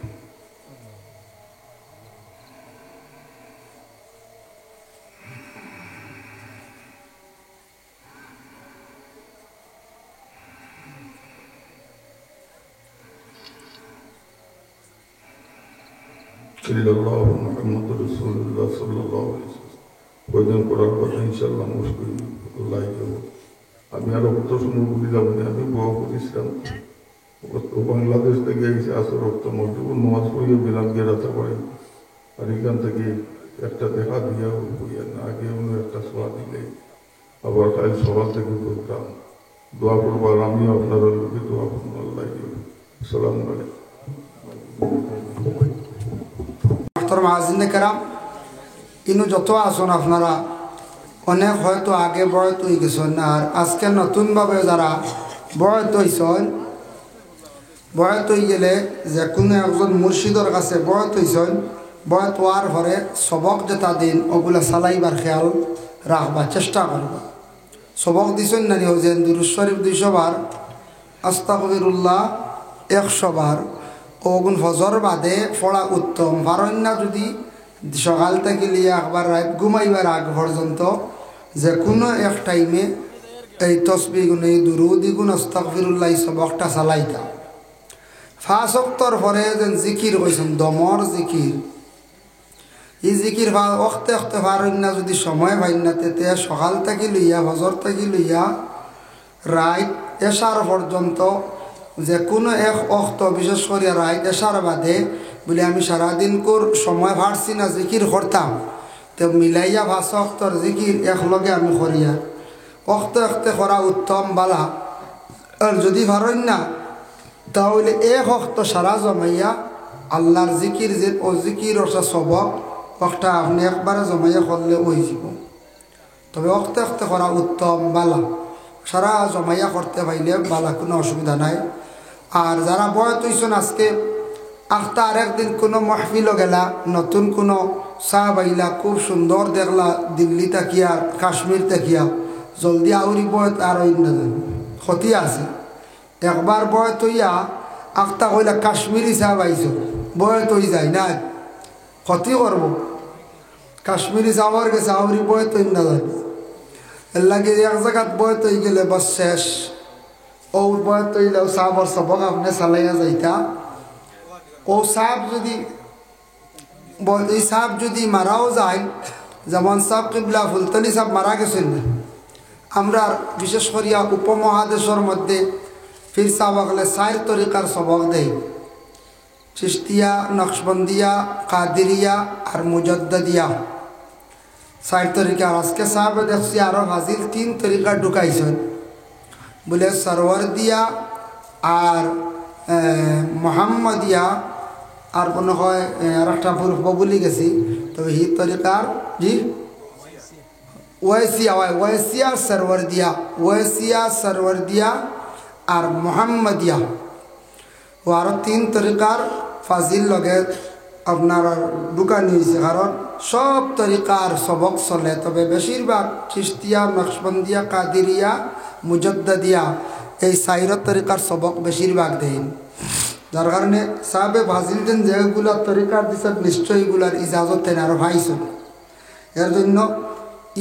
আমি আরো কত সময় বলি যাবো না, আমি বড় করেছিলাম বাংলাদেশ থেকে এসে আসো রক্ত মজুব নামাজ পড়িয়ে দিলাম গিয়ে রাতে পারি। আর এখান থেকে একটা দেখা দিয়া বইয়া না আগে অন্য একটা সোয়া দিলে আবার কাল সকাল থেকে করতাম দোয়া করবার। আমি আপনারা লোকে দোয়া করবো। আল্লাহ আসসালামু আলাইকুম। ইনু যত আসুন আপনারা অনেক হয়তো আগে বয়ত হয়ে গেছেন, আর আজকে নতুনভাবে যারা বয়ত হয়েছেন, বয়ত হয়ে গেলে যে কোনো একজন মুর্শিদর কাছে বয়ত হয়েছেন, বয়ত হওয়ার পরে সবক যেটা দিন ওগুলো চালাইবার খেয়াল রাখবার চেষ্টা করবা। সবক দিছেন না হয়েছেন দুরূদ শরীফ 200 বার, আস্তাগফিরুল্লাহ 100 বার, ওগুন ফজর বাদে পড়া উত্তম। পারেন না যদি সকাল থেকে লিয়ে একবার রাত ঘুমাইবার আগ পর্যন্ত যে কোনো এক টাইমে এই তসবিহ গুণ, এই দুরূদ গুণ, আস্তাগফিরুল্লাহ সবকটা চালাইতা। 5 ওয়াক্তর পরে যেন জিকির কইছেন, দমর জিকির, এই জিকির ওক্তে ওক্তে পারেন না যদি সময় পাইন না, তেতে সকাল থেকে লইয়া ফজর থেকে লইয়া রাত এশার পর্যন্ত যে কোনো এক অক্ত, বিশেষ করে রাত এশার বাদে বলে আমি সারাদিন কোর সময় পারছি না জিকির করতাম, তো মিলাইয়া 5 ওয়াক্তর জিকির একলগে আমি করিয়া অক্তে অক্তে করা উত্তম বালা। আর যদি পারেন না তাহলে এক অক্ত সারা জমাইয়া আল্লাহর জিকির যে ও জিকির ওটা সবক একটা আপনি একবারে জমাইয়া করলে ওই যাব। তবে অক্তে অক্তে করা উত্তম বালা, সারা জমাইয়া করতে পাইলে বালা, কোনো অসুবিধা নাই। আর যারা বয়স হইছেন আজকে আখতা আর একদিন কোনো মাহফিলও গেলা, নতুন কোনো চা বাইলা, খুব সুন্দর দেখলা দিল্লি তাকিয়া কাশ্মীর তাকিয়া, জলদি আউরি বয়স আর ক্ষতি আছে। একবার বয়স হইয়া আখতা কইলা কাশ্মীরি চা পাইছ, বয়স হয়ে যায় না, ক্ষতি করবো। কাশ্মীরি চাওয়ার গেছে আউরি বয়স হই না যায়, এর লাগে এক জায়গাত বয়স হয়ে গেলে বস শেষ। ওর বয়স হইলেও চাবর সবক আপনি চালাইয়া যাইতা। ও সাপ যদি এই সাপ যদি মারাও যায়, যেমন সাপ কিবলা ফুলতলি সাপ মারা গেছেন, আমরা বিশেষ করিয়া উপমহাদেশের মধ্যে ফির সাপ আগলে 4 তরিকার সবক দেয়, চিশতিয়া, নকশবন্দিয়া, কাদিরিয়া আর মুজদ্দিয়া, 4 তরিকা। আজকে সাপ দেখছি আরো হাজির 3 তরিকা ঢুকাইছেন, বলে সরওয়ার দিয়া আর মোহাম্মদিয়া, আর মনে হয় আর একটা বলি গেছি, তবে হি তরিকার জি ওয়েসিয়া সরওয়ার দিয়া, ওয়েসিয়া সরওয়ার দিয়া আর মোহাম্মদিয়া, ও আরও 3 তরিকার ফাজিল লগে আপনার দোকান হয়েছে। কারণ সব তরিকার সবক চলে, তবে বেশিরভাগ চিশতিয়া, নকশবন্দিয়া, কাদিরিয়া, মুজদ্দিয়া এই 4 তরিকার সবক বেশিরভাগ দেন। যার কারণে সাহাবে ফাজিল দেন যেগুলার তরিকার দিছে নিশ্চয়ই এগুলার ইজাজত দেন আরও ভাইছেন। এর জন্য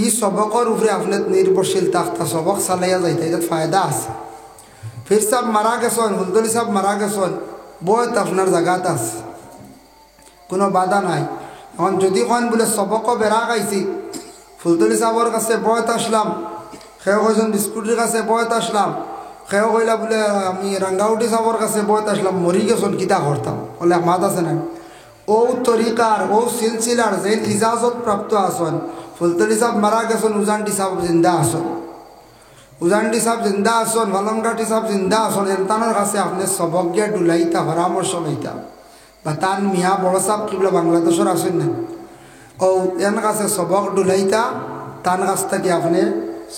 ই সবকর উপরে আপনার নির্ভরশীল তাক্তা সবক চালাইয়া যাইতে এটার ফায়দা আছে। ফির সাহেব মারা গেছেন, হুলদলি সাহেব মারা গেছেন, বয়স আপনার জায়গাত আছে, কোনো বাধা নাই। এখন যদি কন বলে সবকও বেড়া খাইছি, ফুলতলি সাহেবের কাছে বয়স আসলাম, সেও কইছেন বিস্কুটের কাছে বয়স আসলাম, সেও কইলা বলে আমি রাঙ্গাউটি সাহেবের কাছে বয়স আসলাম, মরি গেছেন কিতা করতাম, বলে মাত আছে না। ও তরিকার ও সিলসিলার যে ইজাজত প্রাপ্ত আসন ফুলতলি সাহেব মারা গেছেন উজানটি সাহেব জিন্দা আসন উজানটি সাহেব জিন্দা আসন ভালমঘাটি সাহেব জিন্দা আসন এনতানোর কাছে আপনি সবক গিয়ে ডুলাইতা পরামর্শ লইতা বা তান মিয়া বড় সাহেব কিবলা বাংলাদেশের আসেন না ও এন কাছে সবক ডুলাইতা তান কাছ থেকে আপনি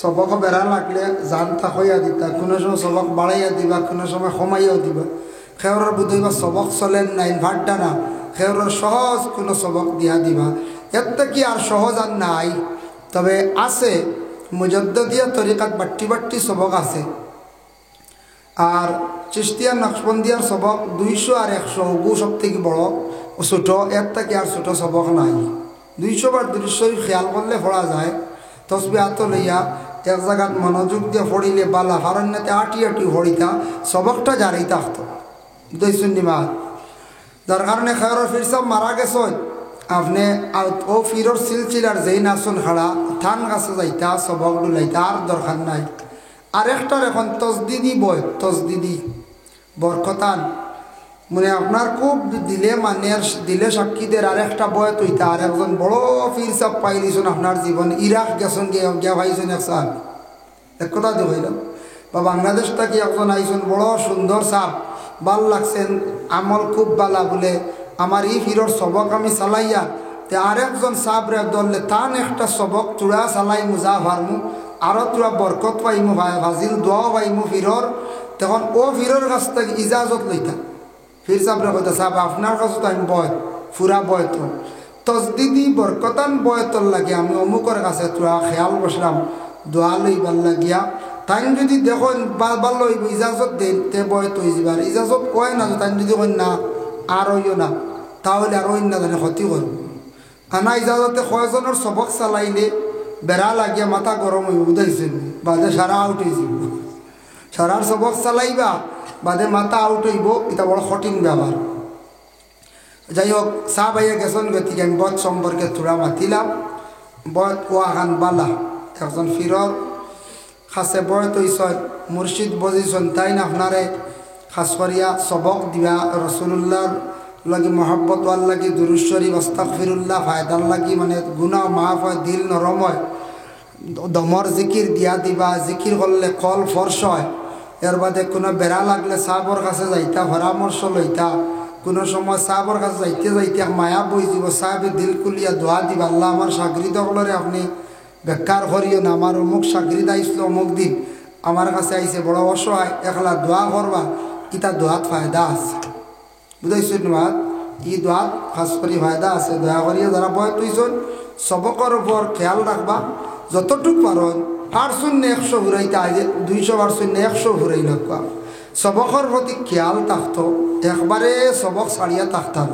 সবক বেড়া লাগলে জানতা হইয়া দিতা কোনো সময় সবক বাড়াইয়া দিবা কোনো সময় কমাইয়াও দিবা খেওরের বুধইবা সবক চলেন না ইনভার্টার না খেওরের সহজ কোনো সবক দিয়া দিবা এর থেকে আর সহজ আর নাই তবে আছে মুজদ্দিয়া তরিকাত বাট্টি বাট্টি সবক আছে আর চিস্তিয়া নকশবন্দিয়ার সবক 200 আর 100 ওগু সব থেকে বড় ও ছোটো এর থেকে আর ছোটো সবক নাই 200 বার 200 খেয়াল করলে পড়া যায় তসবি হাত লইয়া এক জায়গাত মনোযোগ দিয়ে পড়িলে বালা হারণ্যতে আটি আটি হরিতা সবকটা জারি থাকতো দৈসুন্নিমা যার কারণে খেয়র ফির সব মারা গেছ আপনি ও ফিরর সিলসিলার যেই নাচন খাড়া থান গাছে যাইতা সবক ডুলাইতা আর দরকার নাই আরেকটার এখন তসদিদি বয় তসদিদি বরকতান মানে আপনার খুব দিলে মানের দিলে সাক্ষীদের আরেকটা বয় তৈতা আর একজন বড় ফির সাপ পাই দিয়েছেন আপনার জীবন ইরাক গেছেন গিয়া ভাইছেন এক সাপ এক কথা দেখাইলাম বা বাংলাদেশ থেকে একজন আইছেন বড় সুন্দর সাপ ভাল লাগছেন আমল খুব বালা বলে আমার এই ফিরর সবক আমি চালাইয়া তে আরেকজন সাপ রে ধরলে তান একটা সবক চূড়া চালাই মুজা ভারমু আরও চূড়া বরকত পাইমু ভাজিল দোয়াও পাইমু ফিরর তখন ও ফিরর কাছ থেকে ইজাজত লইতা ফির সাবরে কইতা সাহেব আপনার কাছে তো আমি বয় ফুরা বয়ত তসদিদি বরকতান বয়তর লাগে আমি অমুকের কাছে চূড়া খেয়াল বসলাম দোয়া লইবার লাগিয়া তাই যদি দেখুন বারবার লইব ইজাজত দেন তে বয়ত হয়ে যাবার ইজাজত কয় না তাই যদি কই না আর হইও না তাহলে আর অন্য জানে ক্ষতি করব আনা ইজাজতে কয়জনের সবক চালাইলে বেড়া লাগিয়া মাথা গরম হইব বুঝাইছেন বাদে সারা আউট হয়ে যাব সারার সবক চালাইবা বাদে মাথা আউট হইব এটা বড় কঠিন ব্যাপার যাই হোক চাহ বাইয়া গেছেন গতিকে আমি বধ সম্পর্কে থোড়া মাতিলাম বধ ওয়াহান বালা একজন ফিরর খাসে বয় তৈছন মুর্শিদ বজিছন তাই না আপনারে খাস করিয়া সবক দিবা রসুল্লাহর লাগি মহব্বত ওয়ার লাগি দুরুদ শরীফ আস্তাগফিরুল্লাহ ফায়দার লাগি মানে গুনাহ মাফ হয় দিল নরম হয় দমর জিকির দিয়া দিবা জিকির করলে কল ফর্স হয় এর বাদে কোনো বেড়া লাগলে সাহাবর কাছে যাইতা পরামর্শ লইতা কোনো সময় সাহাবর কাছে যাইতে যাইতে মায়া বই দিব সাহেবে দিল কুলিয়া দোয়া দিবা আল্লাহ আমার সাগরিদ হলরে আপনি বেকার করিও না আমার অমুক সাগরিদ আইসল অমুক দিন আমার কাছে আইসে বড় অসহায় একলা দোয়া করবা ইটা দোয়াত ফায়দা আছে বুঝাইছেন মাত ই দোয়াত খাস করি ফায়দা আছে দয়া করিয়া যারা বয় তুইছেন সবকর উপর খেয়াল রাখবা যতটুক পারন আর শূন্য 100 ঘুরাইতে আগে 200 আর শূন্য 100 ঘুরাই লাগবা সবকর প্রতি খেয়াল থাকতো একবারে সবক ছাড়িয়া থাকতাম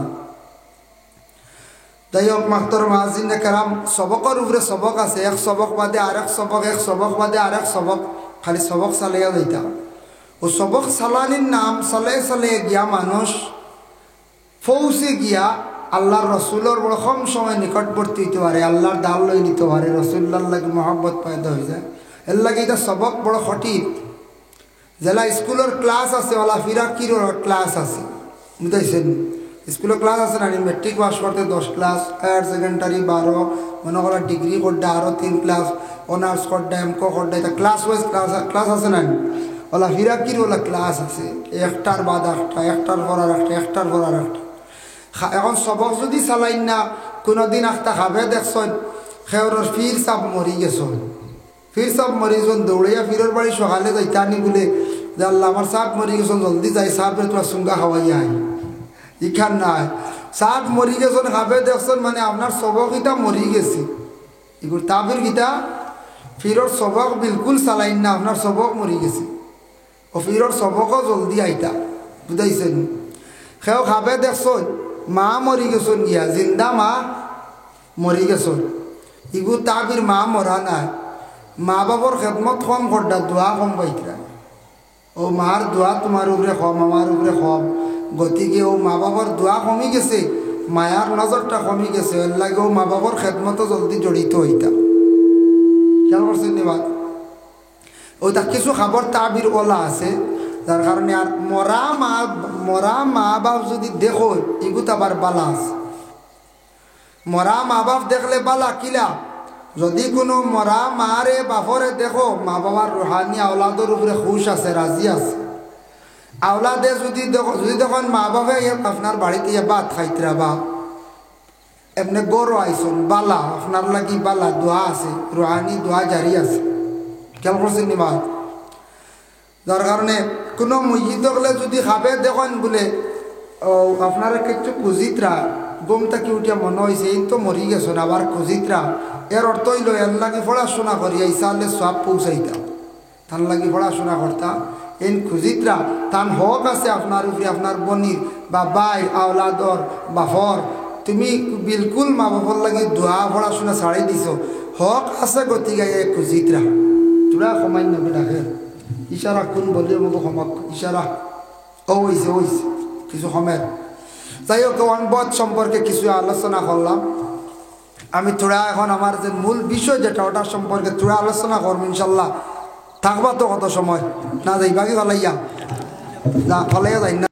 যাই হোক মাস্টার মাহাজিনে কেরাম সবকর উপরে সবক আছে এক সবক বাদে আরেক সবক এক সবক বাদে আরেক সবক খালি সবক চালাইয়া যাইতা ও সবক চালানির নাম চলে চলে গিয়া মানুষ ফৌসে গিয়া আল্লাহর রসুলের বড় কম সময় নিকটবর্তী হইতে পারে আল্লাহর দাল লই নিতে পারে রসুল্লার লাগে মহব্বত পয়দা হয়ে যায় এর লাগে এটা সবক বড় কঠিন জেলা স্কুলের ক্লাস আছে ওলা ফিরাকির ক্লাস আছে বুঝাইছেন স্কুলের ক্লাস আছে না মেট্রিক পাস করতে 10 ক্লাস হায়ার সেকেন্ডারি 12 মনে করা ডিগ্রি করতে আরও 3 ক্লাস অনার্স করতে এমকো করতে এটা ক্লাস ওয়াইজ ক্লাস আছে না ওলা ফিরাকির ওলা ক্লাস আছে একটার বাদ একটা একটার পর আর একটা একটার পর আর একটা এখন সবক যদি চালাইন না কোনোদিন একটা খাবে দেখছেন খেওরের ফির সাপ মরি গেছেন ফির সাপ মরি গেছেন দৌড়াইয়া ফিরের বাড়ি সকালে যাইতে আনি বলে যে আল্লাহ আমার সাপ মরি গেছেন জলদি যাই সাপের তোরা সুঙ্গা খাওয়াইয়া আই ইখান নাই সাপ মরি গেছেন খাবে দেখছেন মানে আপনার সবক ইটা মরি গেছে এগুলো তাবির গীতা ফিরর সবক বিলকুল চালাইন না আপনার সবক মরি গেছে ও ফিরর সবকও জলদি আইতা বুঝাইছেন সেও খাবে দেখছেন মা মরি গেছেন গিয়া জিন্দা মা মরি গেছেন ইগু তাবির মা মরা নাই মা বাবার খেদমত কম করডা দোয়া কম পাইতরা ও মার দোয়া তোমার উপরে কম আমার উপরে কম গতিকে ও মা বাবার দোয়া কমি গেছে মায়ার নজরটা কমি গেছে এর লাগে ও মা বাবার খেদমতো জলদি জড়িত হইতা খেয়াল করছেন নি বাদ ওইটা কিছু খাবার তাবির ওলা আছে যার কারণে আর মরা মা বাপ যদি দেখো এগুত আবার বালাস মরা মা বাপ দেখলে বালা কিলা, যদি কোনো মরা মারে বাপরে দেখো মা বাবার রুহানি আওলাদের উপরে খুশ আছে, রাজি আছে। আওলাদে যদি দেখুন মা বাপে আপনার বাড়িতে ভাত খাইতরা বা এমনি গরু আইসন বালা, আপনার লাগি বালা দোয়া আছে, রুহানি দোয়া জারি আছে। খেয়াল করছেন নিমা? যার কারণে কোনো মসজিদ হলে যদি খাবে দেখুন বলে আপনারা কিছু খুঁজিতরা গম থাকি উঠিয়া মনে হয়েছে এই তো মরি গেছেন আবার খুঁজিতরা, এর অর্থ হইল এর লাগি পড়াশোনা করিয়া ইসালে সব পৌঁছাইতাম, তার লাগি পড়াশোনা করতাম। এই খুঁজিতরা তার হক আছে আপনার উপরে, আপনার বনির বা বাই আওলাদর বাফর, তুমি বিলকুল মা বাপর লাগে দোয়া পড়াশোনা ছাড়াই দিছ, হক আছে গতিকে খুঁজিতরা তোরা সমাই নবী রাখে ইশারা কোন বলি আমাকে সমক ইশারা ওইছে কিছু সময়ের। যাই হোক বধ সম্পর্কে কিছু আলোচনা করলাম আমি, তোরা এখন আমার যে মূল বিষয় যেটা ওটার সম্পর্কে তোরা আলোচনা করবো ইনশাল্লাহ। থাকবা তো কত সময় না যাইবা কি ফলাইয়া যাই না।